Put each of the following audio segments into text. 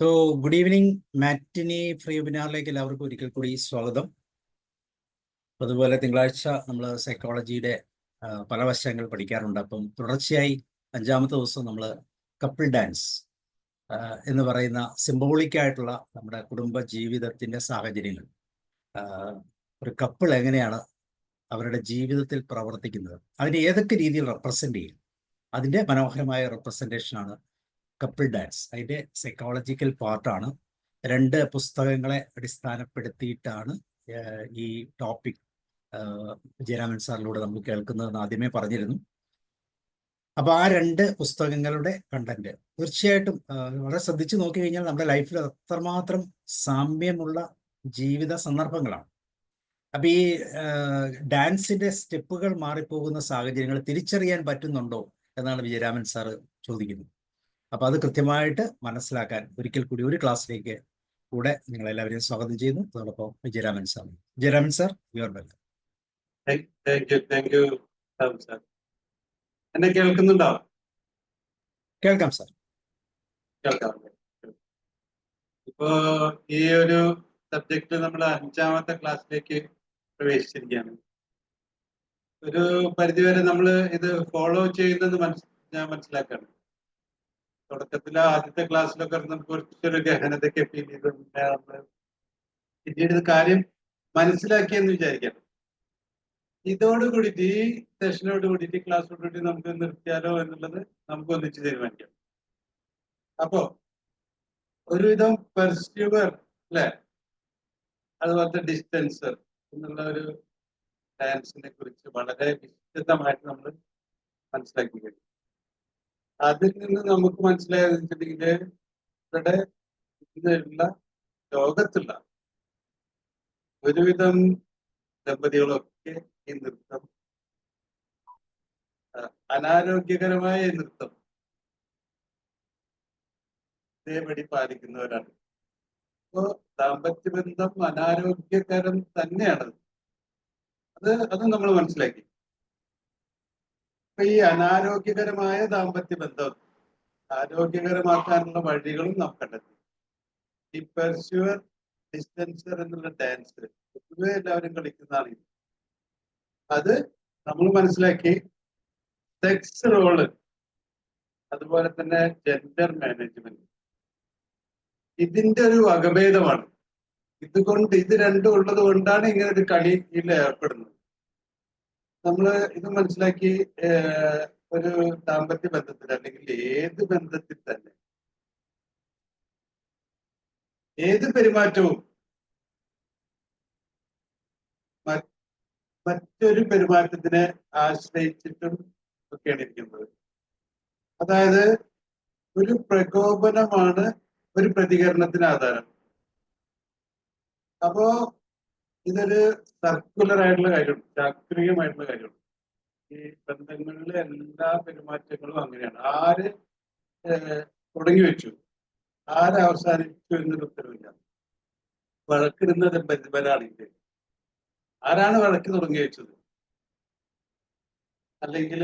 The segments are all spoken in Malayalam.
So good evening. Matinee free വെബിനാറിലേക്ക് എല്ലാവർക്കും ഒരിക്കൽ കൂടി സ്വാഗതം. അതുപോലെ തിങ്കളാഴ്ച നമ്മൾ സൈക്കോളജിയുടെ പല വശങ്ങൾ പഠിക്കാറുണ്ട്. അപ്പം തുടർച്ചയായി 5-ാമത്തെ ദിവസം നമ്മൾ കപ്പിൾ ഡാൻസ് എന്ന് പറയുന്ന സിംബോളിക്കായിട്ടുള്ള നമ്മുടെ കുടുംബ ജീവിതത്തിൻ്റെ സാഹചര്യങ്ങൾ, ഒരു കപ്പിൾ എങ്ങനെയാണ് അവരുടെ ജീവിതത്തിൽ പ്രവർത്തിക്കുന്നത്, അതിനെ ഏതൊക്കെ രീതിയിൽ റെപ്രസെൻ്റ് ചെയ്യും, അതിൻ്റെ മനോഹരമായ റെപ്രസെൻറ്റേഷനാണ് കപ്പിൾ ഡാൻസ്. അതിൻ്റെ സൈക്കോളജിക്കൽ പാർട്ടാണ്. 2 പുസ്തകങ്ങളെ അടിസ്ഥാനപ്പെടുത്തിയിട്ടാണ് ഈ ടോപ്പിക് ജയരാമൻ സാറിലൂടെ നമ്മൾ കേൾക്കുന്നതെന്ന് ആദ്യമേ പറഞ്ഞിരുന്നു. അപ്പോൾ ആ 2 പുസ്തകങ്ങളുടെ കണ്ടന്റ് തീർച്ചയായിട്ടും വളരെ ശ്രദ്ധിച്ചു നോക്കി കഴിഞ്ഞാൽ നമ്മുടെ ലൈഫിൽ അത്രമാത്രം സാമ്യമുള്ള ജീവിത സന്ദർഭങ്ങളാണ്. അപ്പോൾ ഈ ഡാൻസിൻ്റെ സ്റ്റെപ്പുകൾ മാറിപ്പോകുന്ന സാഹചര്യങ്ങൾ തിരിച്ചറിയാൻ പറ്റുന്നുണ്ടോ എന്നാണ് വിജയരാമൻ സാറ് ചോദിക്കുന്നത്. അപ്പോൾ അത് കൃത്യമായിട്ട് മനസ്സിലാക്കാൻ ഒരിക്കൽ കൂടി ഒരു ക്ലാസ്സിലേക്ക് കൂടെ നിങ്ങളെല്ലാവരെയും സ്വാഗതം ചെയ്യുന്നു. അതോടൊപ്പം Vijayaraman sir. Vijayaraman sir, your welcome. Thank you sir. എന്നെ കേൾക്കുന്നുണ്ടോ? കേൾക്കാം സാർ. കേൾക്കാം. ഇപ്പോ ഈ ഒരു സബ്ജക്റ്റ് നമ്മൾ 5-ാമത്തെ ക്ലാസ്സിലേക്ക് പ്രവേശിച്ചിരിക്കുകയാണ്. ഒരു പരിധിവരെ നമ്മൾ ഇത് ഫോളോ ചെയ്യുന്നത് ഞാൻ മനസ്സിലാക്കാണ്. തുടക്കത്തിൽ ആദ്യത്തെ ക്ലാസ്സിലൊക്കെ നമുക്ക് കുറച്ചൊരു ഗഹനതയ്ക്ക് ഫീൽ ചെയ്തിട്ടുണ്ട്. നമ്മള് പിന്നീട് ഇത് കാര്യം മനസ്സിലാക്കിയെന്ന് വിചാരിക്കണം. ഇതോടുകൂടിയിട്ട് ഈ സെഷനോട് കൂടിയിട്ട് ക്ലാസ്സോട് കൂടി നമുക്ക് നിർത്തിയാലോ എന്നുള്ളത് നമുക്ക് ഒന്നിച്ച് തീരുമാനിക്കാം. അപ്പോ ഒരുവിധം പെർസ്യൂവർ അല്ലെ, അതുപോലത്തെ ഡിസ്റ്റൻസർ എന്നുള്ള ഒരു ഡാൻസിനെ കുറിച്ച് വളരെ വിശദമായിട്ട് നമ്മൾ മനസ്സിലാക്കി കഴിഞ്ഞു. അതിൽ നിന്ന് നമുക്ക് മനസ്സിലായെന്ന് വെച്ചിട്ടുണ്ടെങ്കിൽ ഇവിടെ ഇതിലുള്ള ലോകത്തുള്ള ഒരുവിധം ദമ്പതികളൊക്കെ ഈ നൃത്തം, അനാരോഗ്യകരമായ നൃത്തം ഇതേപടി പാലിക്കുന്നവരാണ്. അപ്പോ ദാമ്പത്യ ബന്ധം അനാരോഗ്യകരം തന്നെയാണ്. അത് നമ്മൾ മനസ്സിലാക്കി. ഈ അനാരോഗ്യകരമായ ദാമ്പത്യ ബന്ധം ആരോഗ്യകരമാക്കാനുള്ള വഴികളും നാം കണ്ടെത്തി. ഈ പെർസ്യൂവർ ഡിസ്റ്റൻസർ എന്നുള്ള ഡാൻസ് പൊതുവെ എല്ലാവരും കളിക്കുന്നതാണ്. അത് നമ്മൾ മനസ്സിലാക്കി സെക്സ് റോള്, അതുപോലെ തന്നെ ജെൻഡർ മാനേജ്മെന്റ്, ഇതിന്റെ ഒരു വകഭേദമാണ്. ഇത് രണ്ടും ഉള്ളത് കൊണ്ടാണ് ഇങ്ങനെ ഒരു കളിയിൽ ഏർപ്പെടുന്നത്. നമ്മള് ഇത് മനസ്സിലാക്കി ഒരു ദാമ്പത്യ ബന്ധത്തിൽ അല്ലെങ്കിൽ ഏത് ബന്ധത്തിൽ തന്നെ ഏത് പെരുമാറ്റവും മറ്റൊരു പെരുമാറ്റത്തിനെ ആശ്രയിച്ചിട്ടും ഒക്കെയാണ് ഇരിക്കുന്നത്. അതായത് ഒരു പ്രകോപനമാണ് ഒരു പ്രതികരണത്തിന് ആധാരം. അപ്പോ ഇതൊരു സർക്കുലർ ആയിട്ടുള്ള കാര്യമാണ്, ചാക്രികമായിട്ടുള്ള കാര്യമാണ്. ഈ ബന്ധങ്ങളിലെ എല്ലാ പെരുമാറ്റങ്ങളും അങ്ങനെയാണ്. ആര് തുടങ്ങി വെച്ചു, ആര് അവസാനിച്ചു എന്നൊരു ഉത്തരവില്ല. വഴക്കിടുന്ന ദമ്പതിമാരാണെങ്കിൽ ആരാണ് വഴക്ക് തുടങ്ങി വെച്ചത്, അല്ലെങ്കിൽ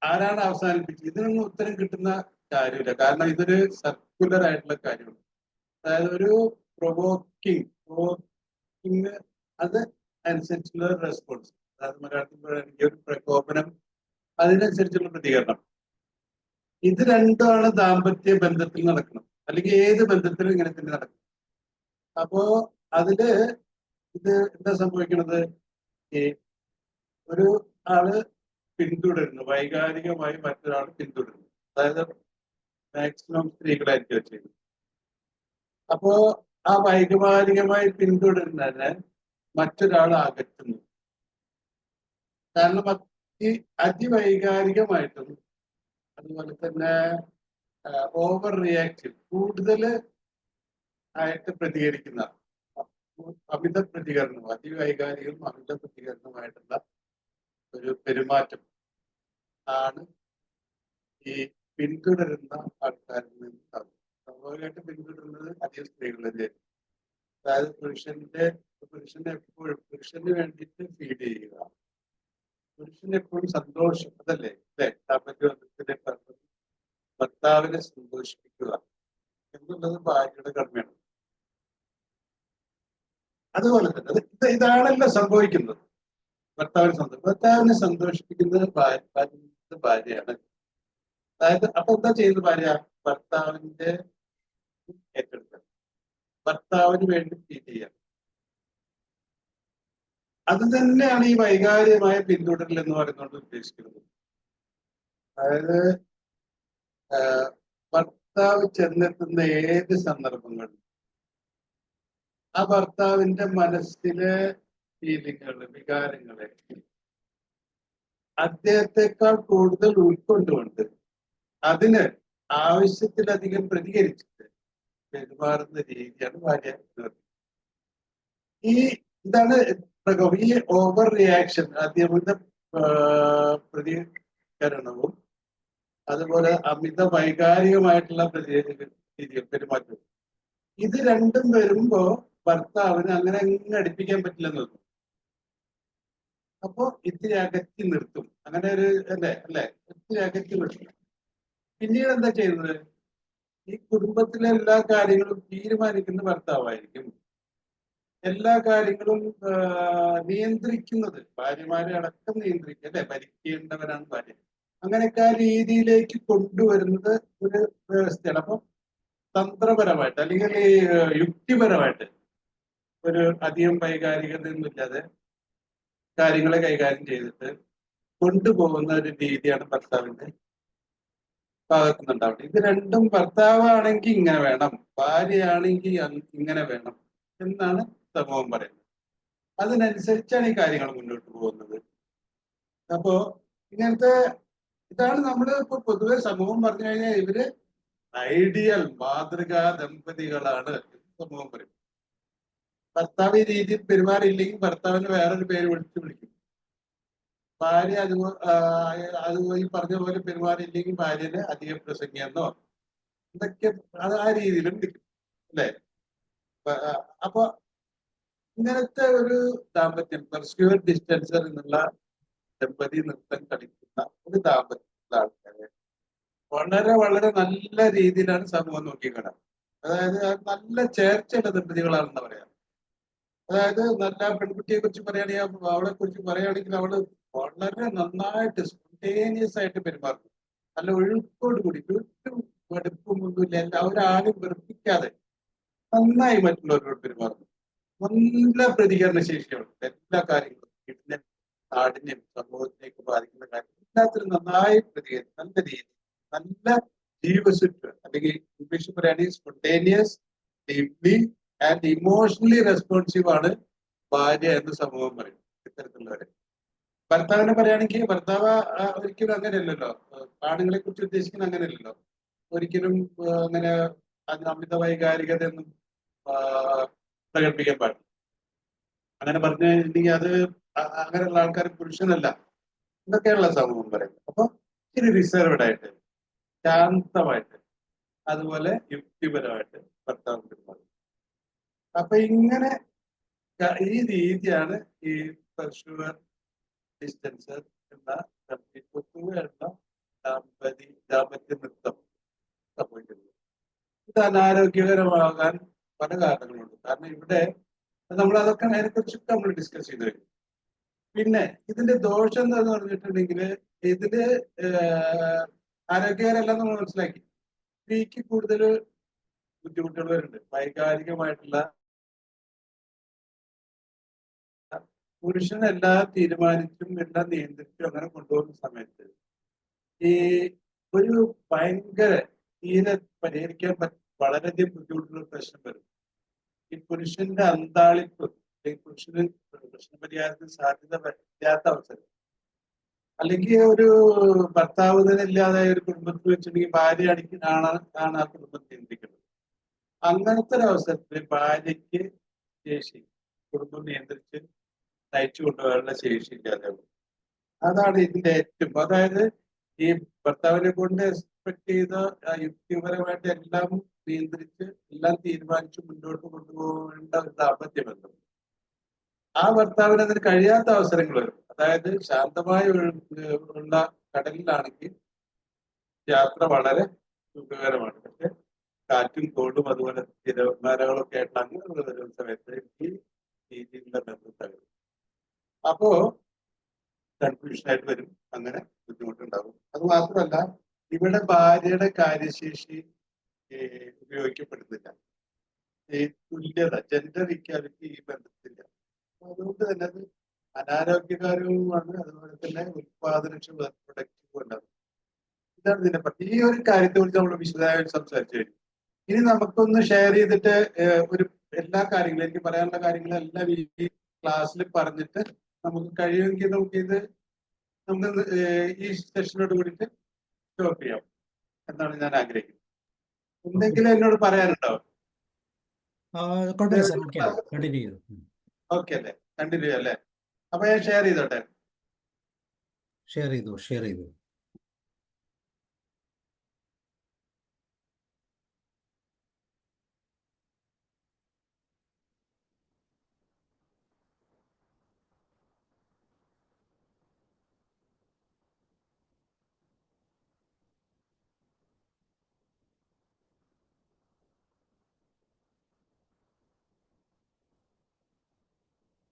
ആരാണ് അവസാനിപ്പിച്ചത്, ഇതിനൊന്നും ഉത്തരം കിട്ടുന്ന കാര്യമില്ല. കാരണം ഇതൊരു സർക്കുലർ ആയിട്ടുള്ള കാര്യമാണ്. അതായത് ഒരു പ്രൊവോക്കിംഗ് അത് അനുസരിച്ചുള്ള റെസ്പോൺസ്, അതായത് മലയാളത്തിൽ പറയുകയാണെങ്കിൽ ഒരു പ്രകോപനം, അതിനനുസരിച്ചുള്ള പ്രതികരണം. ഇത് രണ്ടുമാണ് ദാമ്പത്യ ബന്ധത്തിൽ നടക്കണം, അല്ലെങ്കിൽ ഏത് ബന്ധത്തിലും ഇങ്ങനെ തന്നെ നടക്കണം. അപ്പോ അതില് ഇത് എന്താ സംഭവിക്കുന്നത്, ഈ ഒരു ആള് പിന്തുടരുന്നു, വൈകാരികമായി മറ്റൊരാൾ പിന്തുടരുന്നു. അതായത് മാക്സിമം സ്ത്രീകളായിരിക്കും ചെയ്യുന്നത്. അപ്പോ ആ വൈകാരികമായി പിന്തുടരുന്നതിനെ മറ്റൊരാൾ അകറ്റുന്നു. കാരണം അതിവൈകാരികമായിട്ടും അതുപോലെ തന്നെ ഓവർ റിയാക്റ്റീവ്, കൂടുതൽ ആയിട്ട് പ്രതികരിക്കുന്ന അമിത പ്രതികരണം, അതിവൈകാരികവും അമിത പ്രതികരണമായിട്ടുള്ള ഒരു പെരുമാറ്റം ആണ് ഈ പിന്തുടരുന്ന ആൾക്കാരിൽ നിന്ന് സ്വാഭാവികമായിട്ട് പിന്തുടരുന്നത് അധികം സ്ത്രീകളിലെ. അതായത് പുരുഷനെ എപ്പോഴും പുരുഷന് വേണ്ടിയിട്ട് ഫീഡ് ചെയ്യുക, പുരുഷന് എപ്പോഴും സന്തോഷം, അതല്ലേ ദാമ്പത്യ ബന്ധത്തിന്റെ ഭർത്താവിനെ സന്തോഷിപ്പിക്കുക എന്ന് എന്നുള്ളത് ഭാര്യയുടെ കടമയാണ്. അതുപോലെ തന്നെ ഇതാണല്ലോ സംഭവിക്കുന്നത്. ഭർത്താവിനെ സന്തോഷിപ്പിക്കുന്നത് ഭാര്യയാണ്. അതായത് അപ്പൊ എന്താ ചെയ്യുന്നത് ഭാര്യ? ഭർത്താവിന്റെ ഏറ്റെടുക്കൽ, ഭർത്താവിന് വേണ്ടി ഫീൽ ചെയ്യാം. അത് തന്നെയാണ് ഈ വൈകാരികമായ പിന്തുടരൽ എന്ന് പറയുന്നത് ഉദ്ദേശിക്കുന്നത്. അതായത് ഭർത്താവ് ചെന്നെത്തുന്ന ഏത് സന്ദർഭങ്ങളിലും ആ ഭർത്താവിന്റെ മനസ്സിലെ ഫീലിങ്ങുകള്, വികാരങ്ങളെ അദ്ദേഹത്തെക്കാൾ കൂടുതൽ ഉൾക്കൊണ്ടുകൊണ്ട് അതിന് ആവശ്യത്തിലധികം പ്രതികരിച്ചിട്ട് പെരുമാറുന്ന രീതിയാണ് ഭാര്യ. ഇതാണ് ഈ ഓവർ റിയാക്ഷൻ, അമിത പ്രതികരണവും അതുപോലെ അമിത വൈകാരികമായിട്ടുള്ള രീതികൾ, പെരുമാറ്റവും, ഇത് രണ്ടും വരുമ്പോ ഭർത്താവിന് അങ്ങനെ അടുപ്പിക്കാൻ പറ്റില്ലെന്ന് തോന്നും. അപ്പോ ഇത്തിരി അകറ്റി നിർത്തും. അങ്ങനെ ഒരു അല്ലേ ഇത്തിരി അകറ്റി നിർത്തും. പിന്നീട് എന്താ ചെയ്യുന്നത്? ഈ കുടുംബത്തിലെ എല്ലാ കാര്യങ്ങളും തീരുമാനിക്കുന്ന ഭർത്താവായിരിക്കും. എല്ലാ കാര്യങ്ങളും നിയന്ത്രിക്കുന്നത് ഭാര്യമാരെ അടക്കം നിയന്ത്രിക്കുക, അല്ലെ? ഭരിക്കേണ്ടവരാണ് ഭാര്യ. അങ്ങനെയൊക്കെ ആ രീതിയിലേക്ക് കൊണ്ടുവരുന്നത് ഒരു വ്യവസ്ഥയാണ്. അപ്പം തന്ത്രപരമായിട്ട് അല്ലെങ്കിൽ യുക്തിപരമായിട്ട് ഒരു അധികം വൈകാരികതയൊന്നുമില്ലാതെ കാര്യങ്ങളെ കൈകാര്യം ചെയ്തിട്ട് കൊണ്ടുപോകുന്ന ഒരു രീതിയാണ് ഭർത്താവിന്റെ ഭാഗത്തുനിന്നുണ്ടാവുന്നത്. ഇത് രണ്ടും ഭർത്താവാണെങ്കിൽ ഇങ്ങനെ വേണം, ഭാര്യയാണെങ്കിൽ ഇങ്ങനെ വേണം എന്നാണ് സമൂഹം പറയുന്നത്. അതിനനുസരിച്ചാണ് ഈ കാര്യങ്ങൾ മുന്നോട്ട് പോകുന്നത്. അപ്പോ ഇങ്ങനത്തെ ഇതാണ് നമ്മൾ ഇപ്പൊ പൊതുവെ സമൂഹം പറഞ്ഞു കഴിഞ്ഞാൽ ഇവര് ഐഡിയൽ മാതൃകാ ദമ്പതികളാണ് എന്ന് സമൂഹം പറയും. ഭർത്താവ് ഈ രീതിയിൽ പെരുമാറിയില്ലെങ്കിൽ ഭർത്താവിന് വേറൊരു പേര് വിളിക്കും. ഭാര്യ അത് ഈ പറഞ്ഞ പോലെ പെരുമാറിയില്ലെങ്കിൽ ഭാര്യനെ അധികം പ്രസംഗിയെന്നോ ഇതൊക്കെ അത് ആ രീതിയിലും വിളിക്കും, അല്ലേ? അപ്പൊ ഇങ്ങനത്തെ ഒരു ദാമ്പത്യം, പെർസ്യൂർ ഡിസ്റ്റൻസർ എന്നുള്ള ദമ്പതി നൃത്തം കളിക്കുന്ന ഒരു ദാമ്പത്യത്തിലുള്ള ആൾക്കാരെ വളരെ വളരെ നല്ല രീതിയിലാണ് സമൂഹം നോക്കിക്കാണുന്നത്. അതായത് നല്ല ചേർച്ചയുള്ള ദമ്പതികളാണെന്ന് പറയാം. അതായത് നല്ല പെൺകുട്ടിയെ കുറിച്ച് പറയുകയാണെങ്കിൽ, അവളെ കുറിച്ച് പറയുകയാണെങ്കിൽ അവള് വളരെ നന്നായിട്ട് സ്പോണ്ടേനിയസ് ആയിട്ട് പെരുമാറുന്നു. നല്ല ഒഴുക്കോട് കൂടി, ഒരു വെടുപ്പുമൊന്നുമില്ല, ഒരാളും വെറുപ്പിക്കാതെ നന്നായി മറ്റുള്ളവരോട് പെരുമാറുന്നു. നല്ല പ്രതികരണ ശേഷിയാണ് എല്ലാ കാര്യങ്ങളും, വീടിനെ, നാടിനെയും സമൂഹത്തിലേക്ക് ബാധിക്കുന്ന കാര്യം എല്ലാത്തിനും നന്നായി പ്രതികരിക്കും. നല്ല രീതി, നല്ല ജീവസുറ്റ്, അല്ലെങ്കിൽ ഇംഗ്ലീഷ് പറയുകയാണെങ്കിൽ spontaneous, deeply and emotionally responsive ആണ് ഭാര്യ എന്ന് സമൂഹം പറയും. ഇത്തരത്തിലുള്ളവരെ ഭർത്താവിനെ പറയുകയാണെങ്കിൽ ഭർത്താവ് ഒരിക്കലും അങ്ങനെയല്ലല്ലോ. ആണുങ്ങളെ കുറിച്ച് ഉദ്ദേശിക്കുന്ന അങ്ങനെയല്ലല്ലോ. ഒരിക്കലും അങ്ങനെ അമിത വൈകാരികതയൊന്നും പ്രകടിപ്പിക്കാൻ പാടില്ല. അങ്ങനെ പറഞ്ഞു കഴിഞ്ഞിട്ടുണ്ടെങ്കിൽ അത് അങ്ങനെയുള്ള ആൾക്കാർ പുരുഷനല്ല എന്നൊക്കെയുള്ള സമൂഹം പറയുന്നത്. അപ്പൊ ഇത്തിരി റിസർവ്ഡ് ആയിട്ട്, ശാന്തമായിട്ട്, അതുപോലെ യുക്തിപരമായിട്ട് ഭർത്താവ് പെരുമാറും. അപ്പൊ ഇങ്ങനെ ഈ രീതിയാണ് ഈ പെർസ്യൂവർ ഡിസ്റ്റൻസർ എന്ന പൊതുവെയുള്ള ദാമ്പത്യ നൃത്തം സംഭവിക്കുന്നത്. ഇത് അനാരോഗ്യകരമാകാൻ പല കാരണങ്ങളുണ്ട്. കാരണം ഇവിടെ നമ്മൾ അതൊക്കെ അതിനെക്കുറിച്ചൊക്കെ നമ്മൾ ഡിസ്കസ് ചെയ്ത് കഴിഞ്ഞു. പിന്നെ ഇതിന്റെ ദോഷം എന്താന്ന് പറഞ്ഞിട്ടുണ്ടെങ്കിൽ ഇതില് ആരോഗ്യകരമല്ലെന്ന് നമ്മൾ മനസ്സിലാക്കി. സ്ത്രീക്ക് കൂടുതൽ ബുദ്ധിമുട്ടുകൾ വരുന്നുണ്ട്. വൈകാരികമായിട്ടുള്ള പുരുഷൻ എല്ലാം തീരുമാനിച്ചും എല്ലാം നിയന്ത്രിച്ചും അങ്ങനെ കൊണ്ടുപോകുന്ന സമയത്ത് ഈ ഒരു ഭയങ്കര തീരെ പരിഹരിക്കാൻ വളരെയധികം ബുദ്ധിമുട്ടുള്ള പ്രശ്നം വരും. ഈ പുരുഷന്റെ അന്താളിപ്പ്, പുരുഷന് പ്രശ്ന പരിഹാരത്തിന് സാധ്യത ഇല്ലാത്ത അവസരം, അല്ലെങ്കിൽ ഒരു ഭർത്താവ് തന്നെ ഇല്ലാതെ ഒരു കുടുംബത്തിൽ വെച്ചിട്ടുണ്ടെങ്കിൽ ഭാര്യ ആണ് ആ കുടുംബം നിയന്ത്രിക്കുന്നത്. അങ്ങനത്തെ ഒരു അവസരത്തിൽ ഭാര്യയ്ക്ക് ശേഷി, കുടുംബം നിയന്ത്രിച്ച് നയിച്ചു കൊണ്ടുപോകാനുള്ള ശേഷി ഇല്ലാതെ. അതാണ് ഇതിന്റെ ഏറ്റവും, അതായത് ഈ ഭർത്താവിനെ കൊണ്ട് എക്സ്പെക്ട് ചെയ്ത യുക്തിപരമായിട്ട് എല്ലാം നിയന്ത്രിച്ച് എല്ലാം തീരുമാനിച്ച് മുന്നോട്ട് കൊണ്ടുപോകേണ്ട ഒരു ദാമ്പത്യ ബന്ധം. ആ ഭർത്താവിന് അതിന് കഴിയാത്ത അവസരങ്ങൾ വരും. അതായത് ശാന്തമായി ഉള്ള കടലിലാണെങ്കിൽ യാത്ര വളരെ സുഖകരമാണ്. പക്ഷെ കാറ്റും കോടും അതുപോലെ തിരമാലകളൊക്കെ ആയിട്ട് അങ്ങനെയുള്ള വരുന്ന സമയത്ത് ഈ രീതിയിലുള്ള ബന്ധം തകരും. അപ്പോ കൺഫ്യൂഷനായിട്ട് വരും, അങ്ങനെ ബുദ്ധിമുട്ടുണ്ടാകും. അത് മാത്രമല്ല, ഇവിടെ ഭാര്യയുടെ കാര്യശേഷി ഉപയോഗിക്കപ്പെടുന്നില്ല. ഈ തുല്യത, ജെൻഡർ ഇക്വാലിറ്റി ഈ ബന്ധത്തില്ല. അതുകൊണ്ട് തന്നെ അത് അനാരോഗ്യകരവുമാണ്, അതുപോലെ തന്നെ ഉത്പാദനക്ഷമ പ്രൊഡക്റ്റീവ് ഉണ്ടാകും. ഇതാണ് ഇതിനെ പറ്റി. ഈ ഒരു കാര്യത്തെ കുറിച്ച് നമ്മൾ വിശദമായി സംസാരിച്ചു കഴിഞ്ഞു. ഇനി നമുക്കൊന്ന് ഷെയർ ചെയ്തിട്ട് ഒരു എല്ലാ കാര്യങ്ങളും, എനിക്ക് പറയാനുള്ള കാര്യങ്ങളെല്ലാം ഈ ക്ലാസ്സിൽ പറഞ്ഞിട്ട് നമുക്ക് കഴിയുമെങ്കിൽ നമുക്ക് ഈ സെഷനോട് കൂടിയിട്ട് സ്റ്റോപ്പ് ചെയ്യാം എന്നാണ് ഞാൻ ആഗ്രഹിക്കുന്നത്. എന്തെങ്കിലും എന്നോട് പറയാനുണ്ടോ? കുഴപ്പമില്ല സാർ, ഓക്കെ കണ്ടിന്യൂ ചെയ്തു. ഓക്കെ അല്ലേ, കണ്ടിന്യൂ അല്ലേ? അപ്പൊ ഞാൻ ഷെയർ ചെയ്തോട്ടെ. ഷെയർ ചെയ്തു.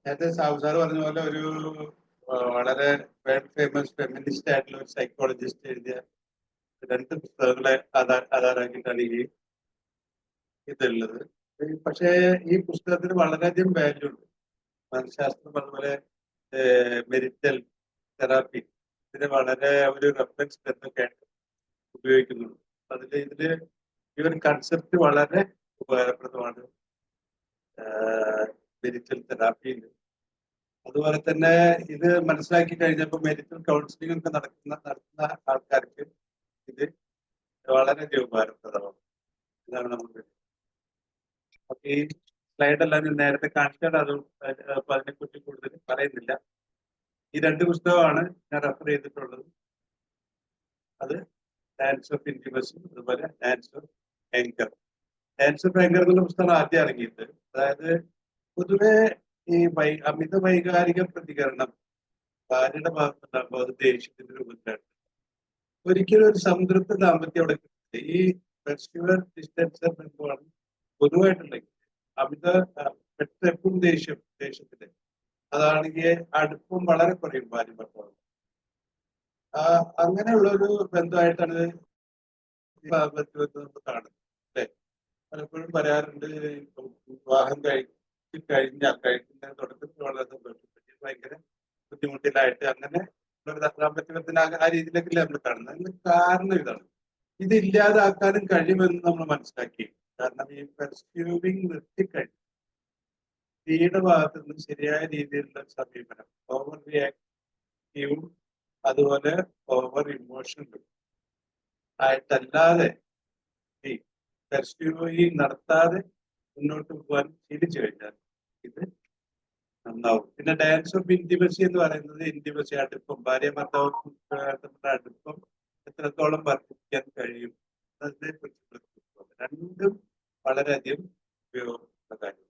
നേരത്തെ സാബു സാർ പറഞ്ഞ പോലെ ഒരു വളരെ വേൾഡ് ഫേമസ് ഫെമിനിസ്റ്റ് ആയിട്ടുള്ള ഒരു സൈക്കോളജിസ്റ്റ് എഴുതിയ 2 പുസ്തകങ്ങളെ ആധാരമാക്കിയിട്ടാണ് ഈ ഇതുള്ളത്. പക്ഷേ ഈ പുസ്തകത്തിന് വളരെയധികം വാല്യൂ ഉണ്ട്. മനഃശാസ്ത്രം അതുപോലെ മെരിറ്റൽ തെറാപ്പി ഇതിന് വളരെ ഒരു റെഫറൻസ് ബന്ധമൊക്കെ ഉപയോഗിക്കുന്നുണ്ട്. ഇതില് ഈ ഒരു കൺസെപ്റ്റ് വളരെ ഉപകാരപ്രദമാണ് മെരിറ്റൽ തെറാപ്പിയിൽ. അതുപോലെ തന്നെ ഇത് മനസ്സിലാക്കി കഴിഞ്ഞപ്പോൾ മെരിറ്റൽ കൗൺസിലിംഗ് ഒക്കെ നടത്തുന്ന ആൾക്കാർക്ക് ഇത് വളരെയധികം ഉപകാരപ്രദമാണ്. ഇതാണ് നമുക്ക് ഈ സ്ലൈഡെല്ലാം ഞാൻ നേരത്തെ കാണിച്ചാൽ അതിനെക്കുറിച്ച് കൂടുതൽ പറയുന്നില്ല. ഈ 2 പുസ്തകമാണ് ഞാൻ റെഫർ ചെയ്തിട്ടുള്ളത്. അത് ഡാൻസ് ഓഫ് ഇന്റിമസി, അതുപോലെ dance of anchor. Dance of anchor എന്നുള്ള പുസ്തകം ആദ്യം ഇറങ്ങിയത്, അതായത് പൊതുവെ ഈ അമിത വൈകാരിക പ്രതികരണം ഭാര്യയുടെ ഭാഗത്തുണ്ടാകുമ്പോൾ അത് ദേഷ്യത്തിന്റെ രൂപത്തിലാണ്. ഒരിക്കലും ഒരു സംതൃപ്ത ദാമ്പത്യം അവിടെ കിട്ടില്ല. ഈ പെർസ്യൂവർ ഡിസ്റ്റൻസർ ബന്ധമാണ് പൊതുവായിട്ടുണ്ടെങ്കിൽ അമിത എപ്പോഴും ദേഷ്യത്തില് അതാണെങ്കിൽ അടുപ്പം വളരെ കുറയും ഭാര്യ ഭർത്താവ്. അങ്ങനെയുള്ള ഒരു ബന്ധമായിട്ടാണ് നമ്മൾ കാണുന്നത് അല്ലെ. പലപ്പോഴും പറയാറുണ്ട്, വിവാഹം കഴിക്കുന്ന തുടക്കത്തിൽ വളരെ സന്തോഷപ്പെട്ടു, ഭയങ്കര ബുദ്ധിമുട്ടിലായിട്ട് അങ്ങനെ ഒരു ദാമ്പത്യത്തിന് ആ രീതിയിലേക്കല്ലേ നമ്മൾ കാണുന്നത്. അതിന് കാരണം ഇതാണ്. ഇത് ഇല്ലാതാക്കാനും കഴിയുമെന്ന് നമ്മൾ മനസ്സിലാക്കി. കാരണം ഈ പെർസ്യൂവിങ് നിർത്തിക്കഴിഞ്ഞു സ്ത്രീയുടെ ഭാഗത്ത് നിന്ന് ശരിയായ രീതിയിലുള്ള സമീപനം, ഓവർ റിയാക്റ്റീവും അതുപോലെ ഓവർ ഇമോഷണലും ആയിട്ടല്ലാതെ ഈ പെർസ്യൂവിങ് നടത്താതെ മുന്നോട്ട് പോകാൻ ശീലിച്ചു കഴിഞ്ഞാൽ ഇത് നന്നാവും. പിന്നെ ഡാൻസ് ഓഫ് ഇന്റിമസി എന്ന് പറയുന്നത് ഇന്റിമസി, അടുപ്പം, ഭാര്യ ഭർത്താവ് തമ്മിലുള്ള അടുപ്പം എത്രത്തോളം വർദ്ധിപ്പിക്കാൻ കഴിയും എന്നതിനെ കുറിച്ച് രണ്ടും വളരെയധികം ഉപയോഗമുള്ള കാര്യം.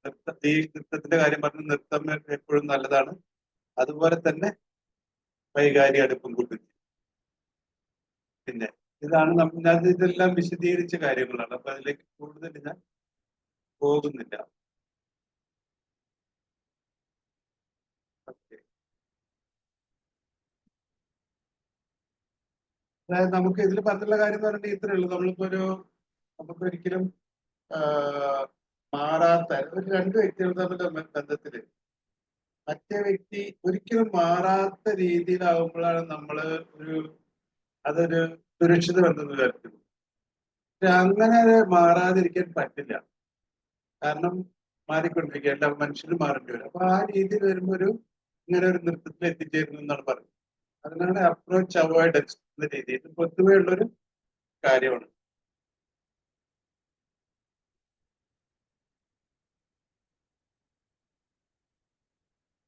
നൃത്തത്തിന്റെ കാര്യം പറഞ്ഞ് നൃത്തം എപ്പോഴും നല്ലതാണ്. അതുപോലെ തന്നെ വൈകാരിക അടുപ്പം കൂട്ടുന്നു. പിന്നെ ഇതാണ് ഞാൻ ഇതെല്ലാം വിശദീകരിച്ച കാര്യങ്ങളാണ്. അപ്പൊ അതിലേക്ക് കൂടുതൽ ഞാൻ പോകുന്നില്ല. അതായത് നമുക്ക് ഇതിൽ പറഞ്ഞുള്ള കാര്യം എന്ന് പറഞ്ഞാൽ ഇത്രയേ ഉള്ളൂ. നമുക്കൊരിക്കലും മാറാത്ത ഒരു 2 വ്യക്തികൾ തമ്മിലുള്ള ബന്ധത്തില് മറ്റേ വ്യക്തി ഒരിക്കലും മാറാത്ത രീതിയിലാവുമ്പോഴാണ് നമ്മള് അതൊരു സുരക്ഷിത ബന്ധം വിചാരിക്കുന്നത്. പക്ഷെ അങ്ങനെ മാറാതിരിക്കാൻ പറ്റില്ല. കാരണം മാറിക്കൊണ്ടിരിക്കുക, എല്ലാ മനുഷ്യരും മാറേണ്ടി വരും. അപ്പൊ ആ രീതിയിൽ വരുമ്പോ ഇങ്ങനെ ഒരു നൃത്തത്തിൽ എത്തിച്ചേരുന്നു എന്നാണ് പറയുന്നത്. അതിനാണ് അപ്രോച്ച് അവോയ്ഡൻസ് എന്ന രീതി. ഇത് പൊതുവേ ഉള്ളൊരു കാര്യമാണ്.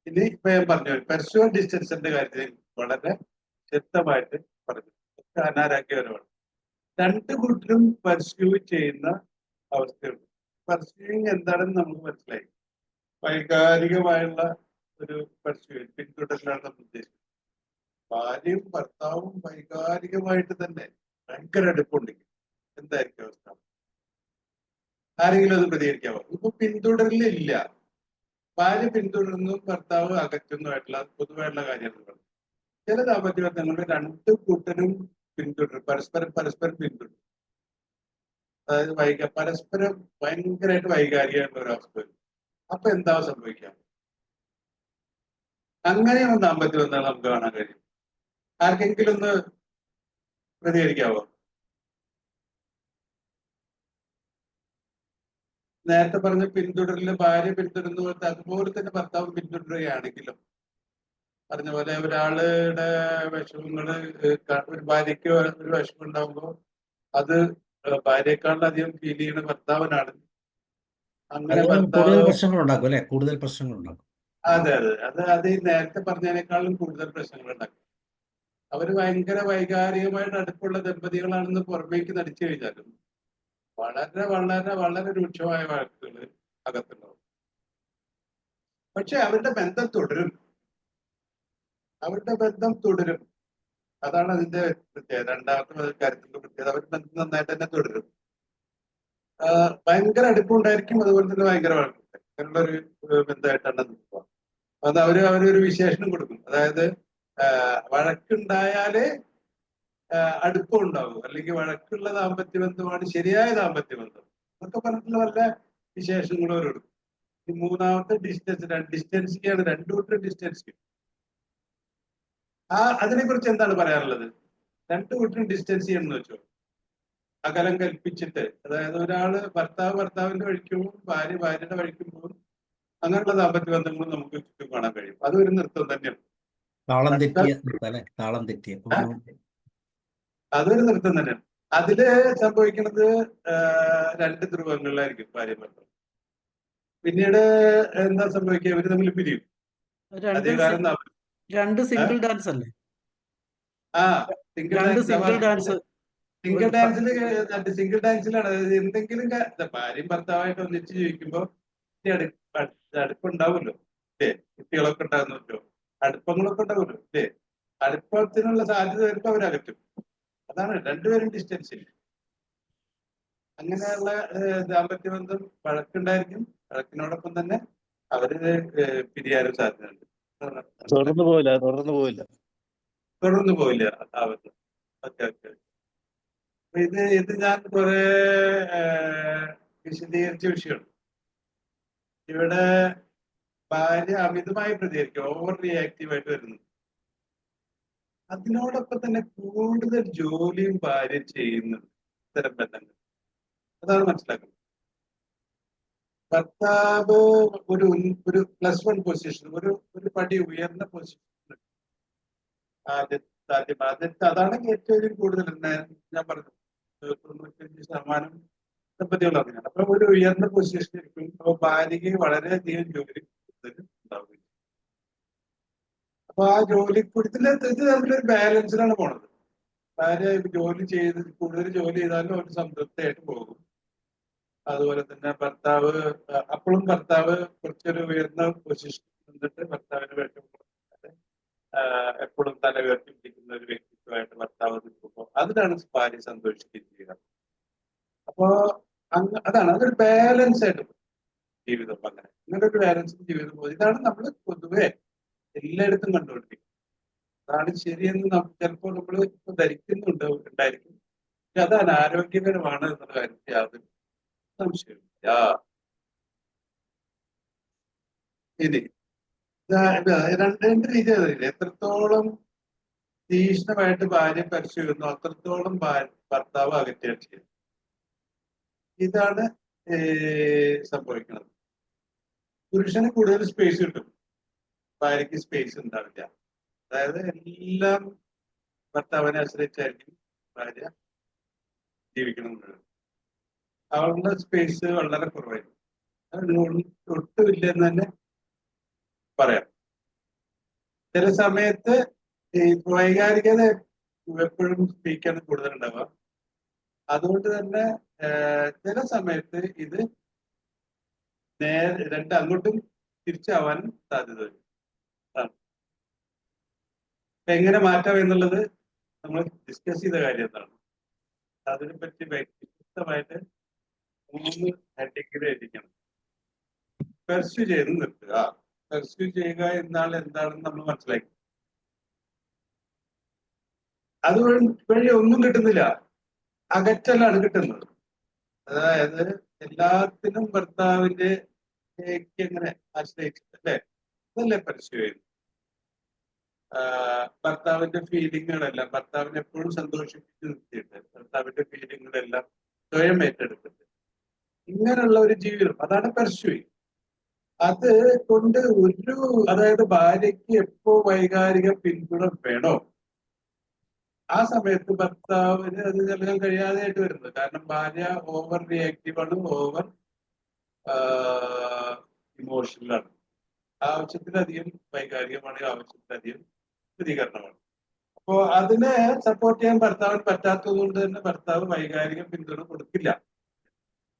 ഇനി ഇപ്പൊ ഞാൻ പറഞ്ഞു പെർസ്യൂവൽ ഡിസ്റ്റൻസിന്റെ കാര്യത്തിൽ വളരെ വ്യക്തമായിട്ട് പറഞ്ഞു. ഒക്കെ അനാരോഗ്യപരമാണ്. 2 കൂട്ടരും പെർസ്യൂ ചെയ്യുന്ന അവസ്ഥയുണ്ട്. പെർസ്യൂയിങ് എന്താണെന്ന് നമുക്ക് മനസ്സിലായി. വൈകാരികമായുള്ള ഒരു പെർസ്യൂയിങ് പിന്തുടരലാണ് നമ്മൾ ഉദ്ദേശിക്കുന്നത്. ഭാര്യയും ഭർത്താവും വൈകാരികമായിട്ട് തന്നെ ഭയങ്കര അടുപ്പുണ്ടെങ്കിൽ എന്തായിരിക്കും അവസ്ഥ? ആരെങ്കിലും അത് പ്രതികരിക്കാമോ? ഇപ്പൊ പിന്തുടരലില്ല. ഭാര്യ പിന്തുടരുന്നു, ഭർത്താവ് അകറ്റുന്നതായിട്ടുള്ള പൊതുവായിട്ടുള്ള കാര്യമാണ്. ചില ദാമ്പത്യ ബന്ധങ്ങളിൽ രണ്ടു കൂട്ടരും പിന്തുടരും, പരസ്പരം പിന്തുടരും. അതായത് പരസ്പരം ഭയങ്കരമായിട്ട് വൈകാരികമായിട്ടുള്ള ഒരു അവസ്ഥ വരും. അപ്പൊ എന്താ സംഭവിക്കാം? അങ്ങനെയുള്ള ദാമ്പത്യ ബന്ധങ്ങൾ നമുക്ക് കാണാൻ കഴിയും. ആർക്കെങ്കിലും ഒന്ന് പ്രതികരിക്കാവോ? നേരത്തെ പറഞ്ഞ പിന്തുടരല്, ഭാര്യ പിന്തുടരുന്ന പോലത്തെ അതുപോലെ തന്നെ ഭർത്താവ് പിന്തുടരുകയാണെങ്കിലും പറഞ്ഞ പോലെ ഒരാളുടെ വിഷമങ്ങള് ഒരു ഭാര്യയ്ക്ക് ഒരു വിഷമം ഉണ്ടാകുമ്പോൾ അത് ഭാര്യയെക്കാളിലധികം ഫീൽ ചെയ്യുന്ന ഭർത്താവിനാണ്. അങ്ങനെ അത് കൂടുതൽ ഭർത്താവ്, പ്രശ്നങ്ങൾ ഉണ്ടാക്കും അല്ലെ? കൂടുതൽ പ്രശ്നങ്ങൾ ഉണ്ടാക്കും. അതെ അതെ, അത് ഈ നേരത്തെ പറഞ്ഞതിനേക്കാളും കൂടുതൽ പ്രശ്നങ്ങൾ ഉണ്ടാക്കും. അവര് ഭയങ്കര വൈകാരികമായിട്ട് അടുപ്പുള്ള ദമ്പതികളാണെന്ന് പുറമേക്ക് നടിച്ചു കഴിഞ്ഞാലും വളരെ വളരെ വളരെ രൂക്ഷമായ വഴക്കുകൾ അകത്തുണ്ടാവും. പക്ഷെ അവരുടെ ബന്ധം തുടരും. അതാണ് അതിന്റെ പ്രത്യേകത. രണ്ടാമത്തെ കാര്യത്തിന്റെ പ്രത്യേകത, അവരുടെ ബന്ധം നന്നായിട്ട് തന്നെ തുടരും. ഭയങ്കര അടുപ്പമുണ്ടായിരിക്കും, അതുപോലെ തന്നെ ഭയങ്കര വഴക്കുണ്ടായിരിക്കും. അങ്ങനെയുള്ള ഒരു ബന്ധമായിട്ടാണ് നിൽക്കുക. അത് അവരൊരു വിശേഷണം കൊടുക്കും. അതായത് വഴക്കുണ്ടായാലേ അടുപ്പം ഉണ്ടാവും, അല്ലെങ്കിൽ വഴക്കുള്ള ദാമ്പത്യ ബന്ധമാണ് ശരിയായ ദാമ്പത്യ ബന്ധം എന്നൊക്കെ പറഞ്ഞിട്ടുള്ള വല്ല വിശേഷങ്ങളും അവർ കൊടുക്കും. ഈ മൂന്നാമത്തെ ഡിസ്റ്റൻസിക്കാണ്, രണ്ടു കൂട്ടരും ഡിസ്റ്റൻസ്. അതിനെ കുറിച്ച് എന്താണ് പറയാനുള്ളത്? രണ്ടു കൂട്ടരും ഡിസ്റ്റൻസ് ചെയ്യണമെന്ന് വെച്ചോ, അകലം കൽപ്പിച്ചിട്ട്. അതായത് ഭർത്താവിന്റെ വഴിക്കും ഭാര്യ ഭാര്യയുടെ വഴിക്കും പോകും. അങ്ങനെയുള്ള ദാമ്പത്യ ബന്ധങ്ങളും നമുക്ക് ചുറ്റും കാണാൻ കഴിയും. അതൊരു നൃത്തം തന്നെയാണ്. താളം തെറ്റിയ അല്ലെ? താളം തെറ്റിയ അതൊരു നൃത്തം തന്നെയാണ്. അതില് സംഭവിക്കുന്നത് രണ്ട് ധ്രുവങ്ങളിലായിരിക്കും ഭാര്യ ഭർത്താവ്. പിന്നീട് എന്താ സംഭവിക്കുക? ഇവര് തമ്മിൽ പിരിയും. അധികകാലം രണ്ട് സിംഗിൾ ഡാൻസ് അല്ലേ? സിംഗിൾ രണ്ട് ഡാൻസ്. Single dance. സിംഗിൾ ഡാൻസിലാണ്. അതായത് എന്തെങ്കിലും ഭാര്യയും ഭർത്താവായിട്ട് ഒന്നിച്ച് ജീവിക്കുമ്പോ അടുപ്പുണ്ടാവുമല്ലോ, അല്ലേ? കുട്ടികളൊക്കെ ഉണ്ടാകുന്നല്ലോ, അടുപ്പങ്ങളൊക്കെ ഉണ്ടാവുമല്ലോ, അല്ലേ? അടുപ്പത്തിനുള്ള സാധ്യത വരുമ്പോ അവരകറ്റും. അതാണ് രണ്ടുപേരും ഡിസ്റ്റൻസ്. അങ്ങനെയുള്ള ദാമ്പത്യ ബന്ധം വഴക്കുണ്ടായിരിക്കും. വഴക്കിനോടൊപ്പം തന്നെ അവര് പിരിയാനും സാധ്യതയുണ്ട്. തുടർന്നു പോവില്ല. ആവത്ത്. ഓക്കെ. ഇത് ഞാൻ കുറെ വിശദീകരിച്ച വിഷയമാണ്. ഇവിടെ ഭാര്യ അമിതമായി പ്രതികരിക്കും, ഓവർ റിയാക്റ്റീവ് ആയിട്ട് വരുന്നു. അതിനോടൊപ്പം തന്നെ കൂടുതൽ ജോലിയും ഭാര്യ ചെയ്യുന്നത് ഇത്തരം ബന്ധങ്ങൾ. അതാണ് മനസ്സിലാക്കുന്നത്. ഭർത്താവ് ഒരു +1 പൊസിഷൻ, ഒരു പടി ഉയർന്ന പൊസിഷൻ ആദ്യത്തെ അതാണ് ഏറ്റവും കൂടുതൽ. ഞാൻ പറഞ്ഞു 95% ദമ്പതികൾ അങ്ങനെയാണ്. അപ്പൊ ഒരു ഉയർന്ന പൊസിഷനിൽ ഇരിക്കും. ഭാര്യയ്ക്ക് വളരെയധികം ജോലി കൂടുതൽ ഉണ്ടാവുകയും. അപ്പൊ ആ ജോലി ഇത് തമ്മിലൊരു ബാലൻസിലാണ് പോണത്. ഭാര്യ കൂടുതൽ ജോലി ചെയ്താലും അവർ സംതൃപ്തിയായിട്ട് പോകും. അതുപോലെ തന്നെ അപ്പോഴും ഭർത്താവ് കുറച്ചൊരു ഉയർന്ന പൊസിഷനിൽ നിന്നിട്ട് ഭർത്താവിന് വേണ്ടി എപ്പോഴും തല ഉയർത്തിപ്പിടിക്കുന്ന ഒരു വ്യക്തിത്വമായിട്ട് ഭർത്താവ് നിൽക്കുമ്പോൾ അതിലാണ് ഭാര്യ സന്തോഷിക്കുകയും ചെയ്യുക. അപ്പോ അതൊരു ബാലൻസ് ആയിട്ട് ജീവിതം. അങ്ങനെ ഒരു ബാലൻസ് ജീവിതം പോകും. ഇതാണ് നമ്മൾ പൊതുവെ എല്ലായിടത്തും കണ്ടുകൊണ്ടിരിക്കുന്നത്. അതാണ് ശരിയെന്ന് ചിലപ്പോൾ നമ്മൾ ഉണ്ടായിരിക്കും. പക്ഷെ അത് അനാരോഗ്യകരമാണ് എന്നുള്ള കാര്യത്തിൽ യാതൊരു സംശയമില്ല. ഇനി രണ്ട് രീതി അറിയില്ല. എത്രത്തോളം തീക്ഷ്ണമായിട്ട് ഭാര്യ പരിശോധിക്കുന്നു അത്രത്തോളം ഭർത്താവ് അകറ്റുകയാണ് ചെയ്യുന്നത്. ഇതാണ് സംഭവിക്കുന്നത്. പുരുഷന് കൂടുതൽ സ്പേസ് കിട്ടും, ഭാര്യയ്ക്ക് സ്പേസ് ഉണ്ടാവില്ല. അതായത് എല്ലാം ഭർത്താവിനെ ആശ്രയിച്ചായിരിക്കും ഭാര്യ ജീവിക്കണമെന്നുള്ളത്. അവളുടെ സ്പേസ് വളരെ കുറവായിരിക്കും. ഒട്ടുമില്ല എന്ന് തന്നെ പറയാം. ചില സമയത്ത് ഈ വൈകാരികത എപ്പോഴും സ്പീക്കാൻ കൂടുതൽ ഉണ്ടാവുക. അതുകൊണ്ട് തന്നെ ചില സമയത്ത് ഇത് അങ്ങോട്ടും തിരിച്ചാവാനും സാധ്യത വരും. എങ്ങനെ മാറ്റാം എന്നുള്ളത് നമ്മൾ ഡിസ്കസ് ചെയ്ത കാര്യം എന്താണ്? അതിനെ പറ്റി വ്യക്തിഗതമായിട്ട് 3 ഹെഡിങ്ങിൽ എഴുതിക്കണം. പെർസ്യൂ ചെയ്ത് നിർത്തുക. പെർസ്യൂ ചെയ്യുക എന്നാൽ എന്താണെന്ന് നമ്മൾ മനസ്സിലാക്കി. അത് വഴി ഒന്നും കിട്ടുന്നില്ല, അകറ്റലാണ് കിട്ടുന്നത്. അതായത് എല്ലാത്തിനും ഭർത്താവിന്റെ എങ്ങനെ ആശ്രയിച്ചിട്ടല്ലേ, അതല്ലേ പെർസ്യൂ ചെയ്യുന്നത്. ഭർത്താവിന്റെ ഫീലിങ്ങുകളെല്ലാം ഭർത്താവിനെ എപ്പോഴും സന്തോഷിപ്പിച്ച് നിർത്തിയിട്ട് ഭർത്താവിന്റെ ഫീലിങ്ങുകളെല്ലാം സ്വയം ഏറ്റെടുത്തിട്ട് ഇങ്ങനെയുള്ള ഒരു ജീവിതം, അതാണ് പെർസ്യൂയിങ്. അത് കൊണ്ട് അതായത് ഭാര്യയ്ക്ക് എപ്പോ വൈകാരിക പിന്തുണ വേണോ ആ സമയത്ത് ഭർത്താവിന് അത് നൽകാൻ കഴിയാതെയായിട്ട് വരുന്നത്. കാരണം ഭാര്യ ഓവർ റിയാക്റ്റീവ് ആണ്, ഓവർ ഇമോഷണലാണ്. ആവശ്യത്തിലധികം വൈകാരികമാണ്, ആവശ്യത്തിലധികം പ്രതികരണമാണ്. അപ്പോ അതിനെ സപ്പോർട്ട് ചെയ്യാൻ ഭർത്താവിന് പറ്റാത്തത് കൊണ്ട് തന്നെ ഭർത്താവ് വൈകാരിക പിന്തുണ കൊടുക്കില്ല.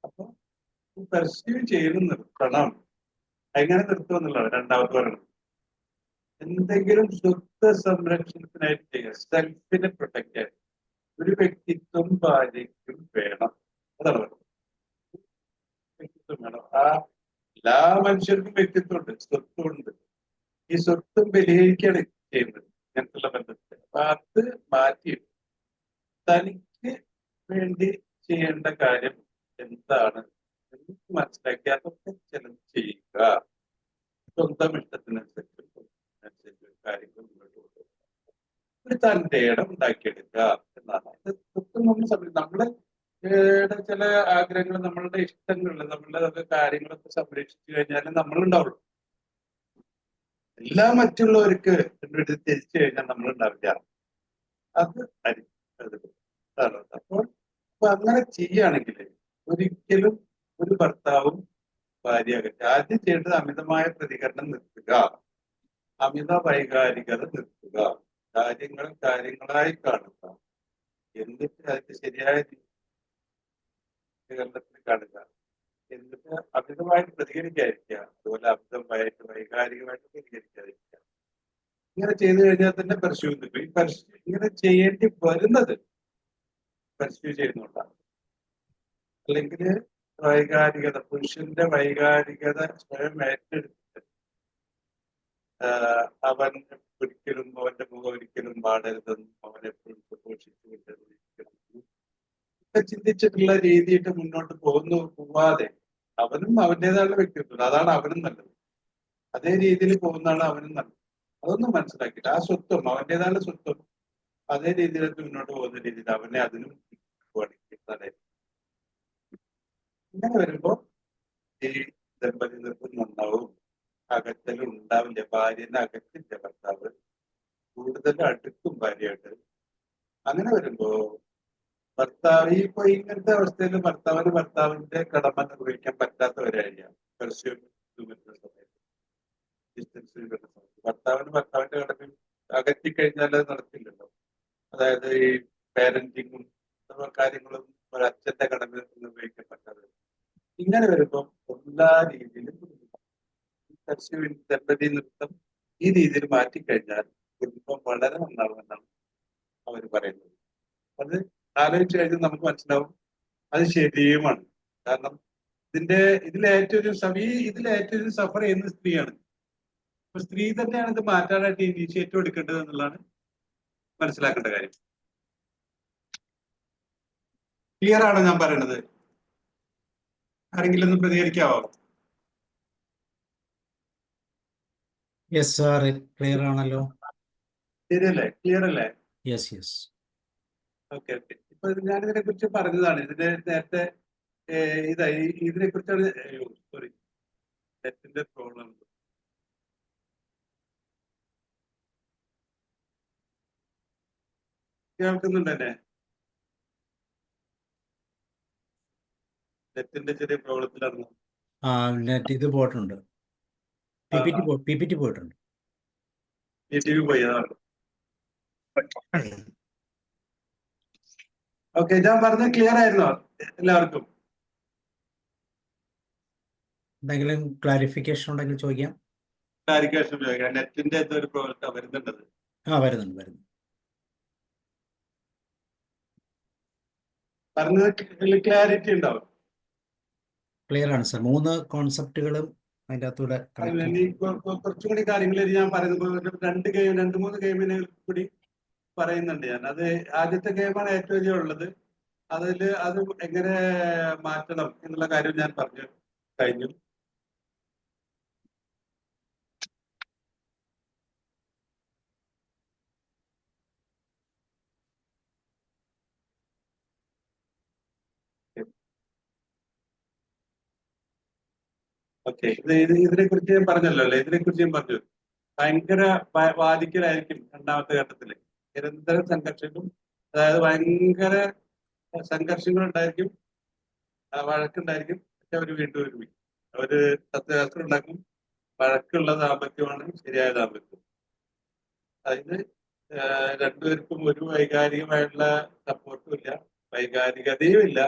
അപ്പൊ പെർസ്യൂ ചെയ്ത് നിർത്തണം. എങ്ങനെ നിർത്തുക എന്നുള്ളത് രണ്ടാമത് പറയണം. എന്തെങ്കിലും സ്വത്ത് സംരക്ഷണത്തിനായിട്ട് ചെയ്യുക, സെൽഫിനെ പ്രൊട്ടക്ട് ചെയ്യാൻ ഒരു വ്യക്തിത്വം ഭാര്യയ്ക്കും വേണം. അതാണ് പറയുന്നത്. വ്യക്തിത്വം വേണം. എല്ലാ മനുഷ്യർക്കും വ്യക്തിത്വമുണ്ട്, സ്വത്തുണ്ട്. ഈ സ്വത്തും ബലികരിക്കുകയാണ് ചെയ്യുന്നത് ഇങ്ങനത്തുള്ള ബന്ധത്തിൽ. അപ്പൊ അത് മാറ്റി തനിക്ക് വേണ്ടി ചെയ്യേണ്ട കാര്യം എന്താണ് എന്ന് മനസ്സിലാക്കി അതൊക്കെ ചിലത് ചെയ്യുക. സ്വന്തം ഇഷ്ടത്തിനനുസരിച്ച് കാര്യങ്ങൾ മുന്നോട്ട് കൊണ്ടുപോകുക, ഒരു തന്റെ ഇടം ഉണ്ടാക്കിയെടുക്കുക എന്നാണ്. ഇത് നമ്മള് ചില ആഗ്രഹങ്ങൾ, നമ്മളുടെ ഇഷ്ടങ്ങൾ, നമ്മളുടെ കാര്യങ്ങളൊക്കെ സംരക്ഷിച്ചു കഴിഞ്ഞാൽ നമ്മളുണ്ടാവുള്ളൂ. എല്ലാം മറ്റുള്ളവർക്ക് തിരിച്ചു കഴിഞ്ഞാൽ നമ്മളുണ്ടാവില്ല. അത് അപ്പോൾ അങ്ങനെ ചെയ്യുകയാണെങ്കിൽ ഒരിക്കലും ഒരു ഭർത്താവും ഭാര്യ ആദ്യം ചെയ്യേണ്ടത് അമിതമായ പ്രതികരണം നിർത്തുക, അമിത വൈകാരികത നിർത്തുക, കാര്യങ്ങളായി കാണുക, എന്നിട്ട് അതിന്റെ ശരിയായ പ്രതികരണത്തിൽ കാണുക, എന്നിട്ട് അമിതമായിട്ട് പ്രതികരിക്കാതിരിക്കുക, അതുപോലെ അമിതമായിട്ട് വൈകാരികമായിട്ട് പ്രതികരിക്കാതിരിക്കുക. ഇങ്ങനെ ചെയ്തു കഴിഞ്ഞാൽ തന്നെ പെർസ്യൂ കിട്ടും. ഈ പെർസ്യൂ ഇങ്ങനെ ചെയ്യേണ്ടി വരുന്നത് പെർസ്യൂ ചെയ്യുന്നുണ്ടാണ്. അല്ലെങ്കിൽ വൈകാരികത, പുരുഷന്റെ വൈകാരികത സ്വയം ഏറ്റെടുത്തിട്ട് അവൻ ഒരിക്കലും അവന്റെ മുഖം ഒരിക്കലും പാടരുതെന്നും അവനെപ്പോഴും സന്തോഷിച്ചു വിട്ടൊരിക്കലും ഒക്കെ ചിന്തിച്ചിട്ടുള്ള രീതിയിട്ട് മുന്നോട്ട് പോവാതെ അവനും അവൻ്റെതായുള്ള വ്യക്തിത്വം, അതാണ് അവനും നല്ലത്. അതേ രീതിയിൽ പോകുന്നതാണ് അവനും നല്ലത്. അതൊന്നും മനസ്സിലാക്കിയിട്ട് ആ സ്വത്വം, അവൻ്റെതായുള്ള സ്വത്വം അതേ രീതിയിലേക്ക് മുന്നോട്ട് പോകുന്ന രീതിയിൽ അവനെ അതിനും ഇങ്ങനെ വരുമ്പോ ഈ ദമ്പതി നിർത്തും നന്നാവും, അകറ്റലും ഉണ്ടാവില്ല. ഭാര്യനെ അകറ്റില്ല ഭർത്താവ്, കൂടുതൽ അടുക്കും ഭാര്യയായിട്ട്. അങ്ങനെ വരുമ്പോ ഭർത്താവ് ഇങ്ങനത്തെ അവസ്ഥയിൽ ഭർത്താവിന്റെ കടമ നിർവഹിക്കാൻ പറ്റാത്തവരായിരിക്കാം. ഭർത്താവിന്റെ കടമ അകറ്റിക്കഴിഞ്ഞാൽ അത് നടക്കില്ലല്ലോ. അതായത് ഈ പാരന്റിങ്ങും കാര്യങ്ങളും ഒരച്ഛന്റെ കടമ നിർവഹിക്കാൻ പറ്റാതെ ഇങ്ങനെ വരുമ്പോൾ എല്ലാ രീതിയിലും ദമ്പതി നൃത്തം ഈ രീതിയിൽ മാറ്റിക്കഴിഞ്ഞാൽ കുടുംബം വളരെ നന്നാവുമെന്നാണ് അവർ പറയുന്നത്. അത് ആലോചിച്ച് കഴിഞ്ഞാൽ നമുക്ക് മനസ്സിലാവും അത് ശരിയുമാണ്. കാരണം ഇതിലേറ്റവും സഫർ ചെയ്യുന്ന സ്ത്രീയാണ്. അപ്പൊ സ്ത്രീ തന്നെയാണ് ഇത് മാറ്റാനായിട്ട് ഇനീഷ്യേറ്റീവ് എടുക്കേണ്ടത് എന്നുള്ളതാണ് മനസ്സിലാക്കേണ്ട കാര്യം. ക്ലിയർ ആണോ ഞാൻ പറയണത്? ആരെങ്കിലും ഒന്ന് പ്രതികരിക്കാവോ? യെസ് സാർ, ക്ലിയർ ആണല്ലോ. ശരിയല്ലേ? ക്ലിയർ അല്ലേ? Yes yes. ഓക്കെ. ഇപ്പൊ ഞാനിതിനെ കുറിച്ച് പറഞ്ഞതാണ്. ഇതിന്റെ നേരത്തെ ഇതിനെ കുറിച്ചാണ്. സോറി, നെറ്റിന്റെ പ്രോബ്ലം. കേൾക്കുന്നുണ്ടല്ലേ? നെറ്റിന്റെ ചെറിയ പ്രോബ്ലത്തിലാണ്. നെറ്റ് ഇത് പോയിട്ടുണ്ട്, PPT പോയിട്ടുണ്ട്. TV പോയി, അതാണ്. ഓക്കെ, ഞാൻ പറഞ്ഞ ക്ലിയർ ആയിരുന്നോ എല്ലാവർക്കും? എന്തെങ്കിലും ക്ലാരിഫിക്കേഷൻ ഉണ്ടെങ്കിൽ ചോദിക്കാം. ക്ലാരിഫിക്കേഷൻ ചോദിക്കാം. നെറ്റിന്റെ എന്തൊരു പ്രോബ്ലം വരുന്നുണ്ടത്? വരുന്നുണ്ട്. പറഞ്ഞത് ക്ലാരിറ്റി ഉണ്ടാവും. ക്ലിയർ ആണ് സർ. 3 കോൺസെപ്റ്റുകളും അതിൻ്റെ അകത്തൂടെ അല്ല, കണക്ട് ഇനി കുറച്ചും കൂടി കാര്യങ്ങൾ ഞാൻ പറയുന്നത് 2-3 ഗെയിമിനെ കൂടി പറയുന്നുണ്ട് ഞാൻ. അത് ആദ്യത്തെ ഗെയിമാണ് ഏറ്റവും വലിയ ഉള്ളത്. അത് എങ്ങനെ മാറ്റണം എന്നുള്ള കാര്യം ഞാൻ പറഞ്ഞു കഴിഞ്ഞു. ഓക്കെ, ഇതിനെ കുറിച്ച് ഞാൻ പറഞ്ഞല്ലോ അല്ലേ? ഇതിനെ കുറിച്ച് ഞാൻ പറഞ്ഞു. ഭയങ്കര വാദിക്കലായിരിക്കും രണ്ടാമത്തെ ഘട്ടത്തില്. നിരന്തര സംഘർഷങ്ങളും, അതായത് ഭയങ്കര സംഘർഷങ്ങൾ ഉണ്ടായിരിക്കും, വഴക്കുണ്ടായിരിക്കും. പക്ഷെ അവർ വീണ്ടും ഒരുമിക്കും. അവര് തത്വശാസ്ത്രം ഉണ്ടാക്കും. വഴക്കുള്ള ദാമ്പത്യമാണ് ശരിയായ ദാമ്പത്യം. അതിന് രണ്ടുപേർക്കും ഒരു വൈകാരികമായിട്ടുള്ള സപ്പോർട്ടും ഇല്ല, വൈകാരികതയും ഇല്ല,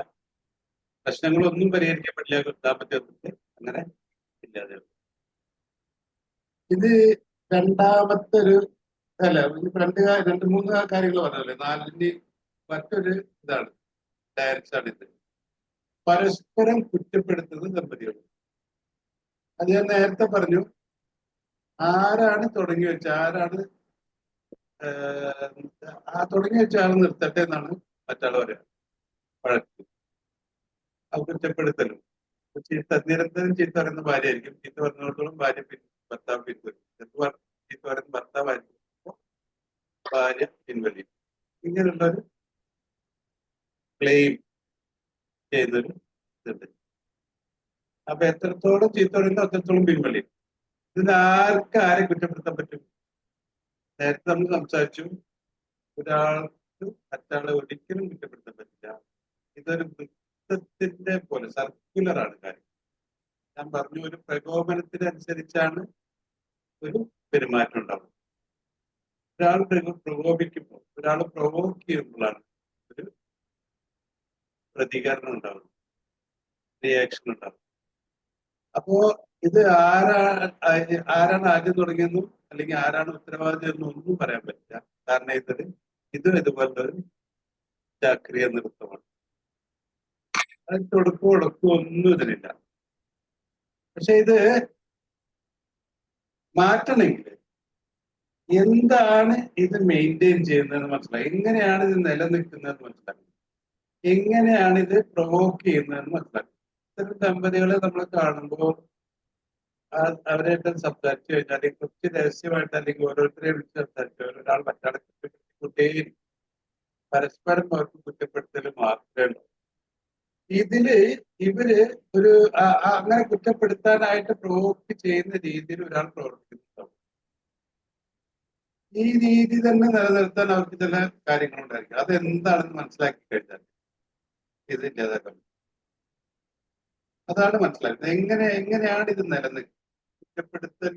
പ്രശ്നങ്ങളൊന്നും പരിഹരിക്കപ്പെടില്ല ദാമ്പത്യത്തിൽ. അങ്ങനെ ഇല്ലാതെ ഇത് രണ്ടാമത്തെ ഒരു അല്ല, രണ്ട് മൂന്ന് കാര്യങ്ങൾ പറഞ്ഞല്ലേ. 4ന്റെ മറ്റൊരു ഇതാണ്, ഡയറക്ഷൻ ആണ് ഇത്. പരസ്പരം കുറ്റപ്പെടുത്തുന്ന ദമ്പതികൾ. അത് ഞാൻ നേരത്തെ പറഞ്ഞു. ആരാണ് തുടങ്ങി വെച്ച ആരാണ് തുടങ്ങി വെച്ച ആൾ നിർത്തട്ടെ എന്നാണ് മറ്റാൾ പറയാ. വഴക്ക്, അത് കുറ്റപ്പെടുത്തലും. നിരന്തരം ചീത്ത പറയുന്ന ഭാര്യ ആയിരിക്കും. ചീത്ത പറഞ്ഞിടത്തോളം ഭർത്താവ് പിൻവലിക്കും. ചീത്ത പറയുന്ന ഭർത്താവായിരിക്കും, ഭാര്യ പിൻവലിക്കും. ഇങ്ങനെയുള്ളൊരു ക്ലെയിം ചെയ്യുന്നൊരു ഇതുണ്ട്. അപ്പൊ എത്രത്തോളം ചീത്ത പറയുന്നോ അത്രത്തോളം പിൻവലിക്കും. ഇതിൽ ആരെ കുറ്റപ്പെടുത്താൻ പറ്റും? നേരത്തെ നമ്മൾ സംസാരിച്ചു, ഒരാൾക്ക് മറ്റാളെ ഒരിക്കലും കുറ്റപ്പെടുത്താൻ പറ്റില്ല. ഇതൊരു വൃത്തത്തിന്റെ പോലെ സർക്കുലറാണ് കാര്യം. ഞാൻ പറഞ്ഞു, ഒരു പ്രകോപനത്തിനനുസരിച്ചാണ് ഒരു പെരുമാറ്റം ഉണ്ടാവുന്നത്. ഒരാൾ പ്രകോപിക്കുമ്പോൾ, ഒരാൾ പ്രൊവോക്ക് ചെയ്യുമ്പോഴാണ് ഒരു പ്രതികരണം ഉണ്ടാവുന്നത്, റിയാക്ഷൻ ഉണ്ടാവുന്നത്. അപ്പോ ഇത് ആരാണ് ആദ്യം തുടങ്ങിയെന്നും അല്ലെങ്കിൽ ആരാണ് ഉത്തരവാദി എന്നും ഒന്നും പറയാൻ പറ്റില്ല. കാരണം ഇതും ഇതുപോലത്തെ ഒരു ചാക്രിയ നൃത്തമാണ്. അത് തുടക്കവും ഒടുക്കവും ഒന്നും ഇതിനില്ല. പക്ഷെ ഇത് മാറ്റണമെങ്കിൽ എന്താണ് ഇത് മെയിൻറ്റെയിൻ ചെയ്യുന്നതെന്ന് മനസ്സിലായി, എങ്ങനെയാണ് ഇത് നിലനിൽക്കുന്നതെന്ന് മനസ്സിലാക്കി, എങ്ങനെയാണ് ഇത് പ്രൊവോക്ക് ചെയ്യുന്നതെന്ന് മനസ്സിലാക്കി. ഇത്തരം ദമ്പതികളെ നമ്മൾ കാണുമ്പോൾ അവരായിട്ട് സംസാരിച്ചു കഴിഞ്ഞാൽ കുറച്ച് രഹസ്യമായിട്ട് അല്ലെങ്കിൽ ഓരോരുത്തരെ വിളിച്ച് സംസാരിച്ചു ഒരാൾ മറ്റാളെ കുറ്റപ്പെടുത്തിക്കൊണ്ടേയിരിക്കും. പരസ്പരം അവർക്ക് കുറ്റപ്പെടുത്തൽ മാത്രമേ ഉള്ളൂ. ഇതില് ഇവര് ഒരു അങ്ങനെ കുറ്റപ്പെടുത്താനായിട്ട് പ്രൊവോക്ക് ചെയ്യുന്ന രീതിയിൽ ഒരാൾ പ്രവർത്തിക്കുന്നുണ്ടാവും. ഈ രീതി തന്നെ നിലനിർത്താൻ അവർക്ക് ചില കാര്യങ്ങളുണ്ടായിരിക്കും. അതെന്താണെന്ന് മനസ്സിലാക്കി കഴിഞ്ഞാൽ ഇതില്ലാതാക്കാൻ പറ്റും. അതാണ് മനസ്സിലാക്കുന്നത്. എങ്ങനെയാണ് ഇത് നിലനിൽക്കുന്നത്, കുറ്റപ്പെടുത്തൽ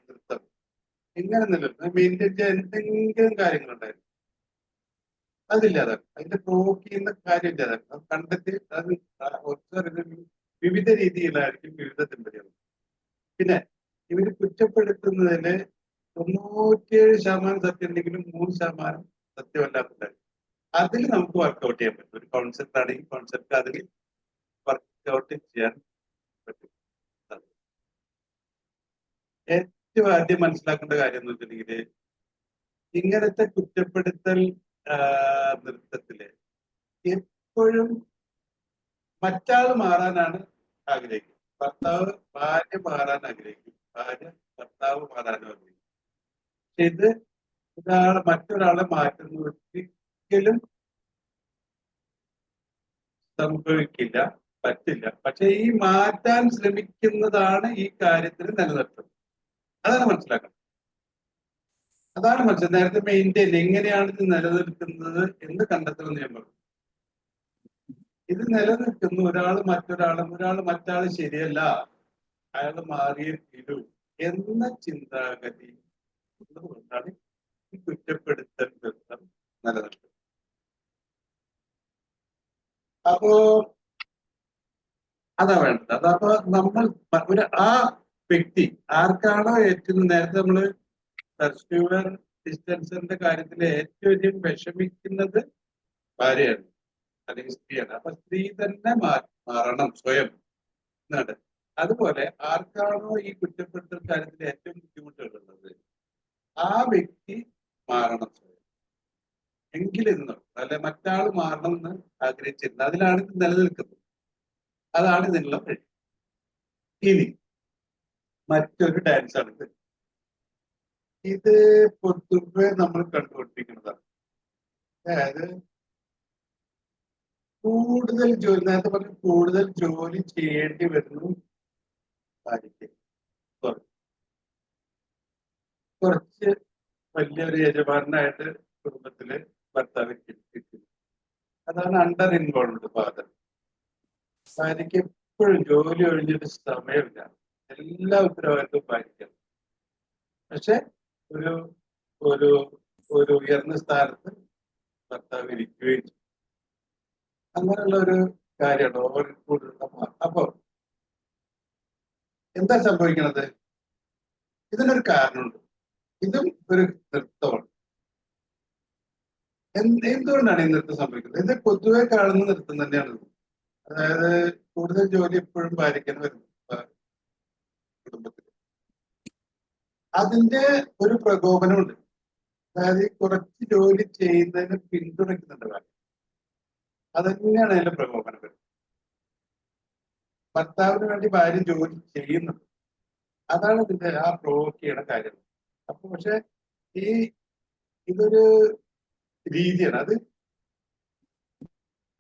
നൃത്തം എങ്ങനെ നിലനിൽക്കുന്നത്, മെയിൻറ്റെയിൻ ചെയ്യാൻ എന്തെങ്കിലും കാര്യങ്ങളുണ്ടായിരുന്നു അതില്ലാതാക്കും. അതിന്റെ പ്രൊവോക്ക് ചെയ്യുന്ന കാര്യം ഇല്ലാതാക്കും. അത് കണ്ടെത്തി അത് വിവിധ രീതിയിലായിരിക്കും വിവിധ ദമ്പതികൾ. പിന്നെ ഇവര് കുറ്റപ്പെടുത്തുന്നതിന് 97% സത്യം ഉണ്ടെങ്കിലും 3% സത്യമല്ലാത്തതായിരിക്കും. അതിൽ നമുക്ക് വർക്ക്ഔട്ട് ചെയ്യാൻ പറ്റും. ഒരു കോൺസെപ്റ്റ് ആണെങ്കിൽ കോൺസെപ്റ്റ് അതിൽ വർക്ക്ഔട്ട് ചെയ്യാൻ പറ്റും. ഏറ്റവും ആദ്യം മനസ്സിലാക്കേണ്ട കാര്യം എന്ന് വെച്ചിട്ടുണ്ടെങ്കിൽ, ഇങ്ങനത്തെ കുറ്റപ്പെടുത്തൽ നൃത്തത്തില് എപ്പോഴും മറ്റാൾ മാറാനാണ് ആഗ്രഹിക്കുന്നത്. ഭർത്താവ് ഭാര്യ മാറാൻ ആഗ്രഹിക്കും, ഭാര്യ ഭർത്താവ് മാറാൻ ആഗ്രഹിക്കും. പക്ഷെ ഇത് മറ്റൊരാളെ മാറ്റുന്ന ഒരിക്കലും സംഭവിക്കില്ല, പറ്റില്ല. പക്ഷെ ഈ മാറ്റാൻ ശ്രമിക്കുന്നതാണ് ഈ കാര്യത്തിന് നിലനിർത്തുന്നത്. അതാണ് മനസ്സിലാക്കുന്നത്. അതാണ് മനസ്സിലാക്കുന്നത്. നേരത്തെ മെയിൻറ്റെയിൻ എങ്ങനെയാണ് ഇത് നിലനിൽക്കുന്നത് എന്ന് കണ്ടെത്തണം ഞാൻ പറഞ്ഞു. ഇത് നിലനിൽക്കുന്നു ഒരാൾ മറ്റാൾ ശരിയല്ല, അയാൾ മാറിയേ തീരൂ എന്ന ചിന്താഗതി കൊണ്ടാണ് ഈ കുറ്റപ്പെടുത്തൽ ബന്ധം നിലനിൽക്കുന്നത്. അപ്പോ അതാ വേണ്ടത്. അതപ്പോ നമ്മൾ ആ വ്യക്തി ആർക്കാണോ ഏറ്റവും നേരത്തെ നമ്മള് പെർസ്യൂവർ ഡിസ്റ്റൻസറിന്റെ കാര്യത്തിൽ ഏറ്റവും അധികം വിഷമിക്കുന്നത് ഭാര്യയാണ്. അല്ലെങ്കിൽ സ്ത്രീയാണ്. അപ്പൊ സ്ത്രീ തന്നെ മാറണം സ്വയം എന്നാണ്. അതുപോലെ ആർക്കാണോ ഈ കുറ്റപ്പെടുത്തൽ കാര്യത്തിൽ ഏറ്റവും ബുദ്ധിമുട്ടുള്ളത് ആ വ്യക്തി മാറണം സ്വയം. എങ്കിലിരുന്നു അല്ലെ മറ്റാൾ മാറണം എന്ന് ആഗ്രഹിച്ചിരുന്നത് അതിലാണ് ഇത് നിലനിൽക്കുന്നത്. അതാണ് ഇതിനുള്ള വഴി. ഇനി മറ്റൊരു ഡാൻസ് ആണ് ഇത് പൊതുവെ നമ്മൾ കണ്ടുകൊണ്ടിരിക്കുന്നതാണ്. അതായത് കൂടുതൽ ജോലി, നേരത്തെ പറഞ്ഞ കൂടുതൽ ജോലി ചെയ്യേണ്ടി വരുന്നു ഭാര്യയ്ക്ക്. കുറച്ച് വലിയൊരു യജമാനായിട്ട് കുടുംബത്തില് ഭർത്താവ് കിട്ടും. അതാണ് അണ്ടർ ഇൻവോൾവ്ഡ് ഫാദർ. ഭാര്യയ്ക്ക് എപ്പോഴും ജോലി ഒഴിഞ്ഞൊരു സമയമില്ല, എല്ലാ ഉത്തരവാദിത്വവും ഭാര്യയ്ക്കാണ്. പക്ഷെ ഒരു ഒരു ഒരു ഉയർന്ന സ്ഥാനത്ത് ഭർത്താവ് ഇരിക്കുകയും ചെയ്യും. അങ്ങനെയുള്ള ഒരു കാര്യമാണ് ഓവർ കൂടുതൽ. അപ്പൊ എന്താ സംഭവിക്കണത്? ഇതിനൊരു കാരണമുണ്ട്. ഇതും ഒരു നൃത്തമാണ്. എന്തുകൊണ്ടാണ് ഈ നൃത്തം സംഭവിക്കുന്നത്? ഇത് പൊതുവെ കാണുന്ന നൃത്തം തന്നെയാണ്. അതായത് കൂടുതൽ ജോലി എപ്പോഴും ഭാര്യയ്ക്കാണ് വരുന്നത് കുടുംബത്തിൽ. അതിന്റെ ഒരു പ്രകോപനമുണ്ട്. അതായത് കുറച്ച് ജോലി ചെയ്യുന്നതിന് പിന്തുണയ്ക്കുന്നുണ്ട് ഭാര്യ. അതന്നെയാണ് അതിന്റെ പ്രകോപനം വരുന്നത്. ഭർത്താവിന് വേണ്ടി ഭാര്യ ജോലി ചെയ്യുന്നുണ്ട്. അതാണ് ഇതിന്റെ ആ പ്രൊവോക്ക് ചെയ്യണ കാര്യം. അപ്പൊ പക്ഷെ ഇതൊരു രീതിയാണ്, അത്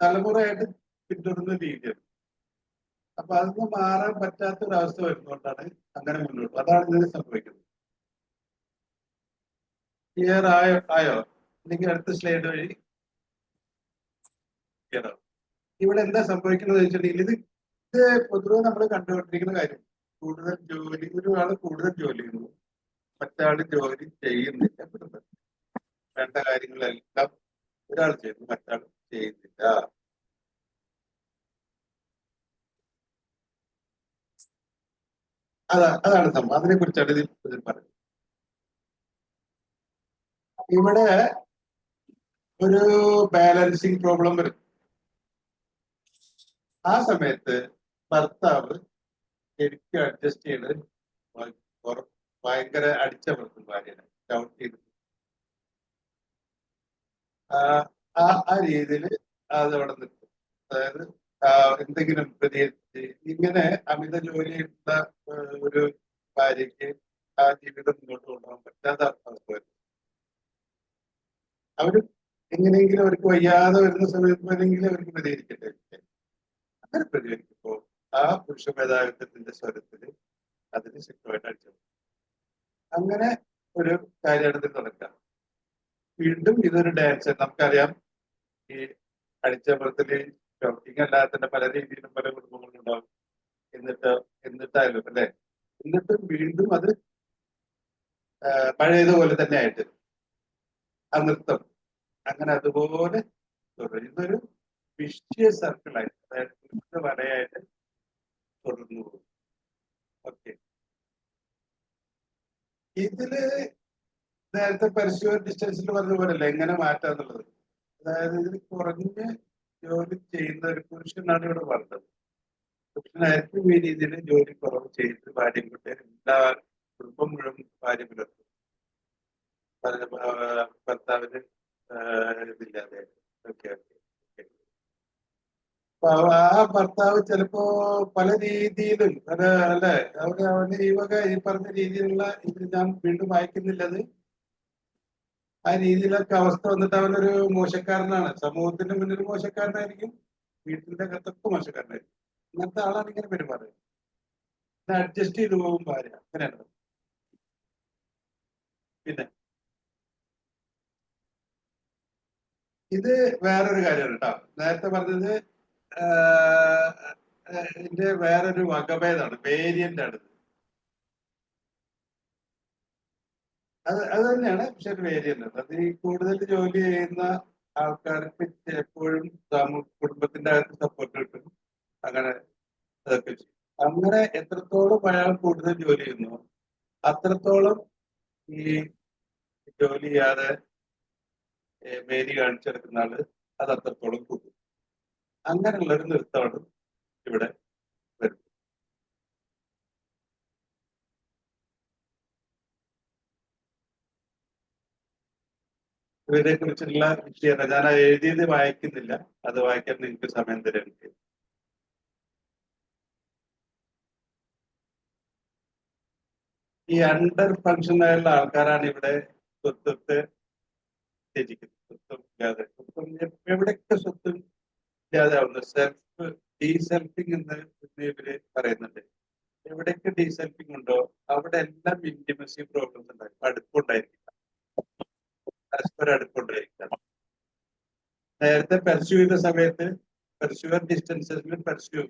തലമുറയായിട്ട് പിന്തുടരുന്ന രീതിയാണ്. അപ്പൊ അതൊന്നും മാറാൻ പറ്റാത്ത ഒരു അവസ്ഥ വരുന്നതുകൊണ്ടാണ് അങ്ങനെ മുന്നോട്ട്. അതാണ് ഇതിന് സംഭവിക്കുന്നത്. ക്ലിയർ ആയോ? അല്ലെങ്കിൽ അടുത്ത സ്ലൈഡ് വഴി ക്ലിയർ ആവും. ഇവിടെ എന്താ സംഭവിക്കുന്നത് വെച്ചിട്ടുണ്ടെങ്കിൽ ഇത് പൊതുവെ നമ്മൾ കണ്ടുകൊണ്ടിരിക്കുന്ന കാര്യം. കൂടുതൽ ജോലി, ഒരാള് കൂടുതൽ ജോലി ചെയ്യുന്നു, മറ്റാള് ജോലി ചെയ്യുന്നില്ല. കുടുംബത്തിൽ വേണ്ട കാര്യങ്ങളെല്ലാം ഒരാൾ ചെയ്യുന്നു, മറ്റാൾ ചെയ്യുന്നില്ല. അതാണ് സംഭവം. അതിനെ കുറിച്ചാണ് ഇതിൽ പറയുന്നത്. ഇവിടെ ഒരു ബാലൻസിങ് പ്രോബ്ലം വരും. ആ സമയത്ത് ഭർത്താവ് ശരിക്കും അഡ്ജസ്റ്റ് ചെയ്ത് ഭയങ്കര അടിച്ചമർത്തും ഭാര്യനെ, ഡൗട്ട് ചെയ്ത് ആ രീതിയിൽ അതവിടെ നിൽക്കും. അതായത് എന്തെങ്കിലും പ്രതികരിച്ച് ഇങ്ങനെ അമിത ജോലിയുള്ള ഒരു ഭാര്യയ്ക്ക് ആ ജീവിതം മുന്നോട്ട് കൊണ്ടുപോകാൻ പറ്റാത്ത അവസ്ഥ വരും. അവര് എങ്ങനെയെങ്കിലും അവർക്ക് വയ്യാതെ വരുന്ന സമയത്ത് വേണമെങ്കിൽ അവർക്ക് പ്രതികരിക്കട്ടെ. അങ്ങനെ പ്രതികരിക്കുമ്പോൾ ആ പുരുഷ മേധാവിത്വത്തിന്റെ സ്വരത്തിൽ അതിന് ശക്തമായിട്ട് അടിച്ചു. അങ്ങനെ ഒരു കാര്യത്തിൽ നടക്കാം. വീണ്ടും ഇതൊരു ഡാൻസ്. നമുക്കറിയാം, ഈ അടിച്ചമർത്തല് ഷോക്കിംഗ് അല്ലാതെ തന്നെ പല രീതിയിലും പല കുടുംബങ്ങളും ഉണ്ടാവും. എന്നിട്ടായാലും അല്ലെ, എന്നിട്ടും വീണ്ടും അത് പഴയതുപോലെ തന്നെ ആയിട്ട് ആ നൃത്തം അങ്ങനെ അതുപോലെ ഇതൊരു വിഷ്യ സർക്കിളായിട്ട്, അതായത് വലയായിട്ട് തുടർന്നു പോകും. ഓക്കെ, ഇതില് നേരത്തെ പരസ്യ ഡിസ്റ്റൻസിൽ പറഞ്ഞ പോലല്ല എങ്ങനെ മാറ്റാന്നുള്ളത്. അതായത് ഇതിൽ കുറഞ്ഞ് ജോലി ചെയ്യുന്ന ഒരു പുരുഷനാണ് ഇവിടെ പറഞ്ഞത്. പുരുഷനായിരിക്കും ഈ രീതിയിൽ ജോലി കുറവ് ചെയ്ത് ഭാര്യ കുട്ടി എല്ലാ കുടുംബം മുഴുവൻ ഭാര്യ പുലർത്തും, ഭർത്താവിന് ഇതില്ലാതെ. ഓക്കെ. ആ ഭർത്താവ് ചിലപ്പോ പല രീതിയിലും അല്ലെ, അവന് ഈ പറഞ്ഞ രീതിയിലുള്ള ഇത് ഞാൻ വീണ്ടും വായിക്കുന്നില്ലത്. ആ രീതിയിലൊക്കെ അവസ്ഥ വന്നിട്ട് അവനൊരു മോശക്കാരനാണ്, സമൂഹത്തിന്റെ മുന്നിൽ മോശക്കാരനായിരിക്കും, വീട്ടിന്റെ അകത്തൊക്കെ മോശക്കാരനായിരിക്കും. ഇങ്ങനത്തെ ആളാണ് ഇങ്ങനെ പെരുമാറുന്നത്. അഡ്ജസ്റ്റ് ചെയ്തു പോകും ഭാര്യ. അങ്ങനെയാണ്. പിന്നെ ഇത് വേറൊരു കാര്യമാണ് കേട്ടോ. നേരത്തെ പറഞ്ഞത് ഇതിന്റെ വേറൊരു വകഭേദമാണ്, വേരിയന്റ് ആണ്. അത് തന്നെയാണ്, പക്ഷെ ഒരു വേരിയന്റ് ആണ്. അത് ഈ കൂടുതൽ ജോലി ചെയ്യുന്ന ആൾക്കാർക്ക് എപ്പോഴും കുടുംബത്തിന്റെ അകത്ത് സപ്പോർട്ട് കിട്ടും. അങ്ങനെ അതൊക്കെ ചെയ്യും. അങ്ങനെ എത്രത്തോളം അയാൾ കൂടുതൽ ജോലി ചെയ്യുന്നു അത്രത്തോളം ഈ ജോലി ചെയ്യാതെ മേരി കാണിച്ചെടുക്കുന്ന ആള് അത് അത്രത്തോളം കൂട്ടും. അങ്ങനെയുള്ള ഒരു നൃത്തമാണ് ഇവിടെ വരുന്നത്. ഇവരെ കുറിച്ചുള്ള വിഷയം ഞാൻ എഴുതിയത് വായിക്കുന്നില്ല, അത് വായിക്കാൻ നിങ്ങൾക്ക് സമയം തരുന്നുണ്ട്. ഈ അണ്ടർ ഫങ്ഷനായുള്ള ആൾക്കാരാണ് ഇവിടെ സ്വത്വത്തെ ത്യജിക്കുന്നത്. സ്വത്വം ഇല്ലാതെ, സ്വത്വം എവിടെയൊക്കെ സ്വത്വം ഇല്ലാതെ ആവുന്നത്, സെൽഫ് ഡീസെൽഫിങ് എന്ന് ഇവര് പറയുന്നുണ്ട്. എവിടെയൊക്കെ ഡീസെൽഫിങ് ഉണ്ടോ അവിടെ എല്ലാം ഇന്റിമസി പ്രോബ്ലംസ് ഉണ്ടായിരിക്കും, അടുപ്പുണ്ടായിരിക്കില്ല, പരസ്പരം അടുപ്പുണ്ടായിരിക്കില്ല. നേരത്തെ പെർസ്യൂ ചെയ്ത സമയത്ത് പെർസ്യൂവർ ഡിസ്റ്റൻസസിൽ പെർസ്യൂ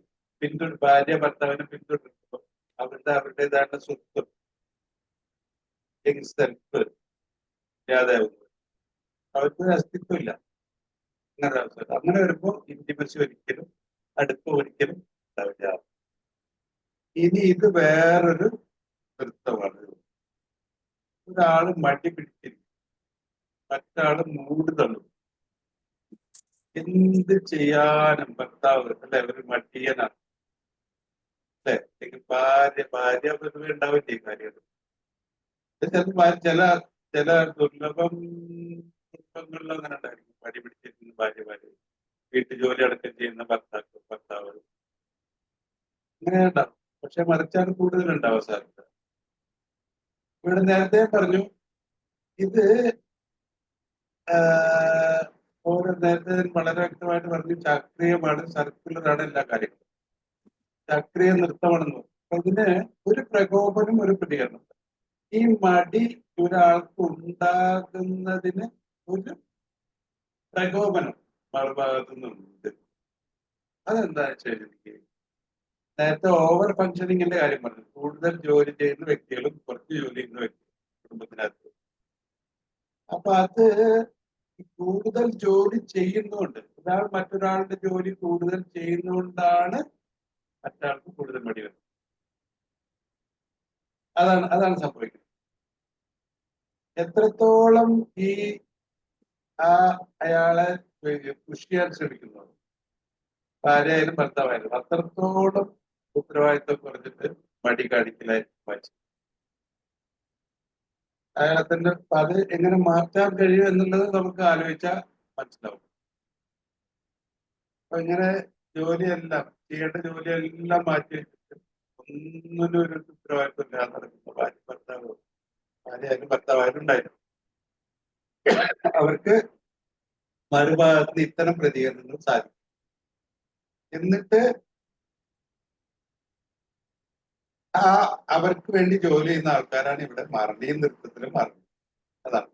ഭാര്യ ഭർത്താവിനെ പിന്തുടരുമ്പോൾ അവരുടേതായിട്ടുള്ള സ്വത്വം സെൽഫ് ഇല്ലാതാവുന്നത്, അവർക്ക് അസ്തിത്വമില്ല. അങ്ങനെ അവസ്ഥ. അങ്ങനെ വരുമ്പോൾ ഇന്റിമസി ഒരിക്കലും, അടുപ്പം ഒരിക്കലും ഉണ്ടാവില്ല. ഇനി ഇത് വേറൊരു നൃത്തമാണ്. ഒരാള് മടി പിടിച്ചിരിക്കും, മറ്റാള് മൂട് തള്ളും. എന്ത് ചെയ്യാനും ഭർത്താവ് അല്ലെ ഒരു മടിയനാണ് അല്ലെ, അല്ലെങ്കിൽ ഭാര്യ പൊതുവെ ഉണ്ടാവില്ലേ ഈ കാര്യം. ചില ചില ദുർലഭം കുടുംബങ്ങളിൽ അങ്ങനെ ഉണ്ടായിരിക്കും, മടി പിടിച്ചിരിക്കുന്ന ഭാര്യ വീട്ടുജോലി അടക്കം ചെയ്യുന്ന ഭർത്താവ് അങ്ങനെ ഉണ്ടാവും. പക്ഷെ മറിച്ചാണ് കൂടുതലുണ്ടാവുക സാധ്യത. ഇവിടെ നേരത്തെ പറഞ്ഞു ഇത് ഓരോ നേരത്തെ വളരെ വ്യക്തമായിട്ട് പറഞ്ഞു ചാക്രിയമാണ്, സർക്കുലറാണ് എല്ലാ കാര്യങ്ങളും, ചാക്രിയ നൃത്തമാണെന്ന്. അപ്പൊ ഇതിന് ഒരു പ്രകോപനം ഒരു പ്രതികരണം. ഈ മടി ഒരാൾക്ക് ഉണ്ടാകുന്നതിന് ഒരു പ്രകോപനം മറുഭാഗത്തു നിന്നുണ്ട്. അതെന്താ വെച്ചാൽ നേരത്തെ ഓവർ ഫങ്ഷനിങ്ങിന്റെ കാര്യം പറഞ്ഞു. കൂടുതൽ ജോലി ചെയ്യുന്ന വ്യക്തികളും കുറച്ച് ജോലി ചെയ്യുന്ന വ്യക്തികളും കുടുംബത്തിനകത്ത്. അപ്പൊ അത് കൂടുതൽ ജോലി ചെയ്യുന്നതുകൊണ്ട്, ഒരാൾ മറ്റൊരാളുടെ ജോലി കൂടുതൽ ചെയ്യുന്നതുകൊണ്ടാണ് മറ്റാൾക്ക് കൂടുതൽ മടി വരുന്നത്. അതാണ് സംഭവിക്കുന്നത്. എത്രത്തോളം ഈ അയാളെ പുഷ് ചെയ്യാൻ ശ്രമിക്കുന്നു, ഭാര്യയായാലും ഭർത്താവായാലും, അത്രത്തോളം ഉത്തരവാദിത്വം കുറഞ്ഞിട്ട് മടി കാണിക്കലായിരിക്കും വായിച്ചു. അയാളത്തിന്റെ അത് എങ്ങനെ മാറ്റാൻ കഴിയും എന്നുള്ളത് നമുക്ക് ആലോചിച്ചാൽ മനസ്സിലാവും. അപ്പൊ ഇങ്ങനെ ജോലിയെല്ലാം ചെയ്യേണ്ട ജോലിയെല്ലാം മാറ്റി വെച്ചിട്ട് ഒന്നിനും ഒരു ഉത്തരവാദിത്വം ഇല്ലാതെ നടക്കുന്ന ഭാര്യയായാലും ഭർത്താവായാലും ഉണ്ടായിരുന്നു. അവർക്ക് മറുഭാഗത്ത് ഇത്തരം പ്രതികരണങ്ങൾ സാധിക്കും. എന്നിട്ട് അവർക്ക് വേണ്ടി ജോലി ചെയ്യുന്ന ആൾക്കാരാണ് ഇവിടെ മറണിയും നൃത്തത്തിലും മാറുന്നത്. അതാണ്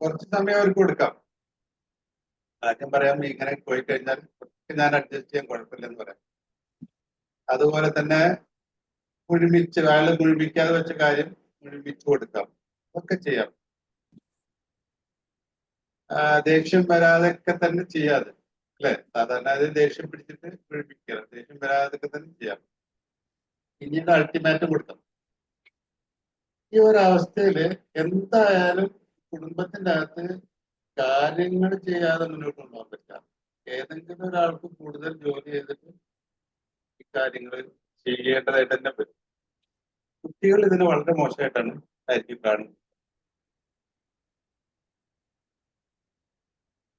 കുറച്ച് സമയം അവർക്ക് കൊടുക്കാം. ആദ്യം പറയാം ഇങ്ങനെ പോയി കഴിഞ്ഞാൽ ഞാൻ അഡ്ജസ്റ്റ് ചെയ്യാൻ കുഴപ്പമില്ലെന്ന് പറയാം. അതുപോലെ തന്നെ അയാള് മുഴുമിക്കാതെ വെച്ച കാര്യം മുഴുമിച്ചു കൊടുക്കാം, ഒക്കെ ചെയ്യാം. ദേഷ്യം വരാതൊക്കെ തന്നെ ചെയ്യാതെ അല്ലെ, സാധാരണ അത് ദേഷ്യം പിടിച്ചിട്ട് മുഴുമിക്കുക, ദേഷ്യം വരാതൊക്കെ തന്നെ ചെയ്യാം. പിന്നീട് അൾട്ടിമേറ്റം കൊടുക്കാം. ഈ ഒരവസ്ഥയില് എന്തായാലും കുടുംബത്തിന്റെ അകത്ത് കാര്യങ്ങൾ ചെയ്യാതെ മുന്നോട്ട് കൊണ്ടുപോകാൻ പറ്റില്ല. ഏതെങ്കിലും ഒരാൾക്ക് കൂടുതൽ ജോലി ചെയ്തിട്ട് ഈ കാര്യങ്ങൾ ചെയ്യേണ്ടതായിട്ട് തന്നെ വരും. കുട്ടികൾ ഇതിന് വളരെ മോശമായിട്ടാണ് ആയിരിക്കും കാണുന്നത്.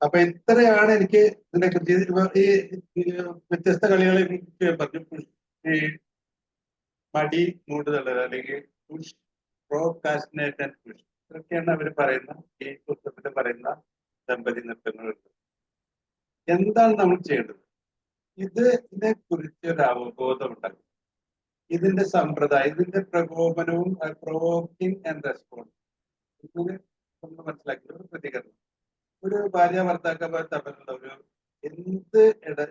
അപ്പൊ ഇത്രയാണ് എനിക്ക് ഇതിനെ കുറിച്ച് ഈ വ്യത്യസ്ത കളികളെ കുറിച്ച് പറഞ്ഞു. ഈ മടി മൂടുതള്ളൽ അല്ലെങ്കിൽ പുഷ്, പ്രോകാസ്റ്റിനേറ്റ് ആൻഡ് പുഷ്, ഇതൊക്കെയാണ് അവർ പറയുന്ന ഈ പുസ്തകത്തിൽ പറയുന്ന ദമ്പതി നൃത്തങ്ങളുണ്ട്. എന്താണ് നമ്മൾ ചെയ്യേണ്ടത്? ഇതിനെ കുറിച്ച് ഒരു അവബോധം ഉണ്ടാകും. ഇതിന്റെ സമ്പ്രദായം, ഇതിന്റെ പ്രകോപനവും പ്രൊവോക്കിംഗ് ആൻഡ് റെസ്പോൺസ്, ഇതിന് നമ്മൾ മനസ്സിലാക്കിയ ഒരു പ്രതികരണം. ഒരു ഭാര്യ ഭർത്താക്കന്മാർ തമ്മിലുള്ള ഒരു എന്ത്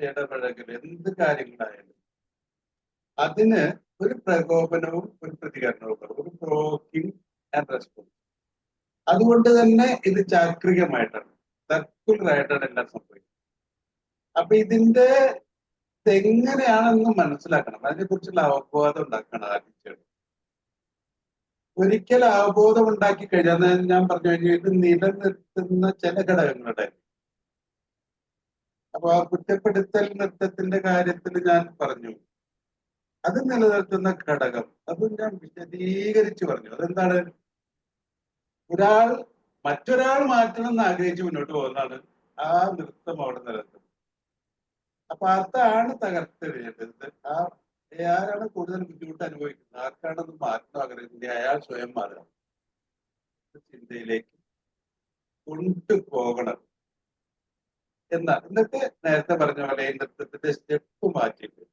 ഇടപഴകലും എന്ത് കാര്യങ്ങളായാലും അതിന് ഒരു പ്രകോപനവും ഒരു പ്രതികരണവും, ഒരു പ്രൊവോക്കിംഗ് ആൻഡ് റെസ്പോൺസ്. അതുകൊണ്ട് തന്നെ ഇത് ചാക്രികമായിട്ടാണ്, സർക്കുലറായിട്ടാണ് എല്ലാം സംഭവിക്കുന്നത്. അപ്പൊ ഇതിന്റെ എങ്ങനെയാണെന്ന് മനസ്സിലാക്കണം, അതിനെക്കുറിച്ചുള്ള അവബോധം ഉണ്ടാക്കണം ആദ്യം. ഒരിക്കൽ അവബോധം ഉണ്ടാക്കി കഴിഞ്ഞാൽ ഞാൻ പറഞ്ഞു കഴിഞ്ഞാൽ ഇത് നിലനിർത്തുന്ന ചില ഘടകങ്ങളുടെ അപ്പൊ ആ കുറ്റപ്പെടുത്തൽ നൃത്തത്തിന്റെ കാര്യത്തിൽ ഞാൻ പറഞ്ഞു, അത് നിലനിർത്തുന്ന ഘടകം അത് ഞാൻ വിശദീകരിച്ചു പറഞ്ഞു. അതെന്താണ്? മറ്റൊരാൾ മാറ്റണം എന്ന് ആഗ്രഹിച്ച് മുന്നോട്ട് പോകുന്നതാണ് ആ നൃത്തം അവിടെ നിലനിർത്തുന്നത്. അപ്പൊ അതാണ് തകർത്തെറിയേണ്ടത്. ആരാണ് കൂടുതൽ ബുദ്ധിമുട്ട് അനുഭവിക്കുന്നത്, ആർക്കാണത് മാറ്റം ആഗ്രഹിക്കുന്നത്, അയാൾ സ്വയം മാറണം, ചിന്തയിലേക്ക് കൊണ്ടുപോകണം എന്നിട്ട് നേരത്തെ പറഞ്ഞ പോലെ ഈ നൃത്തത്തിന്റെ സ്റ്റെപ്പ് മാറ്റിയിട്ട്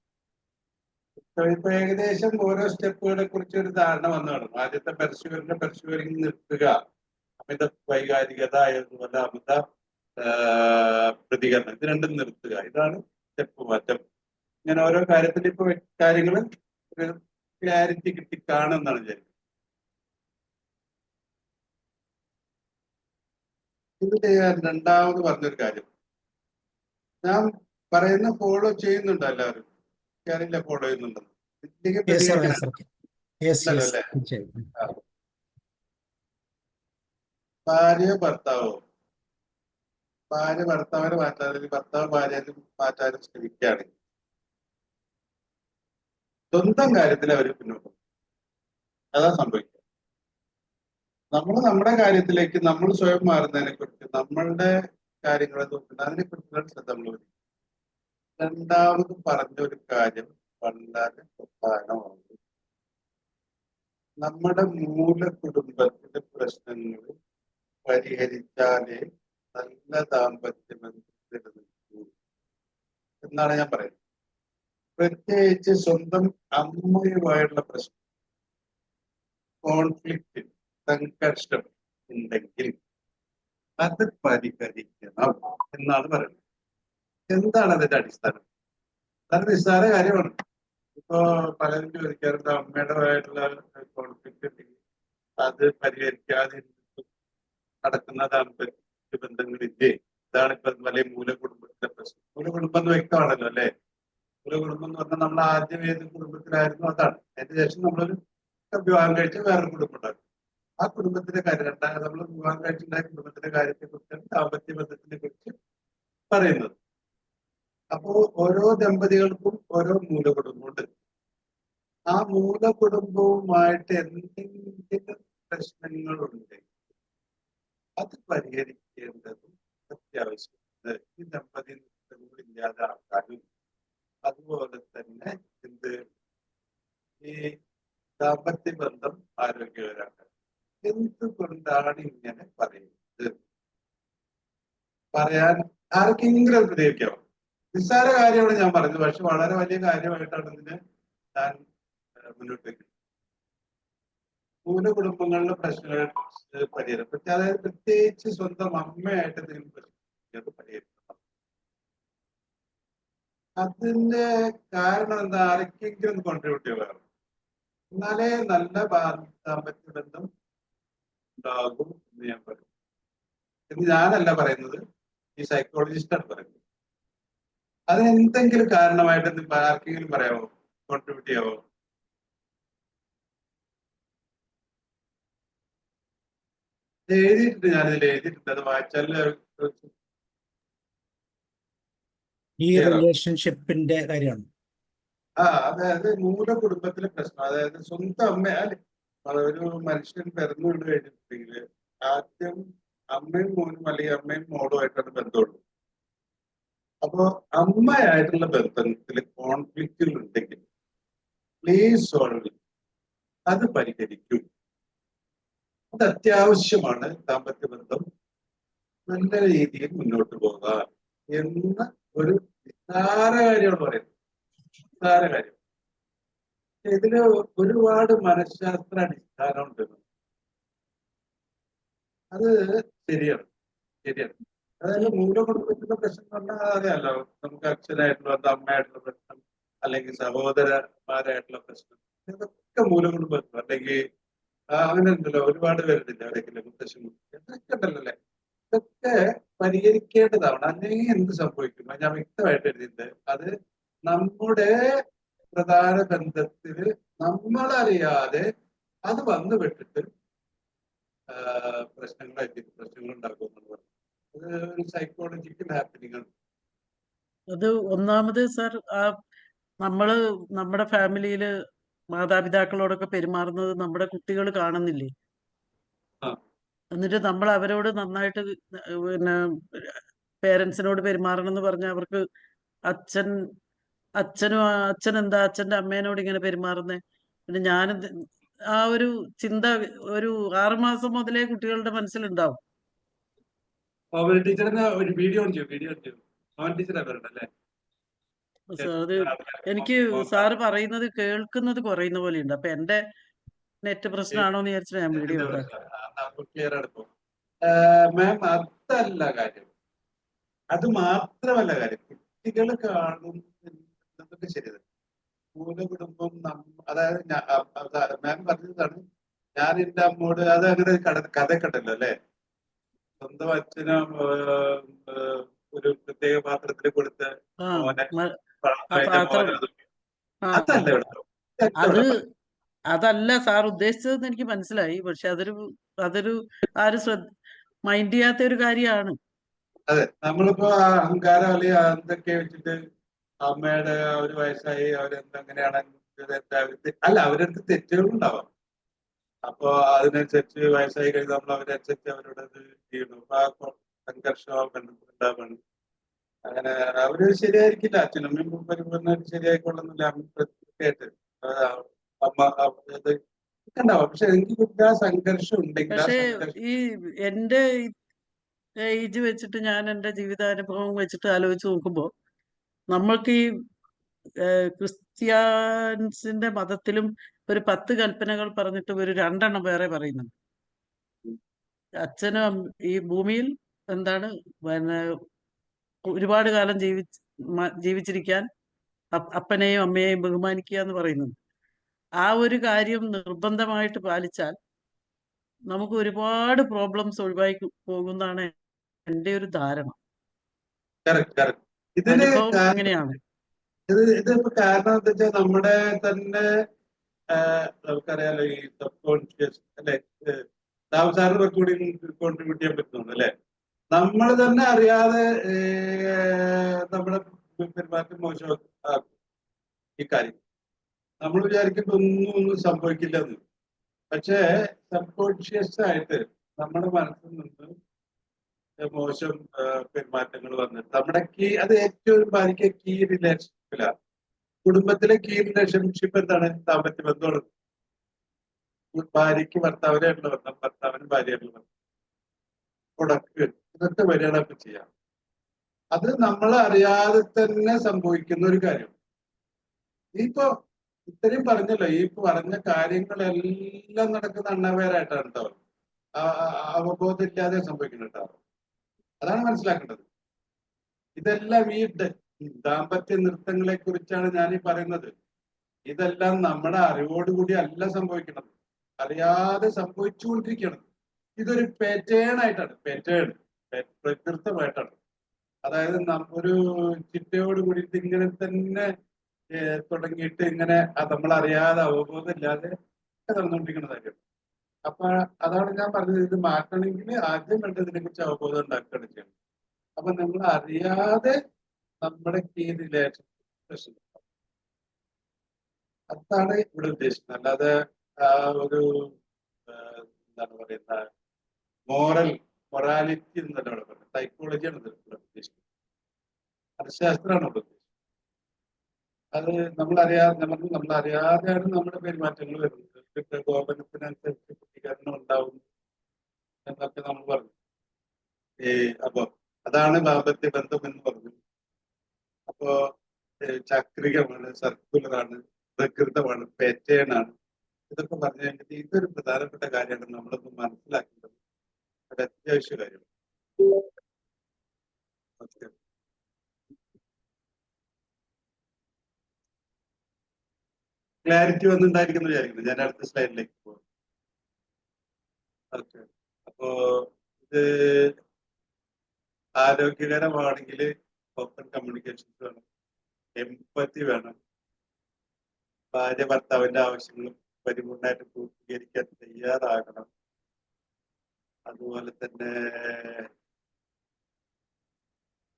ഇപ്പൊ ഏകദേശം ഓരോ സ്റ്റെപ്പുകളെ കുറിച്ച് ഒരു ധാരണ വന്നു കാണും. ആദ്യത്തെ പെർസ്യൂവറിംഗ് നിർത്തുക, അമിത വൈകാരികത, അതുപോലെ അമിത പ്രതികരണം, ഇത് രണ്ടും നിർത്തുക, ഇതാണ് സ്റ്റെപ്പ് മാറ്റം. ഇങ്ങനെ ഓരോ കാര്യത്തിൽ ഇപ്പൊ കാര്യങ്ങൾ ഒരു ക്ലാരിറ്റി കിട്ടി കാണുമെന്നാണ് വിചാരിക്കുന്നത്. ഇതിൽ ഞാൻ രണ്ടാമത് പറഞ്ഞൊരു കാര്യം, ഞാൻ പറയുന്ന ഫോളോ ചെയ്യുന്നുണ്ടോ എല്ലാവരും? ഞാനില്ല ഫോളോ ചെയ്യുന്നുണ്ടെന്ന് ഇല്ലെങ്കിൽ പ്രതികരിക്കണം അല്ലേ? ഭാര്യ ഭർത്താവോ, ഭാര്യ ഭർത്താവിനെ മാറ്റാതെ ഭർത്താവ് ഭാര്യനെ മാറ്റാനും ശ്രമിക്കുകയാണെങ്കിൽ സ്വന്തം കാര്യത്തിൽ അവർ പിന്നോട്ട്, അതാ സംഭവിക്കുക. നമ്മൾ നമ്മുടെ കാര്യത്തിലേക്ക് നമ്മൾ സ്വയം മാറുന്നതിനെ കുറിച്ച്, നമ്മളുടെ കാര്യങ്ങളെ നോക്കുന്നത്, അതിനെ കുറിച്ചുള്ള ശ്രദ്ധ നമ്മൾ വരും. രണ്ടാമത് പറഞ്ഞൊരു കാര്യം വളരെ പ്രധാനമാണ്. നമ്മുടെ മൂല കുടുംബത്തിലെ പ്രശ്നങ്ങൾ പരിഹരിച്ചാലേ നല്ല ദാമ്പത്യ ബന്ധത്തിൽ നിൽക്കൂ എന്നാണ് ഞാൻ പറയുന്നത്. പ്രത്യേകിച്ച് സ്വന്തം അമ്മയുമായുള്ള പ്രശ്നം, കോൺഫ്ലിക്റ്റ്, സംഘർഷം ഉണ്ടെങ്കിൽ അത് പരിഹരിക്കണം എന്നാണ് പറയുന്നത്. എന്താണ് അതിന്റെ അടിസ്ഥാനം? അത് നിസ്സാര കാര്യമാണ്. ഇപ്പോ പലരും ചോദിക്കാറുണ്ട്, അമ്മയുടേതായിട്ടുള്ള കോൺഫ്ലിക്റ്റ് ഉണ്ടെങ്കിൽ അത് പരിഹരിക്കാതെ നടക്കുന്ന ദാമ്പത്യ ബന്ധങ്ങളില്ലേ? ഇതാണ് ഇപ്പൊ വലിയ മൂലകുടുംബത്തിന്റെ പ്രശ്നം. മൂലകുടുംബം എന്ന് വ്യക്തമാണല്ലോ അല്ലെ? മൂലകുടുംബം എന്ന് പറഞ്ഞാൽ നമ്മൾ ആദ്യം ഏത് കുടുംബത്തിലായിരുന്നു അതാണ്. അതിന് ശേഷം നമ്മളൊരു വിവാഹം കഴിച്ച് വേറൊരു കുടുംബം ഉണ്ടാക്കും. ആ കുടുംബത്തിന്റെ കാര്യം നമ്മൾ വിവാഹം കഴിച്ചുണ്ടായ കുടുംബത്തിന്റെ കാര്യത്തെ കുറിച്ചാണ് ദാമ്പത്യ ബന്ധത്തിനെ കുറിച്ച് പറയുന്നത്. അപ്പോ ഓരോ ദമ്പതികൾക്കും ഓരോ മൂലകുടുംബമുണ്ട്. ആ മൂലകുടുംബവുമായിട്ട് എന്തെങ്കിലും പ്രശ്നങ്ങളുണ്ട്, അത് പരിഹരിക്കേണ്ടതും അത്യാവശ്യമാണ്. ഈ ദമ്പതി ഇല്ലാതാക്കാനും അതുപോലെ തന്നെ ഈ ദാമ്പത്യ ബന്ധം ആരോഗ്യകരമാക്കാൻ. എന്തുകൊണ്ടാണ് ഇങ്ങനെ പറയുന്നത്? പറയാൻ ആർക്കെങ്കിലും പ്രതികരിക്കാമോ? നിസ്സാര കാര്യമാണ് ഞാൻ പറഞ്ഞത്, പക്ഷെ വളരെ വലിയ കാര്യമായിട്ടാണ് ഇതിനെ ഞാൻ മുന്നോട്ട് വയ്ക്കുന്നത്. മൂലകുടുംബങ്ങളിലെ പ്രശ്നങ്ങൾ പരിഹരിക്കും, അതായത് പ്രത്യേകിച്ച് സ്വന്തം അമ്മയായിട്ട് എന്തെങ്കിലും പ്രശ്നം പരിഹരിക്കണം. അതിന്റെ കാരണം എന്താ? ആർക്കെങ്കിലും കോൺട്രിബ്യൂട്ട് ചെയ്യാറ്, എന്നാലേ നല്ല ദാമ്പത്യ ബന്ധം ഉണ്ടാകും എന്ന് ഞാൻ പറയും. എന്ന് ഞാനല്ല പറയുന്നത്, ഈ സൈക്കോളജിസ്റ്റാണ് പറയുന്നത്. അതിന് എന്തെങ്കിലും കാരണമായിട്ട് ആർക്കെങ്കിലും പറയാമോ? കോൺട്രിബ്യൂട്ട് ചെയ്യാമോ? എഴുതിയിട്ടുണ്ട്, ഞാനിതിൽ എഴുതിയിട്ടുണ്ട്. അത് വായിച്ചാൽ ഈ റിലേഷൻഷിപ്പിന്റെ കാര്യമാണ്. അതായത് മൂലകുടുംബത്തിലെ പ്രശ്നം, അതായത് സ്വന്തം ഒരു മനുഷ്യൻ പിറന്നു കൊണ്ട് കഴിഞ്ഞിട്ടുണ്ടെങ്കിൽ ആദ്യം അമ്മയും മോനും അല്ലെങ്കിൽ അമ്മയും മോളുമായിട്ടാണ് ബന്ധമുള്ളത്. അപ്പോ അമ്മയായിട്ടുള്ള ബന്ധത്തിൽ കോൺഫ്ലിക്റ്റുകൾ ഉണ്ടെങ്കിൽ പ്ലീസ് സോൾവ്, അത് പരിഹരിക്കും. അത് അത്യാവശ്യമാണ് ദാമ്പത്യ ബന്ധം നല്ല രീതിയിൽ മുന്നോട്ട് പോകാൻ എന്ന ഒരു നിസ്സാര കാര്യമാണ് പറയുന്നത്. നിസ്സാര കാര്യം. ഇതിന് ഒരുപാട് മനഃശാസ്ത്ര അടിസ്ഥാനം ഉണ്ട്. അത് ശരിയാണ്. അതായത് മൂലകുടുംബത്തിന്റെ പ്രശ്നം പറഞ്ഞാൽ അറിയാലോ, നമുക്ക് അച്ഛനായിട്ടുള്ള അമ്മയായിട്ടുള്ള പ്രശ്നം, അല്ലെങ്കിൽ സഹോദരന്മാരായിട്ടുള്ള പ്രശ്നം, ഇതൊക്കെ മൂലകുടുംബത്തിൽ, അല്ലെങ്കിൽ അങ്ങനെ ഉണ്ടല്ലോ, ഒരുപാട് പേരുണ്ടില്ല അവിടെയെങ്കിലും മുത്തശ്ശൻ ഇതൊക്കെ ഉണ്ടല്ലോ അല്ലെ? ഇതൊക്കെ പരിഹരിക്കേണ്ടതാണ്. അല്ലെങ്കിൽ എന്ത് സംഭവിക്കും? ഞാൻ വ്യക്തമായിട്ട് എഴുതിയിട്ടുണ്ട്. അത് നമ്മുടെ പ്രധാന ബന്ധത്തിൽ നമ്മളറിയാതെ അത് വന്നു പെട്ടിട്ട് പ്രശ്നങ്ങൾ ഉണ്ടാക്കും. അത് ഒരു സൈക്കോളജിക്കൽ ഹാപ്പനിങ് ആണ്. അത് ഒന്നാമത് സാർ, നമ്മള് നമ്മുടെ ഫാമിലിയില് മാതാപിതാക്കളോടൊക്കെ പെരുമാറുന്നത് നമ്മുടെ കുട്ടികൾ കാണുന്നില്ലേ? ആ. എന്നിട്ട് നമ്മൾ അവരോട് നന്നായിട്ട് പിന്നെ പേരൻസിനോട് പെരുമാറണം എന്ന് പറഞ്ഞാൽ അവർക്ക് അച്ഛൻ അച്ഛൻ എന്താ അച്ഛന്റെ അമ്മേനോട് ഇങ്ങനെ പെരുമാറുന്നേ? പിന്നെ ആ ഒരു ചിന്ത ഒരു 6 മാസം മുതലേ കുട്ടികളുടെ മനസ്സിലുണ്ടാവും. പവൻ ടീച്ചറിന് ഒരു വീഡിയോ ചെയ്യും. പവൻ ടീച്ചർ അവരുണ്ടല്ലേ? അത് എനിക്ക് സാറ് പറയുന്നത് കേൾക്കുന്നത് കുറയുന്ന പോലെയുണ്ട്. അപ്പൊ എന്റെ നെറ്റ് പ്രശ്നമാണോ എന്ന് വിചാരിച്ചിട്ട് ഞാൻ വീഡിയോ ഇട്ടത്. ക്ലിയർ എടുക്കും മാം. അതല്ല കാര്യം, അത് മാത്രമല്ല കാര്യം. കുട്ടികൾ കാണും എന്നതൊക്കെ ശരിയാണ്. മൂലകുടുംബം അതായത് മാം പറഞ്ഞതാണ്, ഞാൻ എന്റെ അമ്മോട് അത് അങ്ങനെ കഥയൊക്കെ ഉണ്ടല്ലോ അല്ലെ, സ്വന്തം അച്ഛനും ഒരു പ്രത്യേക പാത്രത്തിൽ കൊടുത്ത് ആ മോനെ ആ പാത്രം ആ അതല്ല അത് ഇവിടെ അതല്ല സാർ ഉദ്ദേശിച്ചതെന്ന് എനിക്ക് മനസ്സിലായി. പക്ഷെ അതൊരു ആരും മൈൻഡ് ചെയ്യാത്ത ഒരു കാര്യമാണ്. അതെ, നമ്മളിപ്പോ ആ അഹങ്കാരം അല്ലെങ്കിൽ എന്തൊക്കെ വെച്ചിട്ട് അമ്മയുടെ ഒരു വയസ്സായി അവരെന്തെങ്ങനെയാണ് അല്ല, അവരടുത്ത് തെറ്റുകളുണ്ടാവാം. അപ്പൊ അതിനനുസരിച്ച് വയസ്സായി കഴിഞ്ഞാൽ നമ്മൾ അവരനുസരിച്ച് അവരോട് അത് ചെയ്യണം. അപ്പൊ ആ സംഘർഷം ഉണ്ടാവണം. അങ്ങനെ അവര് ശരിയായിരിക്കില്ല. അച്ഛനമ്മയും പരിപൂർണ്ണമായിട്ട് ശരിയായിക്കൊള്ളുന്നില്ല. പ്രത്യേകമായിട്ട് അമ്മ ഇത് ഉണ്ടാവാം. പക്ഷെ എനിക്ക് ആ സംഘർഷം ഉണ്ടെങ്കിൽ ആ പക്ഷെ സംഘർഷം ഈ എന്റെ ഏജ് വെച്ചിട്ട് ഞാൻ എന്റെ ജീവിതാനുഭവം വെച്ചിട്ട് ആലോചിച്ച് നോക്കുമ്പോൾ നമ്മൾക്ക് ഈ ക്രിസ്ത്യാനിന്റെ മതത്തിലും ഒരു 10 കൽപ്പനകൾ പറഞ്ഞിട്ട് ഒരു 2 വേറെ പറയുന്നുണ്ട്. ഈ ഭൂമിയിൽ എന്താണ് പിന്നെ ഒരുപാട് കാലം ജീവിച്ചിരിക്കാൻ അപ്പനെയും അമ്മയെയും ബഹുമാനിക്കുക എന്ന് പറയുന്നുണ്ട്. ആ ഒരു കാര്യം നിർബന്ധമായിട്ട് പാലിച്ചാൽ നമുക്ക് ഒരുപാട് പ്രോബ്ലംസ് ഒഴിവായി പോകുന്നതാണ് എൻ്റെ ഒരു ധാരണ. കറക്റ്റ്. ഇതിന് അനുഭവം അങ്ങനെയാണ്. ഇതിപ്പോ കാരണം എന്താ വെച്ചാൽ നമ്മുടെ തന്നെ നമുക്കറിയാലോ, ഈ സബ് കോൺഷ്യസ് അല്ലെ, സാറിന് കുറച്ചുകൂടി കോൺട്രിബ്യൂട്ട് ചെയ്യാൻ പറ്റുന്നുണ്ട് അല്ലെ. നമ്മൾ തന്നെ അറിയാതെ നമ്മുടെ പെരുമാറ്റം മോശമാക്കും ഈ കാര്യം. നമ്മൾ വിചാരിക്കുമ്പോ ഒന്നും സംഭവിക്കില്ല. പക്ഷേ സബ് കോൺഷ്യസ് ആയിട്ട് നമ്മുടെ മനസ്സിൽ നിന്ന് മോശം പെരുമാറ്റങ്ങൾ വന്നിട്ട് നമ്മുടെ അത് ഏറ്റവും ബാധിക്കുക കീ റിലേഷൻഷിപ്പിലാണ്. കുടുംബത്തിലെ കീ റിലേഷൻഷിപ്പ് എന്താണ്? ദാമ്പത്യ ബന്ധമാണ്. ഭാര്യയ്ക്ക് ഭർത്താവിനായിട്ടുള്ള ബന്ധം, ഭർത്താവിനും ഭാര്യയായിട്ടുള്ള ബന്ധം, ഉടക്ക്, ഇതൊക്കെ വരികയാണ് ചെയ്യാം. അത് നമ്മൾ അറിയാതെ തന്നെ സംഭവിക്കുന്ന ഒരു കാര്യം. ഇപ്പൊ ഇത്രയും പറഞ്ഞല്ലോ, ഈ പറഞ്ഞ കാര്യങ്ങളെല്ലാം നടക്കുന്ന അണ്ണവേറായിട്ടാണ് കേട്ടോ. അവബോധം ഇല്ലാതെ സംഭവിക്കുന്നുണ്ടാവും. അതാണ് മനസ്സിലാക്കേണ്ടത്. ഇതെല്ലാം ഈ ദാമ്പത്യ നൃത്തങ്ങളെ കുറിച്ചാണ് ഞാൻ ഈ പറയുന്നത്. ഇതെല്ലാം നമ്മുടെ അറിവോടുകൂടി അല്ല സംഭവിക്കുന്നത്, അറിയാതെ സംഭവിച്ചുകൊണ്ടിരിക്കുകയാണ്. ഇതൊരു പാറ്റേൺ ആയിട്ടാണ്, പ്രകൃതമായിട്ടാണ്. അതായത് ഒരു ചിട്ടയോട് കൂടിയിട്ട് ഇങ്ങനെ തന്നെ തുടങ്ങിയിട്ട് ഇങ്ങനെ നമ്മൾ അറിയാതെ അവബോധം ഇല്ലാതെ നടന്നുകൊണ്ടിരിക്കുന്ന കാര്യം. അപ്പൊ അതാണ് ഞാൻ പറഞ്ഞത്, ഇത് മാറ്റണമെങ്കിൽ ആദ്യം വേണ്ടത് ഇതിനെ കുറിച്ച് അവബോധം ഉണ്ടാക്കുകയാണ് ചെയ്യണം. അപ്പൊ നമ്മൾ അറിയാതെ നമ്മുടെ കീ റിലേഷൻ പ്രശ്നം, അതാണ് ഇവിടെ ഉദ്ദേശിക്കുന്നത്. അല്ലാതെ ആ ഒരു എന്താണ് പറയുന്ന മൊറാലിറ്റി എന്നല്ല ഇവിടെ പറയുന്നത്, സൈക്കോളജിയാണ് ഇവിടെ ഉദ്ദേശിക്കുന്നത്. മനഃശാസ്ത്രമാണ് ഇവിടെ ഉദ്ദേശിക്കുന്നത്. അത് നമ്മളറിയാതെയാണ് നമ്മുടെ പെരുമാറ്റങ്ങൾ വരുന്നത്. ഗോപനത്തിനനുസരിച്ച് പ്രതികരണം ഉണ്ടാവുന്നു എന്നൊക്കെ നമ്മൾ പറഞ്ഞു. അപ്പൊ അതാണ് ദാമ്പത്യ ബന്ധം എന്ന് പറഞ്ഞു. അപ്പോ ചക്രികമാണ്, സർക്കുലറാണ്, പ്രകൃതമാണ്, പാറ്റേൺ ആണ്. ഇതൊക്കെ പറഞ്ഞു കഴിഞ്ഞിട്ട് ഇതൊരു പ്രധാനപ്പെട്ട കാര്യമാണ് നമ്മളൊന്ന് മനസ്സിലാക്കേണ്ടത്. അത് അത്യാവശ്യ കാര്യമാണ്. ക്ലാരിറ്റി വന്നിട്ടുണ്ടായിരിക്കുന്നു വിചാരിക്കുന്നു. ഞാൻ അടുത്ത സ്ലൈഡിലേക്ക് പോകും. ഓക്കെ. അപ്പോ ഇത് ആരോഗ്യകരമാണെങ്കിൽ ഓപ്പൺ കമ്മ്യൂണിക്കേഷൻസ് വേണം, എംപതി വേണം, ഭാര്യ ഭർത്താവിന്റെ ആവശ്യങ്ങളും പരിപൂർണമായിട്ട് പൂർത്തീകരിക്കാൻ തയ്യാറാകണം. അതുപോലെ തന്നെ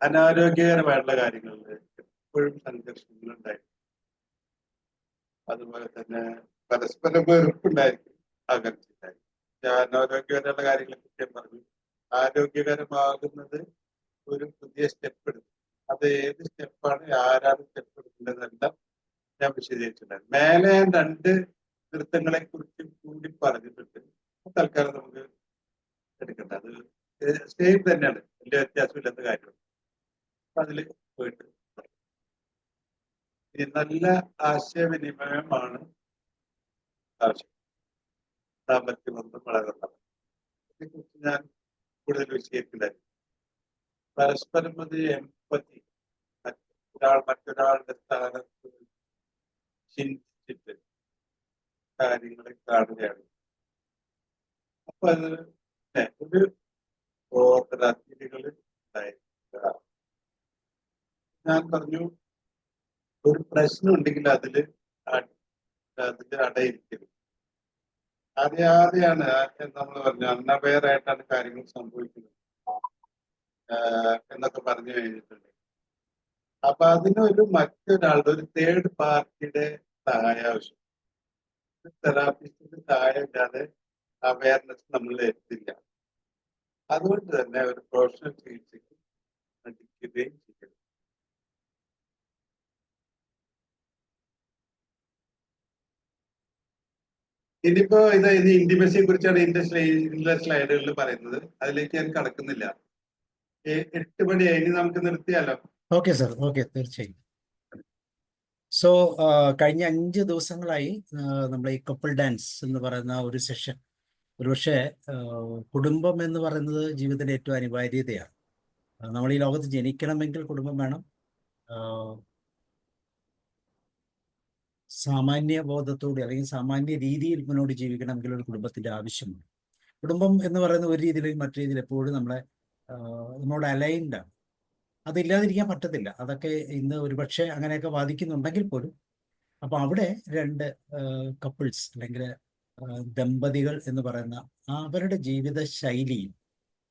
അനാരോഗ്യകരമായിട്ടുള്ള കാര്യങ്ങളിൽ എപ്പോഴും സംഘർഷങ്ങളുണ്ടായിരിക്കും. അതുപോലെ തന്നെ പരസ്പരം വെറുപ്പുണ്ടായിരിക്കും, അകർച്ചയുണ്ടായിരിക്കും. അനാരോഗ്യകരമുള്ള കാര്യങ്ങളെ കുറിച്ച് ഞാൻ പറഞ്ഞു. ആരോഗ്യകരമാകുന്നത് ഒരു പുതിയ സ്റ്റെപ്പ് എടുക്കും. അത് ഏത് സ്റ്റെപ്പാണ്, ആരാണ് സ്റ്റെപ്പ് എടുക്കുന്നതെന്നെല്ലാം ഞാൻ വിശദീകരിച്ചിട്ടുണ്ടായിരുന്നു. മേലെ ഞാൻ 2 നൃത്തങ്ങളെ കുറിച്ച് കൂടി പറഞ്ഞിട്ടുണ്ട്. തൽക്കാലം നമുക്ക് എടുക്കണ്ട. അത് സെയിം തന്നെയാണ്, വലിയ വ്യത്യാസമില്ലാത്ത കാര്യമാണ്. അപ്പൊ അതിൽ പോയിട്ട് ഈ നല്ല ആശയവിനിമയമാണ് ആവശ്യം. ദാമ്പത്യ ബന്ധം വളരണം. ഇതിനെക്കുറിച്ച് ഞാൻ കൂടുതൽ വിശദീകരിക്കുന്നുണ്ടായിരുന്നു. പരസ്പരം അത് എമ്പതി, ഒരാൾ മറ്റൊരാളുടെ സ്ഥാനത്ത് ചിന്തിച്ചിട്ട് കാര്യങ്ങളെ കാണുകയാണ്. അപ്പൊ അത് ഒരു ഓർഡർ അതിഥികൾ ഉണ്ടായിരിക്കുക. ഞാൻ പറഞ്ഞു, ഒരു പ്രശ്നം ഉണ്ടെങ്കിൽ അതില് അടയിരിക്കരുത്. അറിയാതെയാണ് നമ്മൾ പറഞ്ഞു അൺഅവെയർ ആയിട്ടാണ് കാര്യങ്ങൾ സംഭവിക്കുന്നത് എന്നൊക്കെ പറഞ്ഞു കഴിഞ്ഞിട്ടുണ്ട്. അപ്പൊ അതിനൊരു മറ്റൊരാളുടെ, ഒരു തേർഡ് പാർട്ടിയുടെ സഹായം ആവശ്യം. തെറാപ്പിസ്റ്റിന്റെ സഹായം ഇല്ലാതെ അവയർനെസ് നമ്മൾ എത്തില്ല. അതുകൊണ്ട് തന്നെ ഒരു പ്രൊഫഷണൽ ചികിത്സയ്ക്ക് പഠിക്കുകയും ചെയ്യണം. ഇനിയിപ്പോ ഇത് ഇന്റിമസിയെ കുറിച്ചാണ് ഇതിന്റെ സ്ലൈഡുകളിൽ പറയുന്നത്. അതിലേക്ക് ഞാൻ കടക്കുന്നില്ല. 8 മണിയായി, ഇനി നമുക്ക് നിർത്തിയാലോ? ഓക്കെ സർ, ഓക്കെ, തീർച്ചയായും. സോ കഴിഞ്ഞ 5 ദിവസങ്ങളായി നമ്മൾ ഈ കപ്പിൾ ഡാൻസ് എന്ന് പറയുന്ന ഒരു സെഷൻ, ഒരുപക്ഷെ കുടുംബം എന്ന് പറയുന്നത് ജീവിതത്തിൻ്റെ ഏറ്റവും അനിവാര്യതയാണ്. നമ്മൾ ഈ ലോകത്ത് ജനിക്കണമെങ്കിൽ കുടുംബം വേണം. സാമാന്യ ബോധത്തോടെ അല്ലെങ്കിൽ സാമാന്യ രീതിയിൽ മുന്നോട്ട് ജീവിക്കണമെങ്കിൽ ഒരു കുടുംബത്തിൻ്റെ ആവശ്യമുണ്ട്. കുടുംബം എന്ന് പറയുന്ന ഒരു രീതിയിലും മറ്റു രീതിയിൽ എപ്പോഴും നമ്മളോട് അലൈൻഡ് ആണ്. അതില്ലാതിരിക്കാൻ പറ്റത്തില്ല. അതൊക്കെ ഇന്ന് ഒരുപക്ഷെ അങ്ങനെയൊക്കെ വാദിക്കുന്നുണ്ടെങ്കിൽ പോലും. അപ്പോൾ അവിടെ 2 കപ്പിൾസ് അല്ലെങ്കിൽ ദമ്പതികൾ എന്ന് പറയുന്ന അവരുടെ ജീവിത ശൈലിയിൽ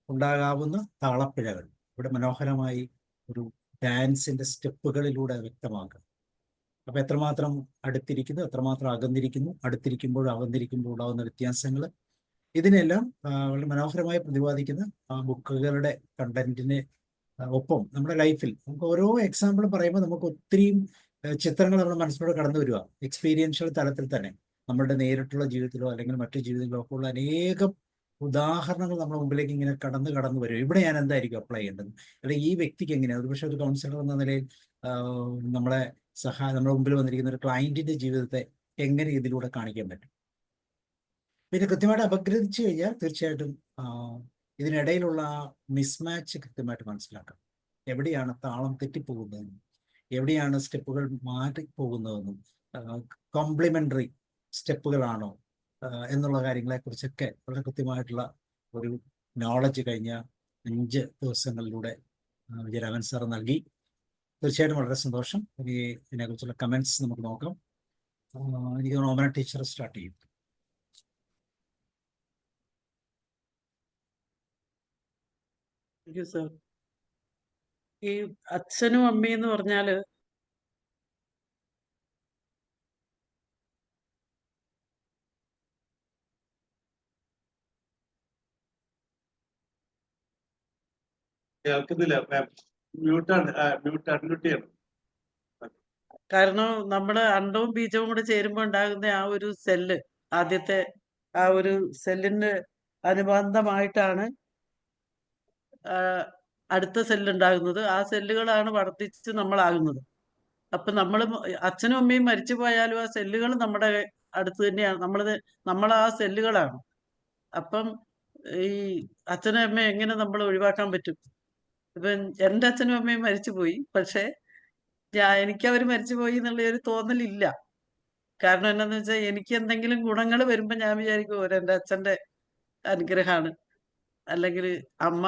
ഉണ്ടാകാവുന്ന താളപ്പിഴകൾ ഇവിടെ മനോഹരമായി ഒരു ഡാൻസിൻ്റെ സ്റ്റെപ്പുകളിലൂടെ വ്യക്തമാക്കുക. അപ്പോൾ എത്രമാത്രം അടുത്തിരിക്കുന്നു, എത്രമാത്രം അകന്നിരിക്കുന്നു, അടുത്തിരിക്കുമ്പോഴും അകന്നിരിക്കുമ്പോഴും ഉണ്ടാകുന്ന വ്യത്യാസങ്ങൾ, ഇതിനെല്ലാം വളരെ മനോഹരമായി പ്രതിപാദിക്കുന്ന ബുക്കുകളുടെ കണ്ടന്റിന് ഒപ്പം നമ്മുടെ ലൈഫിൽ നമുക്ക് ഓരോ എക്സാമ്പിൾ പറയുമ്പോൾ നമുക്ക് ഒത്തിരിയും ചിത്രങ്ങൾ നമ്മുടെ മനസ്സിലൂടെ കടന്നു വരിക. എക്സ്പീരിയൻഷ്യൽ തലത്തിൽ തന്നെ നമ്മളുടെ നേരിട്ടുള്ള ജീവിതത്തിലോ അല്ലെങ്കിൽ മറ്റു ജീവിതത്തിലോ ഒക്കെ ഉള്ള അനേകം ഉദാഹരണങ്ങൾ നമ്മുടെ മുമ്പിലേക്ക് ഇങ്ങനെ കടന്നു വരും. ഇവിടെ ഞാൻ എന്തായിരിക്കും അപ്ലൈ ചെയ്യേണ്ടത്, അല്ലെങ്കിൽ ഈ വ്യക്തിക്ക് എങ്ങനെയാണ്, ഒരുപക്ഷെ ഒരു കൗൺസിലർ എന്ന നിലയിൽ നമ്മുടെ മുമ്പിൽ വന്നിരിക്കുന്ന ഒരു ക്ലയന്റിന്റെ ജീവിതത്തെ എങ്ങനെ ഇതിലൂടെ കാണിക്കാൻ പറ്റും. പിന്നെ കൃത്യമായിട്ട് അപഗ്രഥിച്ചു കഴിഞ്ഞാൽ തീർച്ചയായിട്ടും ഇതിനിടയിലുള്ള മിസ്മാച്ച് കൃത്യമായിട്ട് മനസ്സിലാക്കാം. എവിടെയാണ് താളം തെറ്റിപ്പോകുന്നതെന്നും എവിടെയാണ് സ്റ്റെപ്പുകൾ മാറിപ്പോകുന്നതെന്നും കോംപ്ലിമെന്ററി സ്റ്റെപ്പുകളാണോ എന്നുള്ള കാര്യങ്ങളെക്കുറിച്ചൊക്കെ വളരെ കൃത്യമായിട്ടുള്ള ഒരു നോളജ് കഴിഞ്ഞ 5 ദിവസങ്ങളിലൂടെ വിജയരാഘവൻ സാർ നൽകി. തീർച്ചയായിട്ടും വളരെ സന്തോഷം. ഇനി ഇതിനെക്കുറിച്ചുള്ള കമൻറ്റ്സ് നമുക്ക് നോക്കാം. എനിക്ക് ഓമന ടീച്ചർ സ്റ്റാർട്ട് ചെയ്യും. സർ, ഈ അച്ഛനും അമ്മയും എന്ന് പറഞ്ഞാല് കേൾക്കുന്നില്ല, മ്യൂട്ടാണ്, അൺമ്യൂട്ട് ചെയ്യണം. കാരണം നമ്മുടെ അണ്ടവും ബീജവും കൂടെ ചേരുമ്പോൾ ഉണ്ടാകുന്ന ആ ഒരു സെല്ല്, ആദ്യത്തെ ആ ഒരു സെല്ലിന് അനുബന്ധമായിട്ടാണ് അടുത്ത സെല്ലുണ്ടാകുന്നത്. ആ സെല്ലുകളാണ് വർദ്ധിച്ച് നമ്മളാകുന്നത്. അപ്പൊ അച്ഛനും അമ്മയും മരിച്ചു പോയാലും ആ സെല്ലുകൾ നമ്മുടെ അടുത്ത് തന്നെയാണ്. നമ്മൾ ആ സെല്ലുകളാണ്. അപ്പം ഈ അച്ഛനും അമ്മയും എങ്ങനെ നമ്മൾ ഒഴിവാക്കാൻ പറ്റും? ഇപ്പൊ എൻ്റെ അച്ഛനും അമ്മയും മരിച്ചുപോയി, പക്ഷെ എനിക്ക് അവർ മരിച്ചുപോയി എന്നുള്ള ഒരു തോന്നലില്ല. കാരണം എന്താന്ന് വെച്ചാൽ എനിക്ക് എന്തെങ്കിലും ഗുണങ്ങൾ വരുമ്പോ ഞാൻ വിചാരിക്കും എൻ്റെ അച്ഛന്റെ അനുഗ്രഹമാണ്, അല്ലെങ്കിൽ അമ്മ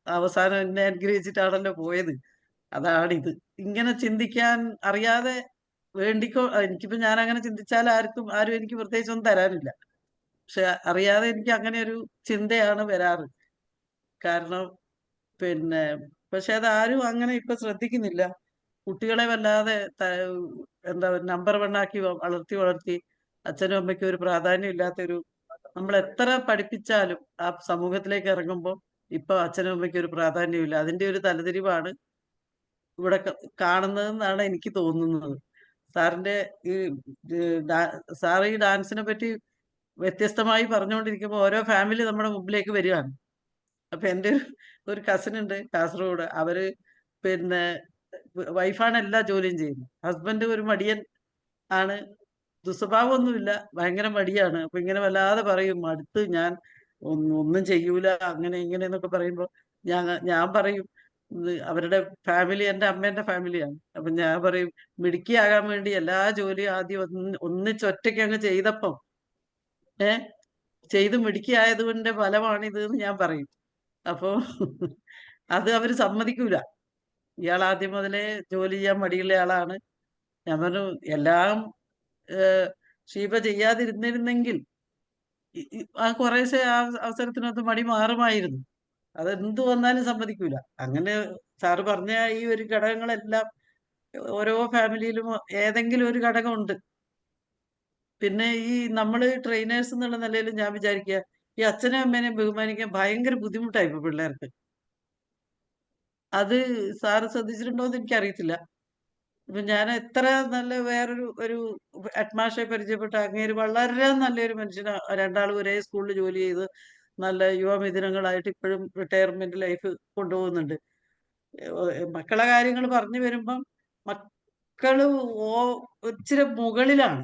അവസാനം എന്നെ അനുഗ്രഹിച്ചിട്ടാണല്ലോ പോയത്, അതാണിത്. ഇങ്ങനെ ചിന്തിക്കാൻ അറിയാതെ എനിക്കിപ്പോ ഞാൻ അങ്ങനെ ചിന്തിച്ചാൽ ആരും എനിക്ക് പ്രത്യേകിച്ച് ഒന്നും തരാനില്ല. പക്ഷെ അറിയാതെ എനിക്ക് അങ്ങനെ ഒരു ചിന്തയാണ് വരാറ്. കാരണം പിന്നെ പക്ഷെ അതാരും അങ്ങനെ ഇപ്പൊ ശ്രദ്ധിക്കുന്നില്ല. കുട്ടികളെ വല്ലാതെ എന്താ നമ്പർ വണ്ണാക്കി വളർത്തി വളർത്തി അച്ഛനും അമ്മയ്ക്കും ഒരു പ്രാധാന്യം ഇല്ലാത്തൊരു, നമ്മൾ എത്ര പഠിപ്പിച്ചാലും ആ സമൂഹത്തിലേക്ക് ഇറങ്ങുമ്പോൾ ഇപ്പൊ അച്ഛനും അമ്മയ്ക്കും ഒരു പ്രാധാന്യമില്ല. അതിന്റെ ഒരു തലതിരിവാണ് ഇവിടെ കാണുന്നതെന്നാണ് എനിക്ക് തോന്നുന്നത്. സാറിന്റെ ഈ സാർ ഈ ഡാൻസിനെ പറ്റി വ്യത്യസ്തമായി പറഞ്ഞുകൊണ്ടിരിക്കുമ്പോൾ ഓരോ ഫാമിലി നമ്മുടെ മുമ്പിലേക്ക് വരികയാണ്. അപ്പൊ എൻ്റെ ഒരു കസിൻ ഉണ്ട് കാസർഗോഡ്. അവര് പിന്നെ വൈഫാണ് എല്ലാ ജോലിയും ചെയ്യുന്നത്. ഹസ്ബൻഡ് ഒരു മടിയൻ ആണ്, ദുസ്വഭാവമൊന്നുമില്ല, ഭയങ്കര മടിയാണ്. അപ്പൊ ഇങ്ങനെ വല്ലാതെ പറയും, അടുത്ത് ഞാൻ ഒന്നും ചെയ്യൂല അങ്ങനെ ഇങ്ങനെ എന്നൊക്കെ പറയുമ്പോൾ ഞാൻ പറയും, അവരുടെ ഫാമിലി എൻ്റെ അമ്മേന്റെ ഫാമിലിയാണ്. അപ്പൊ ഞാൻ പറയും, മിടുക്കിയാകാൻ വേണ്ടി എല്ലാ ജോലിയും ആദ്യം ഒന്നിച്ചൊറ്റയ്ക്ക് അങ്ങ് ചെയ്തപ്പം ചെയ്ത് മിടുക്കിയായതുകൊണ്ട് ഫലമാണിത് എന്ന് ഞാൻ പറയും. അപ്പോ അത് അവര് സമ്മതിക്കൂല. ഇയാൾ ആദ്യം മുതലേ ജോലി ചെയ്യാൻ മടിയുള്ള ആളാണ്. ഞാൻ പറഞ്ഞു, എല്ലാം ഷീബ ചെയ്യാതിരുന്നിരുന്നെങ്കിൽ ആ കുറേശ്ശെ ആ അവസരത്തിനകത്ത് മടി മാറുമായിരുന്നു. അതെന്ത് വന്നാലും സമ്മതിക്കൂല. അങ്ങനെ സാറ് പറഞ്ഞ ഈ ഒരു ഘടകങ്ങളെല്ലാം ഓരോ ഫാമിലിയിലും ഏതെങ്കിലും ഒരു ഘടകമുണ്ട്. പിന്നെ ഈ നമ്മള് ട്രെയിനേഴ്സ് എന്നുള്ള നിലയിൽ ഞാൻ വിചാരിക്കുക, ഈ അച്ഛനെയും അമ്മേനെയും ബഹുമാനിക്കാൻ ഭയങ്കര ബുദ്ധിമുട്ടായി ഇപ്പൊ പിള്ളേർക്ക്. അത് സാറ് ശ്രദ്ധിച്ചിട്ടുണ്ടോ എന്ന് എനിക്കറിയത്തില്ല. ഇപ്പൊ ഞാൻ എത്ര നല്ല ഒരു അറ്റ്മാഷെ പരിചയപ്പെട്ട അങ്ങേര് വളരെ നല്ലൊരു മനുഷ്യനാ. രണ്ടാളും ഒരേ സ്കൂളിൽ ജോലി ചെയ്ത് നല്ല യുവമിഥുനങ്ങളായിട്ട് ഇപ്പോഴും റിട്ടയർമെന്റ് ലൈഫ് കൊണ്ടുപോകുന്നുണ്ട്. മക്കളെ കാര്യങ്ങൾ പറഞ്ഞു വരുമ്പം മക്കള് ഇച്ചിരി മുകളിലാണ്.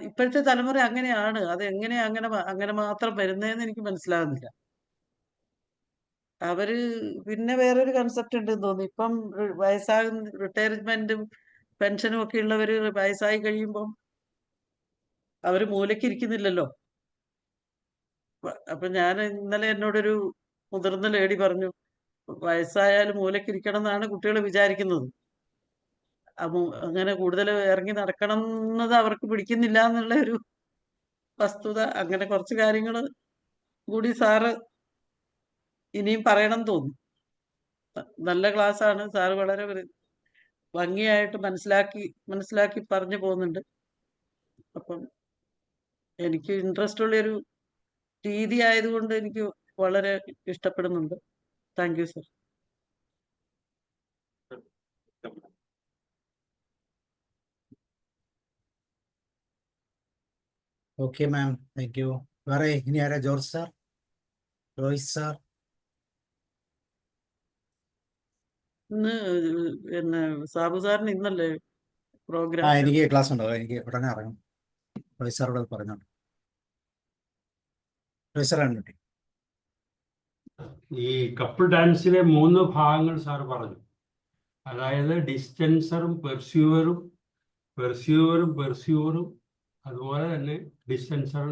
ഇപ്പോഴത്തെ തലമുറ അങ്ങനെയാണ്. അത് എങ്ങനെ അങ്ങനെ മാത്രം വരുന്നതെന്ന് എനിക്ക് മനസ്സിലാകുന്നില്ല. അവര് പിന്നെ വേറൊരു കൺസെപ്റ്റ് ഉണ്ടെന്ന് തോന്നുന്നു. ഇപ്പം വയസ്സാകുന്ന റിട്ടയർമെന്റും പെൻഷനും ഒക്കെ ഉള്ളവര് വയസ്സായി കഴിയുമ്പം അവര് മൂലയ്ക്ക് ഇരിക്കുന്നില്ലല്ലോ. അപ്പൊ ഞാൻ ഇന്നലെ എന്നോടൊരു മുതിർന്ന ലേഡി പറഞ്ഞു, വയസ്സായാലും മൂലയ്ക്ക് ഇരിക്കണം എന്നാണ് കുട്ടികൾ വിചാരിക്കുന്നത്. അങ്ങനെ കൂടുതൽ ഇറങ്ങി നടക്കണം എന്നത് അവർക്ക് പിടിക്കുന്നില്ല എന്നുള്ള ഒരു വസ്തുത. അങ്ങനെ കുറച്ച് കാര്യങ്ങൾ കൂടി സാറ് ഇനിയും പറയണം തോന്നുന്നു. നല്ല ക്ലാസ് ആണ്. സാറ് വളരെ ഭംഗിയായിട്ട് മനസ്സിലാക്കി പറഞ്ഞു പോകുന്നുണ്ട്. അപ്പം എനിക്ക് ഇൻട്രസ്റ്റ് ഉള്ളൊരു രീതി ആയതുകൊണ്ട് എനിക്ക് വളരെ ഇഷ്ടപ്പെടുന്നുണ്ട്. Thank you sir. Okay ma'am, thank you. വേറെ ഇനി ആരാ? George sir, Royce sir? ഇന്ന് പിന്നെ സാബു സാറിന് ഇന്നല്ലേ പ്രോഗ്രാം? എനിക്ക് ക്ലാസ് ഉണ്ടോ? എനിക്ക് ഉടനെ ഇറങ്ങും. റോയ്സ് സാറോട് പറഞ്ഞോണ്ട്. റോയ്സ് സാറാണ് കുട്ടി. ഈ കപ്പിൾ ഡാൻസിലെ 3 ഭാഗങ്ങൾ സാർ പറഞ്ഞു. അതായത് ഡിസ്റ്റൻസറും പെർസ്യൂവറും അതുപോലെ തന്നെ ഡിസ്റ്റൻസറും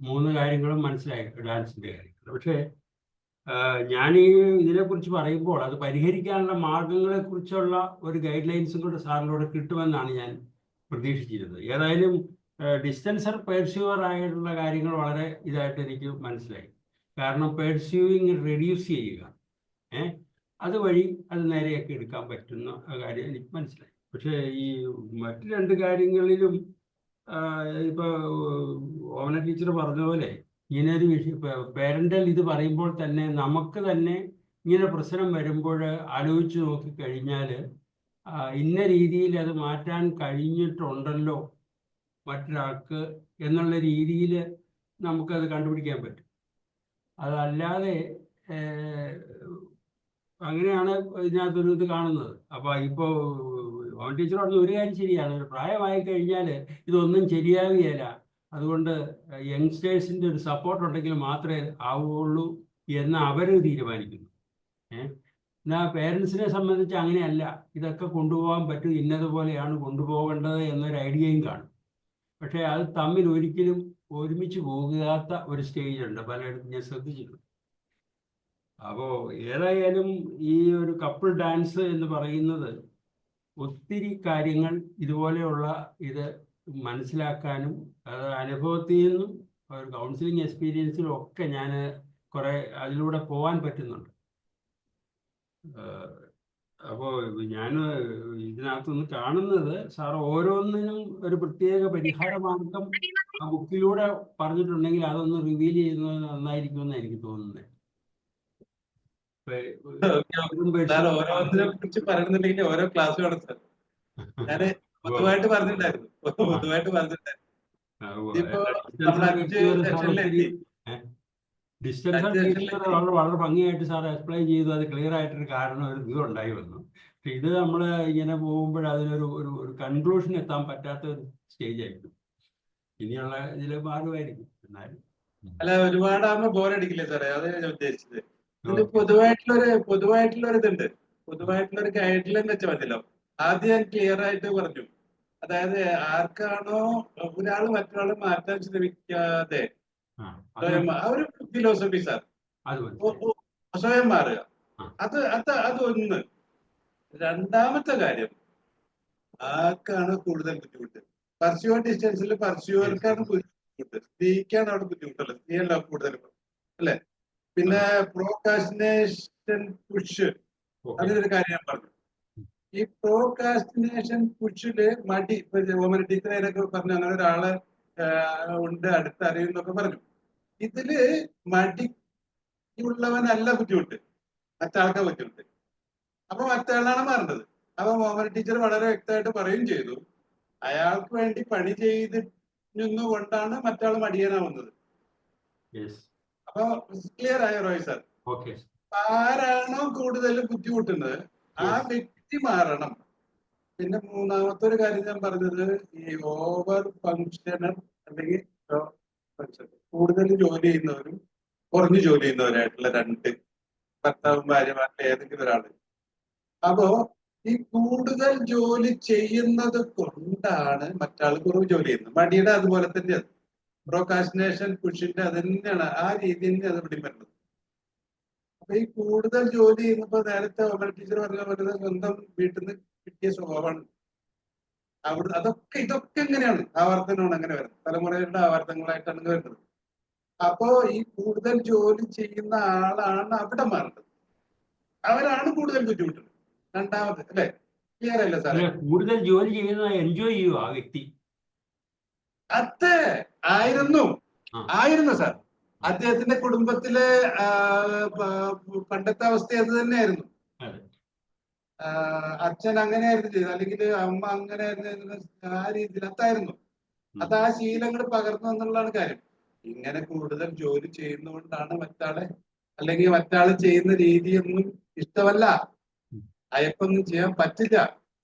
3 കാര്യങ്ങളും മനസ്സിലായി ഡാൻസിന്റെ കാര്യങ്ങൾ. പക്ഷേ ഞാൻ ഇതിനെക്കുറിച്ച് പറയുമ്പോൾ അത് പരിഹരിക്കാനുള്ള മാർഗങ്ങളെ കുറിച്ചുള്ള ഒരു ഗൈഡ് ലൈൻസും കൂടെ സാറിനോട് കിട്ടുമെന്നാണ് ഞാൻ പ്രതീക്ഷിച്ചിരുന്നത്. ഏതായാലും ഡിസ്റ്റൻസർ പെർസ്യൂവർ ആയിട്ടുള്ള കാര്യങ്ങൾ വളരെ ഇതായിട്ട് എനിക്ക് മനസ്സിലായി. കാരണം പെർസ്യൂവിങ് റെഡ്യൂസ് ചെയ്യുക, അതുവഴി അത് നേരെയൊക്കെ എടുക്കാൻ പറ്റുന്ന കാര്യം എനിക്ക് മനസ്സിലായി. പക്ഷേ ഈ മറ്റു 2 കാര്യങ്ങളിലും ഇപ്പോൾ ഓമന ടീച്ചർ പറഞ്ഞ പോലെ ഇങ്ങനൊരു വിഷയം പേരൻ്റൽ ഇത് പറയുമ്പോൾ തന്നെ നമുക്ക് തന്നെ ഇങ്ങനെ പ്രശ്നം വരുമ്പോൾ ആലോചിച്ച് നോക്കിക്കഴിഞ്ഞാൽ ഇന്ന രീതിയിൽ അത് മാറ്റാൻ കഴിഞ്ഞിട്ടുണ്ടല്ലോ മറ്റൊരാൾക്ക് എന്നുള്ള രീതിയിൽ നമുക്കത് കണ്ടുപിടിക്കാൻ പറ്റും. അതല്ലാതെ അങ്ങനെയാണ് ഇതിനകത്തൊരു ഇത് കാണുന്നത്. അപ്പോൾ ഇപ്പോൾ ഓൺ ടീച്ചർ പറഞ്ഞ ഒരു കാര്യം ശരിയാണ്, ഒരു പ്രായമായി കഴിഞ്ഞാൽ ഇതൊന്നും ശരിയാവുകയില്ല. അതുകൊണ്ട് യങ്സ്റ്റേഴ്സിൻ്റെ ഒരു സപ്പോർട്ട് ഉണ്ടെങ്കിൽ മാത്രമേ ആവുകയുള്ളൂ എന്ന് അവർ തീരുമാനിക്കുന്നു. എന്നാൽ പേരൻസിനെ സംബന്ധിച്ച് അങ്ങനെയല്ല, ഇതൊക്കെ കൊണ്ടുപോകാൻ പറ്റും, ഇന്നതുപോലെയാണ് കൊണ്ടുപോകേണ്ടത് എന്നൊരു ഐഡിയയും കാണും. പക്ഷേ അത് തമ്മിൽ ഒരിക്കലും ഒരുമിച്ച് പോകാത്ത ഒരു സ്റ്റേജ് ഉണ്ട്, പലയിടത്തും ഞാൻ ശ്രദ്ധിച്ചിട്ടുണ്ട്. അപ്പോൾ ഏതായാലും ഈ ഒരു കപ്പിൾ ഡാൻസ് എന്ന് പറയുന്നത് ഒത്തിരി കാര്യങ്ങൾ ഇതുപോലെയുള്ള ഇത് മനസ്സിലാക്കാനും അത് അനുഭവത്തിൽ നിന്നും ഒരു കൗൺസിലിംഗ് എക്സ്പീരിയൻസിലും ഒക്കെ ഞാൻ കുറേ അതിലൂടെ പോകാൻ പറ്റുന്നുണ്ട്. അപ്പോൾ ഞാൻ ഇതിനകത്തുനിന്ന് കാണുന്നത് സാർ ഓരോന്നിനും ഒരു പ്രത്യേക പരിഹാര മാർഗം ആ ബുക്കിലൂടെ പറഞ്ഞിട്ടുണ്ടെങ്കിൽ അതൊന്ന് റിവീൽ ചെയ്യുന്നത് നന്നായിരിക്കുമെന്ന് എനിക്ക് തോന്നുന്നത്. സാർ ഓരോന്നിനെ കുറിച്ച് പറയുന്നുണ്ടെങ്കിൽ ഓരോ ക്ലാസ് വേണം സാർ. ഞാന് പൊതുവായിട്ട് പറഞ്ഞിട്ടുണ്ടായിരുന്നു. ഇതിപ്പോ നമ്മുടെ 5 സെഷനിലെത്തി. ഡിസ്റ്റൻസ് വളരെ ഭംഗിയായിട്ട് സാർ എക്സ്പ്ലെയിൻ ചെയ്തു. അത് ക്ലിയർ ആയിട്ടൊരു കാരണം ഒരു ഇത് ഉണ്ടായി വന്നു. പക്ഷെ ഇത് നമ്മൾ ഇങ്ങനെ പോകുമ്പോൾ അതിനൊരു ഒരു കൺക്ലൂഷൻ എത്താൻ പറ്റാത്ത ഒരു സ്റ്റേജ് ആയിരിക്കും. ഇനിയുള്ള ഇതിൽ മാറുമായിരിക്കും. എന്നാലും അല്ല, ഒരുപാടാകുമ്പോ ബോറടിക്കില്ലേ സാറേ? അത് ഞാൻ ഉദ്ദേശിച്ചത്. ഇതിന് പൊതുവായിട്ടുള്ളൊരു ഇതുണ്ട്. പൊതുവായിട്ടുള്ളൊരു ഗൈഡ് ലൈൻ വെച്ചാൽ മതിയല്ലോ. ആദ്യം ഞാൻ ക്ലിയർ ആയിട്ട് പറഞ്ഞു. അതായത് ആർക്കാണോ ഒരാൾ മറ്റൊരാളെ മാറ്റാൻ ശ്രമിക്കാതെ സ്വയം, ആ ഒരു ഫിലോസഫി സാർ, സ്വയം മാറുക. അത് ഒന്ന്. രണ്ടാമത്തെ കാര്യം, ആർക്കാണ് കൂടുതൽ ബുദ്ധിമുട്ട്? പർസ്യൂവർ ഡിസ്റ്റൻസിൽ പർസ്യൂവർക്കാണ് ബുദ്ധിമുട്ട്, സ്ത്രീക്കാണ് അവിടെ ബുദ്ധിമുട്ടുള്ളത്. സ്ത്രീയല്ല കൂടുതൽ, അല്ലെ? പിന്നെ പ്രോകാസ്റ്റിനേഷൻ പുഷ്, അതിനൊരു കാര്യം ഞാൻ പറഞ്ഞു. ഈ പ്രോകാസ്റ്റിനേഷൻ പുഷില് മടി, ടീച്ചറൊക്കെ പറഞ്ഞു അങ്ങനെ ഒരാള് ഉണ്ട് അടുത്തറിയുന്നൊക്കെ പറഞ്ഞു. ഇതില് മടിയുള്ളവനല്ല ബുദ്ധിമുട്ട്, മറ്റാൾക്കാ ബുദ്ധിമുട്ട്. അപ്പൊ മറ്റാളാണ് മാറേണ്ടത്. അപ്പൊ മോഹൻ ടീച്ചർ വളരെ വ്യക്തമായിട്ട് പറയുകയും ചെയ്തു, അയാൾക്ക് വേണ്ടി പണി ചെയ്തിരുന്നുകൊണ്ടാണ് മറ്റാൾ മടിയനാവുന്നത്. അപ്പൊ ക്ലിയർ ആയോ റോയ് സാർ? ആരാണോ കൂടുതൽ ബുദ്ധിമുട്ടുന്നത് ആ വ്യക്തി മാറണം. പിന്നെ മൂന്നാമത്തെ ഒരു കാര്യം ഞാൻ പറഞ്ഞത്, ഈ ഓവർ ഫങ്ഷണർ അല്ലെങ്കിൽ കൂടുതൽ ജോലി ചെയ്യുന്നവരും കുറഞ്ഞു ജോലി ചെയ്യുന്നവരായിട്ടുള്ള രണ്ട് ഭർത്താവും ഭാര്യമാരുടെ ഏതെങ്കിലും ഒരാള്. അപ്പോ ഈ കൂടുതൽ ജോലി ചെയ്യുന്നത് കൊണ്ടാണ് മറ്റാൾ കുറവ് ജോലി ചെയ്യുന്നത്. മടിയുടെ അതുപോലെ തന്നെയാണ്, പ്രോകാസ്റ്റിനേഷൻ പുഷിന്റെ അത് തന്നെയാണ്, ആ രീതി തന്നെ അത് ഇവിടെ വരുന്നത്. അപ്പൊ ഈ കൂടുതൽ ജോലി ചെയ്യുന്നപ്പോ നേരത്തെ ഓമന ടീച്ചർ പറഞ്ഞ പോലെ സ്വന്തം വീട്ടിൽ നിന്ന് കിട്ടിയ സ്വഭാവമാണ്. ഇതൊക്കെ എങ്ങനെയാണ് ആവർത്തനമാണ് അങ്ങനെ വരുന്നത്, തലമുറകളുടെ ആവർത്തനങ്ങളായിട്ടാണ് വരുന്നത്. അപ്പോ ഈ കൂടുതൽ ജോലി ചെയ്യുന്ന ആളാണ് അവിടെ മാറേണ്ടത്. അവരാണ് കൂടുതൽ ബുദ്ധിമുട്ടുന്നത്. രണ്ടാമത്, അല്ലെ? ക്ലിയർ അല്ലേ സാറേ? കൂടുതൽ ജോലി ചെയ്യുന്ന എൻജോയ് ചെയ്യുക ആ വ്യക്തി. അതെ, ആയിരുന്നു സാർ. അദ്ദേഹത്തിന്റെ കുടുംബത്തിലെ പണ്ടത്തെ അവസ്ഥ അത് തന്നെയായിരുന്നു. അച്ഛൻ അങ്ങനെയായിരുന്നു ചെയ്തത്, അല്ലെങ്കിൽ അമ്മ അങ്ങനെയായിരുന്നു, ആ രീതിയിൽ അതായിരുന്നു. അത് ആ ശീലങ്ങൾ പകർന്നു എന്നുള്ളതാണ് കാര്യം. ഇങ്ങനെ കൂടുതൽ ജോലി ചെയ്യുന്നതുകൊണ്ടാണ് മറ്റാളെ, അല്ലെങ്കിൽ മറ്റാള് ചെയ്യുന്ന രീതിയൊന്നും ഇഷ്ടമല്ല, അയക്കൊന്നും ചെയ്യാൻ പറ്റില്ല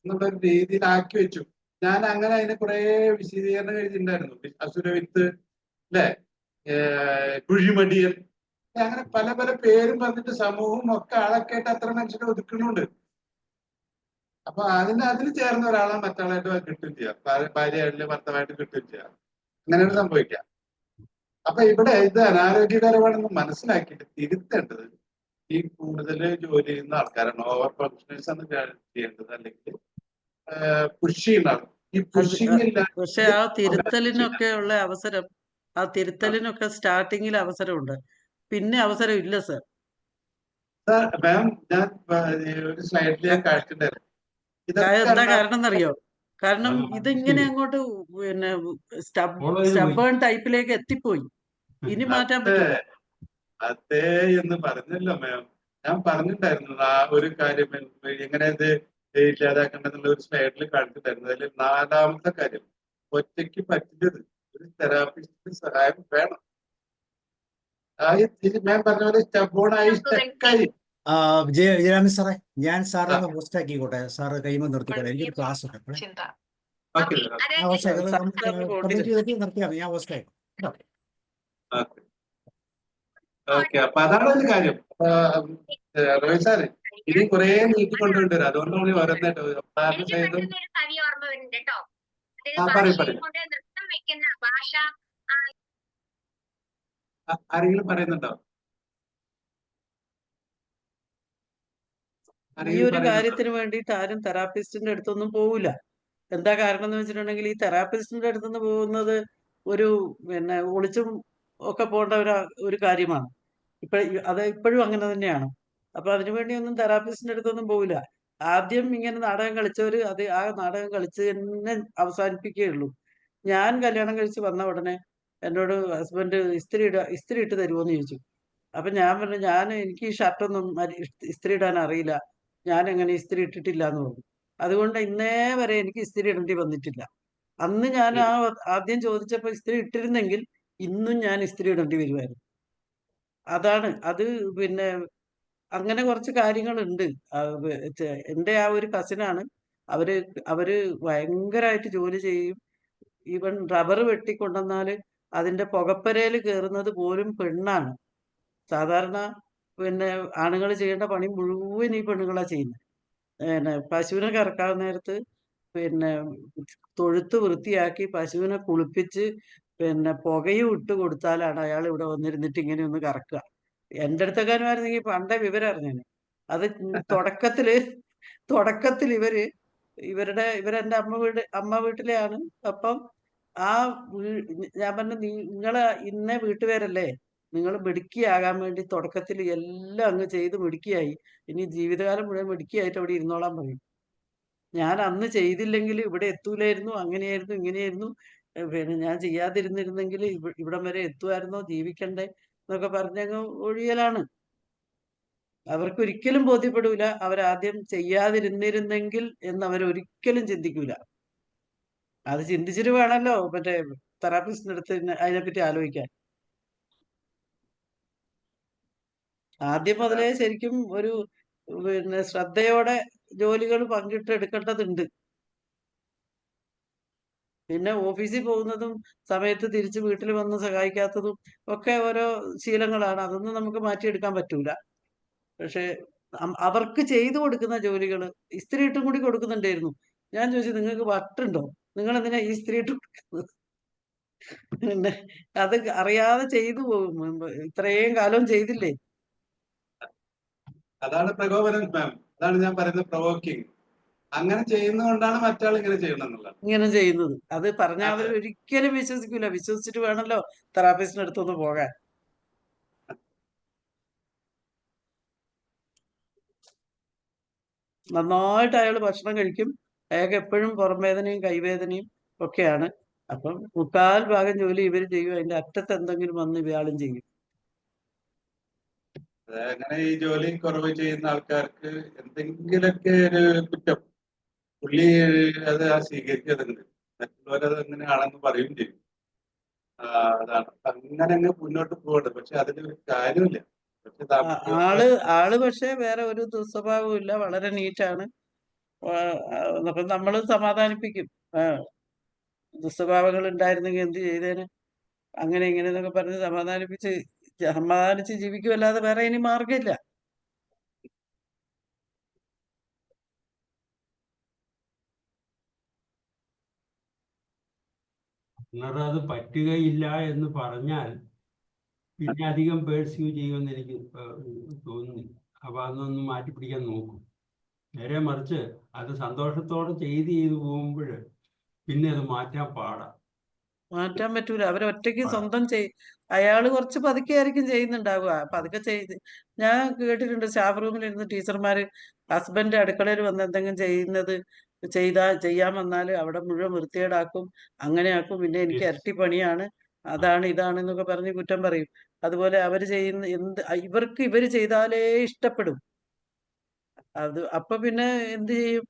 എന്നുള്ള ഒരു രീതിയിലാക്കി വെച്ചു. ഞാൻ അങ്ങനെ അതിന് കുറെ വിശദീകരണം എഴുതിയിട്ടുണ്ടായിരുന്നു. അസുരവിത്ത്, അല്ലെ, കുഴിമടിയൻ, അങ്ങനെ പല പല പേരും പറഞ്ഞിട്ട് സമൂഹവും ഒക്കെ ആളൊക്കെയായിട്ട് അത്ര മനുഷ്യരെ ഒതുക്കുന്നുണ്ട്. അപ്പൊ അതിന് ചേർന്ന ഒരാളെ മറ്റാളായിട്ട് കിട്ടുകയും ചെയ്യാം, ഭാര്യയായിട്ട് ഭർത്താവായിട്ട് കിട്ടുകയും ചെയ്യാം. അങ്ങനെയാണ് സംഭവിക്കുക. അപ്പൊ ഇവിടെ ഇത് അനാരോഗ്യകരമാണെന്ന് മനസ്സിലാക്കിയിട്ട് തിരുത്തേണ്ടത് ഈ കൂടുതൽ ജോലി ചെയ്യുന്ന ആൾക്കാരാണ്, ഓവർ ഫങ്ഷനേഴ്സ് ആണ് ചെയ്യേണ്ടത്, അല്ലെങ്കിൽ പുഷ് ചെയ്യുന്ന ആൾ. ഈ പുഷിംഗ് ഇല്ല. പക്ഷെ ആ തിരുത്തലിനൊക്കെ ഉള്ള അവസരം, ആ തിരുത്തലിനൊക്കെ സ്റ്റാർട്ടിങ്ങിൽ അവസരമുണ്ട്, പിന്നെ അവസരം ഇല്ല സർ. മാം, ഞാൻ ഒരു സ്ലൈഡിൽ ഞാൻ കാണിച്ചിട്ടുണ്ടായിരുന്നു. എന്താ കാരണം എന്നറിയോ? കാരണം ഇതിങ്ങനെ അങ്ങോട്ട് പിന്നെ സ്റ്റബേൺ ടൈപ്പിലേക്ക് എത്തിപ്പോയി. ഇനി മാറ്റാൻ പറ്റുമോ? അതെ എന്ന് പറഞ്ഞല്ലോ മാം. ഞാൻ പറഞ്ഞിട്ടുണ്ടായിരുന്നു ആ ഒരു കാര്യം എങ്ങനെ ഇത് ഇല്ലാതാക്കണ്ടെന്നുള്ള ഒരു സ്ലൈഡിൽ കാണിച്ചിട്ടുണ്ടായിരുന്നു. അതിൽ 4ാമത്തെ കാര്യം, ഒറ്റയ്ക്ക് പറ്റില്ലത്, ഒരു തെറാപ്പിസ്റ്റിന്റെ സഹായം വേണം. മാം പറഞ്ഞ പോലെ സ്റ്റബോണായി സ്റ്റക്കായി. വിജയരാമൻ സാറേ, ഞാൻ സാറിനെ ഹോസ്റ്റ് ആക്കിക്കോട്ടെ? സാറ് കൈമ നിർത്തിക്കോട്ടെ, എനിക്കൊരു ക്ലാസ് ഉണ്ട്. നിർത്തിയാൽ ഞാൻ ഹോസ്റ്റ് ആയിക്കോ. ഓക്കെ, അപ്പൊ അതാണ് ഒരു കാര്യം. റോയ് സാറ് ഇനി കുറെ നീട്ടി കൊണ്ടുവരും. അതുകൊണ്ടാണ് ഓരോന്നായിട്ട് ആരെങ്കിലും പറയുന്നുണ്ടോ? ഈ ഒരു കാര്യത്തിന് വേണ്ടിയിട്ട് ആരും തെറാപ്പിസ്റ്റിന്റെ അടുത്തൊന്നും പോവില്ല. എന്താ കാരണം എന്ന് വെച്ചിട്ടുണ്ടെങ്കിൽ ഈ തെറാപ്പിസ്റ്റിന്റെ അടുത്തുനിന്ന് പോകുന്നത് ഒരു പിന്നെ ഒളിച്ചും ഒക്കെ പോകേണ്ട ഒരു കാര്യമാണ്. അത് ഇപ്പോഴും അങ്ങനെ തന്നെയാണ്. അപ്പൊ അതിനുവേണ്ടി ഒന്നും തെറാപ്പിസ്റ്റിന്റെ അടുത്തൊന്നും പോവില്ല. ആദ്യം ഇങ്ങനെ നാടകം കളിച്ചവര് അത് ആ നാടകം കളിച്ച് തന്നെ അവസാനിപ്പിക്കുകയുള്ളൂ. ഞാൻ കല്യാണം കഴിച്ച് വന്ന ഉടനെ എന്നോട് ഹസ്ബൻഡ് ഇസ്തിരി ഇട്ട് തരുമോന്ന് ചോദിച്ചു. അപ്പൊ ഞാൻ പറഞ്ഞു, എനിക്ക് ഈ ഷർട്ടൊന്നും ഇസ്തിരി ഇടാൻ അറിയില്ല, ഞാൻ എങ്ങനെ ഇസ്തിരി ഇട്ടിട്ടില്ല എന്ന് പറഞ്ഞു. അതുകൊണ്ട് ഇന്നേ വരെ എനിക്ക് ഇസ്തിരി ഇടേണ്ടി വന്നിട്ടില്ല. അന്ന് ഞാൻ ആദ്യം ചോദിച്ചപ്പോ ഇസ്തിരി ഇട്ടിരുന്നെങ്കിൽ ഇന്നും ഞാൻ ഇസ്തിരി ഇടേണ്ടി വരുമായിരുന്നു. അതാണ് അത്. പിന്നെ അങ്ങനെ കുറച്ച് കാര്യങ്ങളുണ്ട്. എൻ്റെ ആ ഒരു കസിനാണ്. അവര് അവര് ഭയങ്കരമായിട്ട് ജോലി ചെയ്യും. ഈവൻ റബ്ബർ വെട്ടിക്കൊണ്ടുവന്നാല് അതിന്റെ പുകപ്പരയിൽ കയറുന്നത് പോലും പെണ്ണാണ്. സാധാരണ പിന്നെ ആണുങ്ങൾ ചെയ്യേണ്ട പണി മുഴുവൻ ഈ പെണ്ണുങ്ങളാ ചെയ്യുന്നത്. പിന്നെ പശുവിനെ കറക്കാൻ നേരത്ത് പിന്നെ തൊഴുത്ത് വൃത്തിയാക്കി പശുവിനെ കുളിപ്പിച്ച് പിന്നെ പുകയും ഇട്ട് കൊടുത്താലാണ് അയാൾ ഇവിടെ വന്നിരുന്നിട്ട് ഇങ്ങനെ ഒന്ന് കറക്കുക. എൻ്റെ അടുത്തെക്കാരുമായിരുന്നെങ്കിൽ പണ്ടേ വിവരം അറിഞ്ഞേനെ. അത് തുടക്കത്തിൽ ഇവരെന്റെ അമ്മ വീട്ടിലെയാണ്. അപ്പം ആ ഞാൻ പറഞ്ഞു, നിങ്ങളെ ഇന്ന വീട്ടുപേരല്ലേ, നിങ്ങൾ മിടുക്കിയാകാൻ വേണ്ടി തുടക്കത്തിൽ എല്ലാം അങ്ങ് ചെയ്ത് മിടുക്കിയായി, ഇനി ജീവിതകാലം മുഴുവൻ മിടുക്കിയായിട്ട് അവിടെ ഇരുന്നോളാൻ പറയും. ഞാൻ അന്ന് ചെയ്തില്ലെങ്കിൽ ഇവിടെ എത്തൂലായിരുന്നു, അങ്ങനെയായിരുന്നു ഇങ്ങനെയായിരുന്നു, പിന്നെ ഞാൻ ചെയ്യാതിരുന്നിരുന്നെങ്കിൽ ഇവിടം വരെ എത്തുമായിരുന്നോ, ജീവിക്കണ്ടേ എന്നൊക്കെ പറഞ്ഞങ്ങ് ഒഴിയലാണ്. അവർക്കൊരിക്കലും ബോധ്യപ്പെടൂല അവരാദ്യം ചെയ്യാതിരുന്നിരുന്നെങ്കിൽ എന്ന് അവരൊരിക്കലും ചിന്തിക്കൂല. അത് ചിന്തിച്ചിട്ട് വേണമല്ലോ മറ്റേ തെറാപ്പിസ്റ്റിന്റെ അടുത്ത് അതിനെപ്പറ്റി ആലോചിക്കാൻ. ആദ്യം മുതലേ ശരിക്കും ഒരു പിന്നെ ശ്രദ്ധയോടെ ജോലികൾ പങ്കിട്ട് എടുക്കേണ്ടതുണ്ട്. പിന്നെ ഓഫീസിൽ പോകുന്നതും സമയത്ത് തിരിച്ച് വീട്ടിൽ വന്ന് സഹായിക്കാത്തതും ഒക്കെ ഓരോ ശീലങ്ങളാണ്. അതൊന്നും നമുക്ക് മാറ്റിയെടുക്കാൻ പറ്റൂല. പക്ഷെ അവർക്ക് ചെയ്തു കൊടുക്കുന്ന ജോലികൾ ഇസ്തിരി ഇട്ടും കൂടി കൊടുക്കുന്നുണ്ടായിരുന്നു. ഞാൻ ചോദിച്ചു, നിങ്ങൾക്ക് വട്ടുണ്ടോ, നിങ്ങൾ എന്തിനാ ഈ ഇസ്തിരി ഇട്ട് കൊടുക്കുന്നത്? പിന്നെ അത് അറിയാതെ ചെയ്തു പോകും. ഇത്രയും കാലം ചെയ്തില്ലേ. അതാണ് പ്രകോപനം മാം. അതാണ് ഞാൻ പറയുന്നത്, പ്രൊവോക്കിങ്. അങ്ങനെ ചെയ്യുന്നതുകൊണ്ടാണ് മറ്റാൾ ഇങ്ങനെ ചെയ്യണമെന്നുള്ളത്. ഇങ്ങനെ ചെയ്യുന്നത് അത് പറഞ്ഞാൽ അവർ അതെ. ഒരിക്കലും വിശ്വസിക്കൂല. വിശ്വസിച്ചിട്ട് വേണമല്ലോ തെറാപ്പിസ്റ്റിന്റെ അടുത്തൊന്ന് പോകാൻ. നന്നായിട്ട് അയാൾ ഭക്ഷണം കഴിക്കും. അയാൾക്ക് എപ്പോഴും പുറം വേദനയും കൈവേദനയും ഒക്കെയാണ്. അപ്പം 3/4 ഭാഗം ജോലി ഇവർ ചെയ്യും, അതിന്റെ അറ്റത്ത് എന്തെങ്കിലും വന്ന് ഇയാളും ചെയ്യും. അങ്ങനെ ഈ ജോലി കുറവ് ചെയ്യുന്ന ആൾക്കാർക്ക് എന്തെങ്കിലുമൊക്കെ ഒരു കുറ്റം പുള്ളി അത് സ്വീകരിക്കുന്നുണ്ട്. മറ്റുള്ളവരത് എങ്ങനെയാണെന്ന് പറയും ചെയ്യും. അതാണ് അങ്ങനെ അങ്ങ് മുന്നോട്ട് പോകട്ടെ. പക്ഷെ അതിലൊരു കാര്യമില്ല. പക്ഷെ ആള് പക്ഷെ വേറെ ഒരു ദുസ്വഭാവവും ഇല്ല, വളരെ നീറ്റാണ്. അപ്പൊ നമ്മൾ സമാധാനിപ്പിക്കും. ദുസ്വഭാവങ്ങൾ ഉണ്ടായിരുന്നെങ്കിൽ എന്ത് ചെയ്തേനെ, അങ്ങനെ ഇങ്ങനെ എന്നൊക്കെ പറഞ്ഞ് സമാധാനിച്ച് ജീവിക്കുമല്ലാതെ വേറെ ഇനി മാർഗമില്ല. അത് പറ്റുകയില്ല എന്ന് പറഞ്ഞാൽ പിന്നെ അധികം പേഴ്സ്യൂ ചെയ്യുമെന്ന് എനിക്ക് തോന്നുന്നില്ല. അപ്പൊ അതൊന്നും മാറ്റിപ്പിടിക്കാൻ നോക്കും. നേരെ മറിച്ച് അത് സന്തോഷത്തോടെ ചെയ്ത് പോകുമ്പോൾ പിന്നെ അത് മാറ്റാൻ പറ്റൂല. അവരൊറ്റയ്ക്ക് സ്വന്തം അയാള് കുറച്ച് പതുക്കെ ആയിരിക്കും ചെയ്യുന്നുണ്ടാവുക. പതുക്കെ ചെയ്ത് ഞാൻ കേട്ടിട്ടുണ്ട്, സ്റ്റാഫ് റൂമിൽ ഇരുന്ന് ടീച്ചർമാര് ഹസ്ബൻഡ് അടുക്കളയിൽ വന്ന് എന്തെങ്കിലും ചെയ്യാൻ വന്നാല് അവിടെ മുഴുവൻ വൃത്തികേടാക്കും, അങ്ങനെയാക്കും, പിന്നെ എനിക്ക് ഇരട്ടി പണിയാണ്, അതാണ് ഇതാണ് എന്നൊക്കെ പറഞ്ഞ് കുറ്റം പറയും. അതുപോലെ അവര് ചെയ്യുന്ന ഇവര് ചെയ്താലേ ഇഷ്ടപ്പെടും. അപ്പൊ പിന്നെ എന്ത് ചെയ്യും,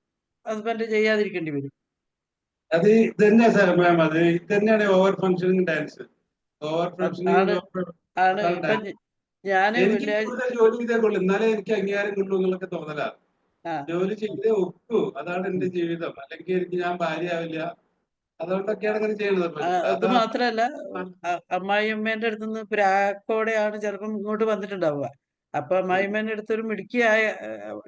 ഹസ്ബൻഡ് ചെയ്യാതിരിക്കേണ്ടി വരും. അത് ഇത് തന്നെയാ സാർ മാം. ഇത് തന്നെയാണ് over functioning dance. Over functioning ആണ് ഇപ്പൊ ഞാന് എനിക്ക് കൂടുതൽ ജോലി ചെയ്തേ കൊള്ളു, എന്നാലേ എനിക്ക് അംഗീകാരം കൊള്ളൂ എന്നുള്ളൊക്കെ തോന്നലാണ്. ജോലി ചെയ്തേ ഒക്കൂ, അതാണ് എന്റെ ജീവിതം, അല്ലെങ്കിൽ എനിക്ക് ഞാൻ ഭാര്യ ആവില്ല. അതുകൊണ്ടൊക്കെയാണ് ഇങ്ങനെ ചെയ്യുന്നത്. അത് മാത്രല്ല, അമ്മായിയമ്മേന്റെ അടുത്തുനിന്ന് പ്രാക്കോടെയാണ് ചിലപ്പം ഇങ്ങോട്ട് വന്നിട്ടുണ്ടാവുക. അപ്പൊ അമ്മായിയമ്മേന്റെ അടുത്തൊരു മിടുക്കിയായ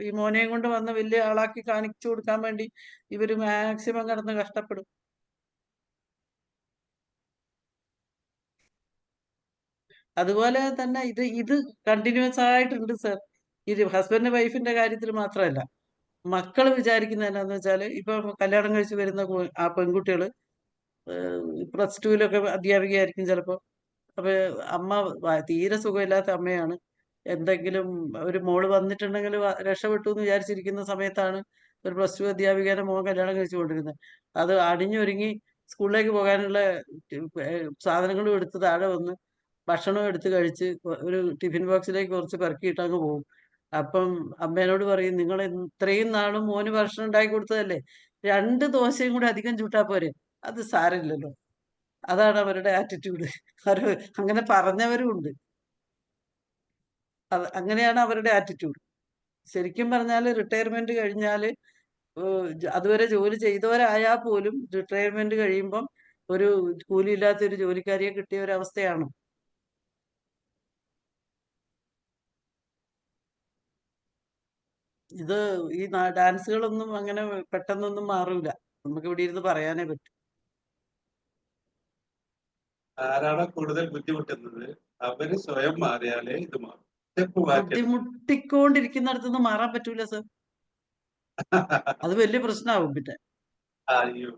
ഈ മോനെയും കൊണ്ട് വന്ന് വലിയ ആളാക്കി കാണിച്ചു കൊടുക്കാൻ വേണ്ടി ഇവര് മാക്സിമം കിടന്ന് കഷ്ടപ്പെടും. അതുപോലെ തന്നെ ഇത് കണ്ടിന്യൂസ് ആയിട്ടുണ്ട് സർ. ഇത് ഹസ്ബൻഡ് വൈഫിന്റെ കാര്യത്തിൽ മാത്രമല്ല, മക്കൾ വിചാരിക്കുന്നത് എന്നാന്ന് വെച്ചാൽ, ഇപ്പൊ കല്യാണം കഴിച്ച് വരുന്ന ആ പെൺകുട്ടികള് +2 അധ്യാപികയായിരിക്കും ചിലപ്പോ. അപ്പൊ അമ്മ തീരെ സുഖമില്ലാത്ത അമ്മയാണ്. എന്തെങ്കിലും ഒരു മോള് വന്നിട്ടുണ്ടെങ്കിൽ രക്ഷപ്പെട്ടു എന്ന് വിചാരിച്ചിരിക്കുന്ന സമയത്താണ് ഒരു +2 അധ്യാപികയുടെ മോൻ കല്യാണം കഴിച്ചുകൊണ്ടിരുന്നത്. അത് അണിഞ്ഞൊരുങ്ങി സ്കൂളിലേക്ക് പോകാനുള്ള സാധനങ്ങളും എടുത്ത് താഴെ വന്ന് ഭക്ഷണം എടുത്ത് കഴിച്ച് ഒരു ടിഫിൻ ബോക്സിലേക്ക് കുറച്ച് പെറുക്കിയിട്ട് അങ്ങ് പോകും. അപ്പം അമ്മേനോട് പറയും, നിങ്ങൾ ഇത്രയും നാളും മോന് ഭക്ഷണം ഉണ്ടാക്കി കൊടുത്തതല്ലേ, 2 ദോശയും കൂടെ അധികം ചുട്ടാ പോരെ, അത് സാരമില്ലല്ലോ. അതാണ് അവരുടെ ആറ്റിറ്റ്യൂഡ്. അവർ അങ്ങനെ പറഞ്ഞവരും ഉണ്ട്. അങ്ങനെയാണ് അവരുടെ ആറ്റിറ്റ്യൂഡ്. ശരിക്കും പറഞ്ഞാൽ റിട്ടയർമെന്റ് കഴിഞ്ഞാൽ അതുവരെ ജോലി ചെയ്തവരായാൽ പോലും റിട്ടയർമെന്റ് കഴിയുമ്പം ഒരു കൂലിയില്ലാത്ത ഒരു ജോലിക്കാരിയെ കിട്ടിയ ഒരു അവസ്ഥയാണ്. ഇത് ഈ ഡാൻസുകളൊന്നും അങ്ങനെ പെട്ടെന്നൊന്നും മാറൂല. നമുക്ക് ഇവിടെ ഇരുന്ന് പറയാനേ പറ്റും. ആരാണ് കൂടുതൽ ബുദ്ധിമുട്ടുന്നത് അവര് സ്വയം മാറിയാലേ ഇത് മാറും. സ്റ്റെപ്പ് മാറ്റരുത്. ബുദ്ധിമുട്ടിക്കൊണ്ടിരിക്കുന്നിടത്തുനിന്ന് മാറാൻ പറ്റൂല സർ. അത് വലിയ പ്രശ്നമാവും പിന്നെ. അയ്യോ,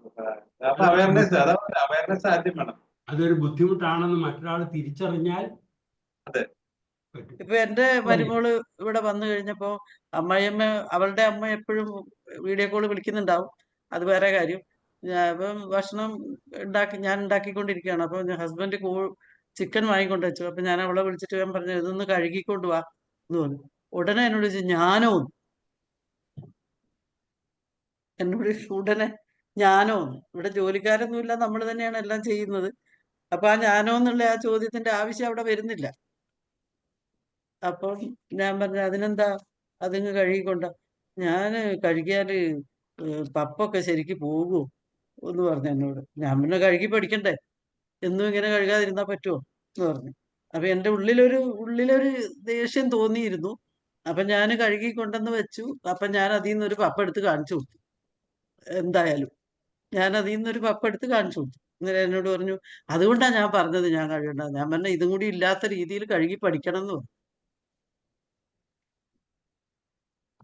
അപ്പൊ അവയർനെസ് ആദ്യം വേണം. അതൊരു ബുദ്ധിമുട്ടാണെന്ന് മറ്റൊരാൾ തിരിച്ചറിഞ്ഞാൽ അതെ. പറ്റും. ഇപ്പൊ എന്റെ മരുമോള് ഇവിടെ വന്നു കഴിഞ്ഞപ്പോ അമ്മായിയമ്മ, അവളുടെ അമ്മ എപ്പോഴും വീഡിയോ കോൾ വിളിക്കുന്നുണ്ടാവും, അത് വേറെ കാര്യം. അപ്പം ഭക്ഷണം ഞാൻ ഉണ്ടാക്കിക്കൊണ്ടിരിക്കുകയാണ്. അപ്പൊ ഹസ്ബൻഡ് ചിക്കൻ വാങ്ങിക്കൊണ്ട് വെച്ചു. അപ്പൊ ഞാൻ അവളെ വിളിച്ചിട്ട് ഞാൻ പറഞ്ഞു, ഇതൊന്ന് കഴുകിക്കൊണ്ട് വാ എന്ന് പറഞ്ഞു. ഉടനെ എന്നോട് ചോദിച്ചു, ഞാനോ? എന്നോട് ഉടനെ ഞാനോ? ഇവിടെ ജോലിക്കാരൊന്നുമില്ല, നമ്മൾ തന്നെയാണ് എല്ലാം ചെയ്യുന്നത്. അപ്പൊ ആ ഞാനോ എന്നുള്ള ആ ചോദ്യത്തിന്റെ ആവശ്യം അവിടെ വരുന്നില്ല. അപ്പം ഞാൻ പറഞ്ഞു, അതിനെന്താ, അതിങ്ങ് കഴുകിക്കൊണ്ട. ഞാൻ കഴുകിയാല് പപ്പൊക്കെ ശരിക്ക് പോകുമോ എന്ന് പറഞ്ഞു എന്നോട്. ഞാൻ പിന്നെ കഴുകി പഠിക്കണ്ടേ, എന്നും ഇങ്ങനെ കഴുകാതിരുന്നാ പറ്റുമോ എന്ന് പറഞ്ഞു. അപ്പൊ എൻ്റെ ഉള്ളിലൊരു ദേഷ്യം തോന്നിയിരുന്നു. അപ്പൊ ഞാൻ കഴുകി കൊണ്ടുവന്ന് വെച്ചു. അപ്പൊ ഞാൻ അതിൽ നിന്നൊരു പപ്പ എടുത്ത് കാണിച്ചു കൊടുത്തു. എന്തായാലും ഞാൻ അതിൽ നിന്നൊരു പപ്പ എടുത്ത് കാണിച്ചു കൊടുത്തു. ഇന്നലെ എന്നോട് പറഞ്ഞു, അതുകൊണ്ടാണ് ഞാൻ പറഞ്ഞത് ഞാൻ കഴുകണ്ട. ഞാൻ പറഞ്ഞ ഇതും കൂടി ഇല്ലാത്ത രീതിയിൽ കഴുകി പഠിക്കണം എന്ന് പറഞ്ഞു.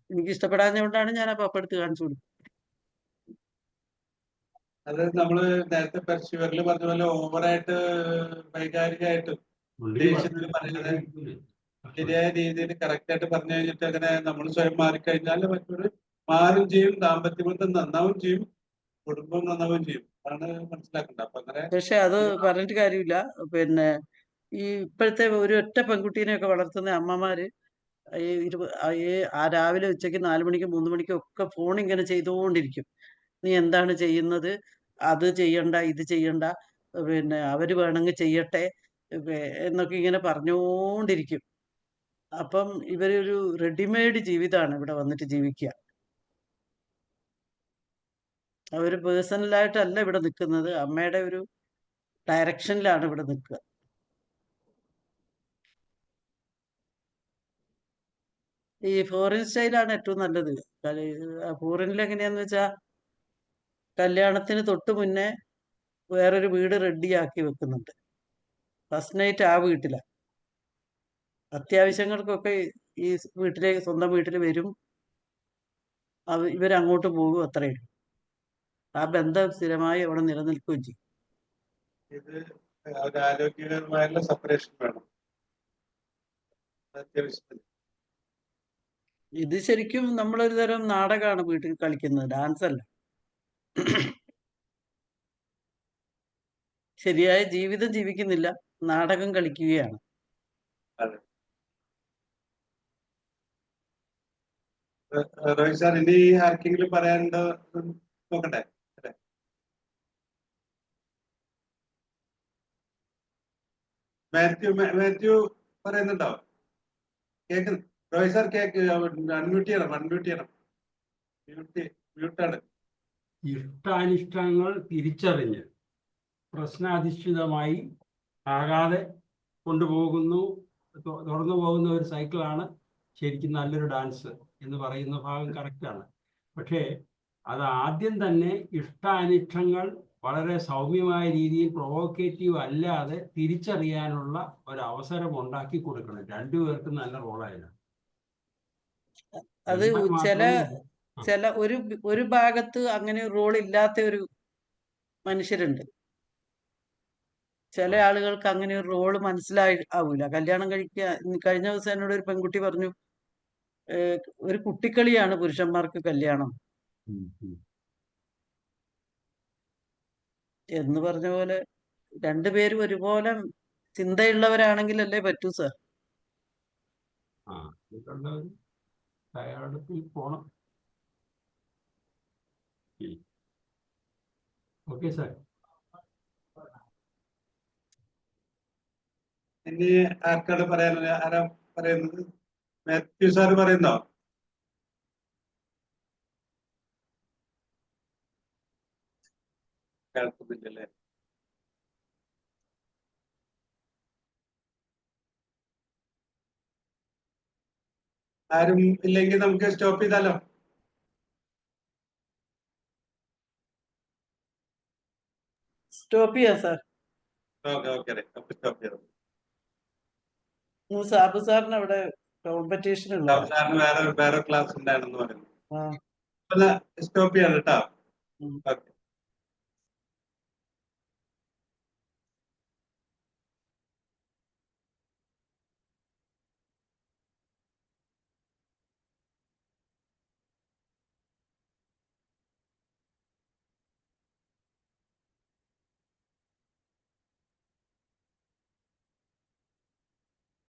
എനിക്ക് ഇഷ്ടപ്പെടാഞ്ഞുകൊണ്ടാണ് ഞാൻ ആ പപ്പ എടുത്ത് കാണിച്ചു കൊടുത്തത്. അത് നമ്മള് നേരത്തെ പെർഷ്യൂവറിൽ പറഞ്ഞ പോലെ ഓവറായിട്ട് വൈകാരികമായിട്ട് ദേഷ്യത്തിൽ പറയുന്നത് ശരിയായ രീതിയിൽ കറക്റ്റ് ആയിട്ട് പറഞ്ഞു കഴിഞ്ഞിട്ട് അങ്ങനെ നമ്മൾ സ്വയം മാറിക്കഴിഞ്ഞാൽ മറ്റൊരു മാറും ചെയ്യും, ദാമ്പത്യ ബന്ധം നന്നാവും ചെയ്യും, കുടുംബം നന്നാവും ചെയ്യും. അതാണ് മനസ്സിലാക്കേണ്ടത്. അപ്പൊ അങ്ങനെ പക്ഷെ അത് പറഞ്ഞിട്ട് കാര്യമില്ല. പിന്നെ ഈ ഇപ്പോഴത്തെ ഒരു ഒറ്റ പെൺകുട്ടീനെയൊക്കെ വളർത്തുന്ന അമ്മമാര് ആ രാവിലെ ഉച്ചയ്ക്ക് 4 മണിക്കും 3 മണിക്കും ഒക്കെ ഫോൺ ഇങ്ങനെ ചെയ്തുകൊണ്ടിരിക്കും. നീ എന്താണ് ചെയ്യുന്നത്, അത് ചെയ്യണ്ട, ഇത് ചെയ്യണ്ട, പിന്നെ അവര് വേണമെങ്കിൽ ചെയ്യട്ടെ എന്നൊക്കെ ഇങ്ങനെ പറഞ്ഞുകൊണ്ടിരിക്കും. അപ്പം ഇവരൊരു റെഡിമെയ്ഡ് ജീവിതമാണ് ഇവിടെ വന്നിട്ട് ജീവിക്കുക. അവർ പേഴ്സണലായിട്ടല്ല ഇവിടെ നിൽക്കുന്നത്, അമ്മയുടെ ഒരു ഡയറക്ഷനിലാണ് ഇവിടെ നിൽക്കുക. ഈ ഫോറിൻ സ്റ്റൈലാണ് ഏറ്റവും നല്ലത്. ഫോറിനിൽ എങ്ങനെയാന്ന് വെച്ചാൽ കല്യാണത്തിന് തൊട്ട് മുന്നേ വേറൊരു വീട് റെഡിയാക്കി വെക്കുന്നുണ്ട്. ഫസ്റ്റ് നൈറ്റ് ആ വീട്ടിലാണ്. അത്യാവശ്യങ്ങൾക്കൊക്കെ ഈ സ്വന്തം വീട്ടിൽ വരും, ഇവരങ്ങോട്ട് പോകും, അത്രയേ ഉള്ളൂ. ആ ബന്ധം സ്ഥിരമായി അവിടെ നിലനിൽക്കുകയും ചെയ്യും. ഇത് ഒരു ആരോഗ്യകരമായുള്ള സെപ്പറേഷൻ വേണം അത്യാവശ്യത്തിന്. ഇത് ശരിക്കും നമ്മളൊരു തരം നാടകമാണ് വീട്ടിൽ കളിക്കുന്നത്, ഡാൻസ് അല്ല. ശരിയായ ജീവിതം ജീവിക്കുന്നില്ല, നാടകം കളിക്കുകയാണ്. റോഹിത് സാർ, ഇനി ആർക്കെങ്കിലും പറയാനുണ്ടോ നോക്കട്ടെ. മാത്യു പറയുന്നുണ്ടോ? കേൾക്കുന്നു. റോഹിത് സാർ അൺമ്യൂട്ട് ചെയ്യണം. മ്യൂട്ടാണ്. ഇഷ്ടാനിഷ്ടങ്ങൾ തിരിച്ചറിഞ്ഞ് പ്രശ്നാധിഷ്ഠിതമായി ആകാതെ കൊണ്ടുപോകുന്നു, തുറന്നു പോകുന്ന ഒരു സൈക്കിളാണ് ശരിക്കും നല്ലൊരു ഡാൻസ് എന്ന് പറയുന്ന ഭാഗം കറക്റ്റാണ്. പക്ഷേ അത് ആദ്യം തന്നെ ഇഷ്ടാനിഷ്ടങ്ങൾ വളരെ സൗമ്യമായ രീതിയിൽ പ്രൊവോക്കേറ്റീവ് അല്ലാതെ തിരിച്ചറിയാനുള്ള ഒരു അവസരം ഉണ്ടാക്കി കൊടുക്കണം. രണ്ടുപേർക്കും നല്ല റോളായിരുന്നു. അത് ചില ഒരു ഭാഗത്ത് അങ്ങനെ റോൾ ഇല്ലാത്ത ഒരു മനുഷ്യരുണ്ട്. ചില ആളുകൾക്ക് അങ്ങനെ ഒരു റോള് ആവൂല. കല്യാണം കഴിഞ്ഞ ദിവസം എന്നോട് ഒരു പെൺകുട്ടി പറഞ്ഞു, ഒരു കുട്ടിക്കളിയാണ് പുരുഷന്മാർക്ക് കല്യാണം ഉം, ഉം. എന്ന് പറഞ്ഞ പോലെ രണ്ടുപേരും ഒരുപോലെ ചിന്തയുള്ളവരാണെങ്കിലല്ലേ പറ്റൂ സർ. ആ ഇതുള്ള ഒരു തയ്യാറെടുപ്പിൽ പോണം. Okay sir. ഇനി ആർക്കാണ് പറയാനുള്ളത്? ആരാ പറയുന്നത്? മാത്യു സാർ പറയുന്നോ? കേൾക്കുന്നില്ലല്ലേ? ആരും ഇല്ലെങ്കിൽ നമുക്ക് സ്റ്റോപ്പ് ചെയ്താലോ? സ്റ്റോപ്പ് ചെയ്യാം സർ. ഓക്കെ ഓക്കെ അപ്പൊ സ്റ്റോപ്പ് ചെയ്തു. സാബു സാറിന് അവിടെ കോമ്പറ്റീഷൻ ഉള്ള സാറിന് വേറെ ക്ലാസ് ഉണ്ടായിരുന്നു പറയുന്നു. ആ സ്റ്റോപ്പ് ചെയ്യാണ് കേട്ടോ. ഉം. ഓക്കെ.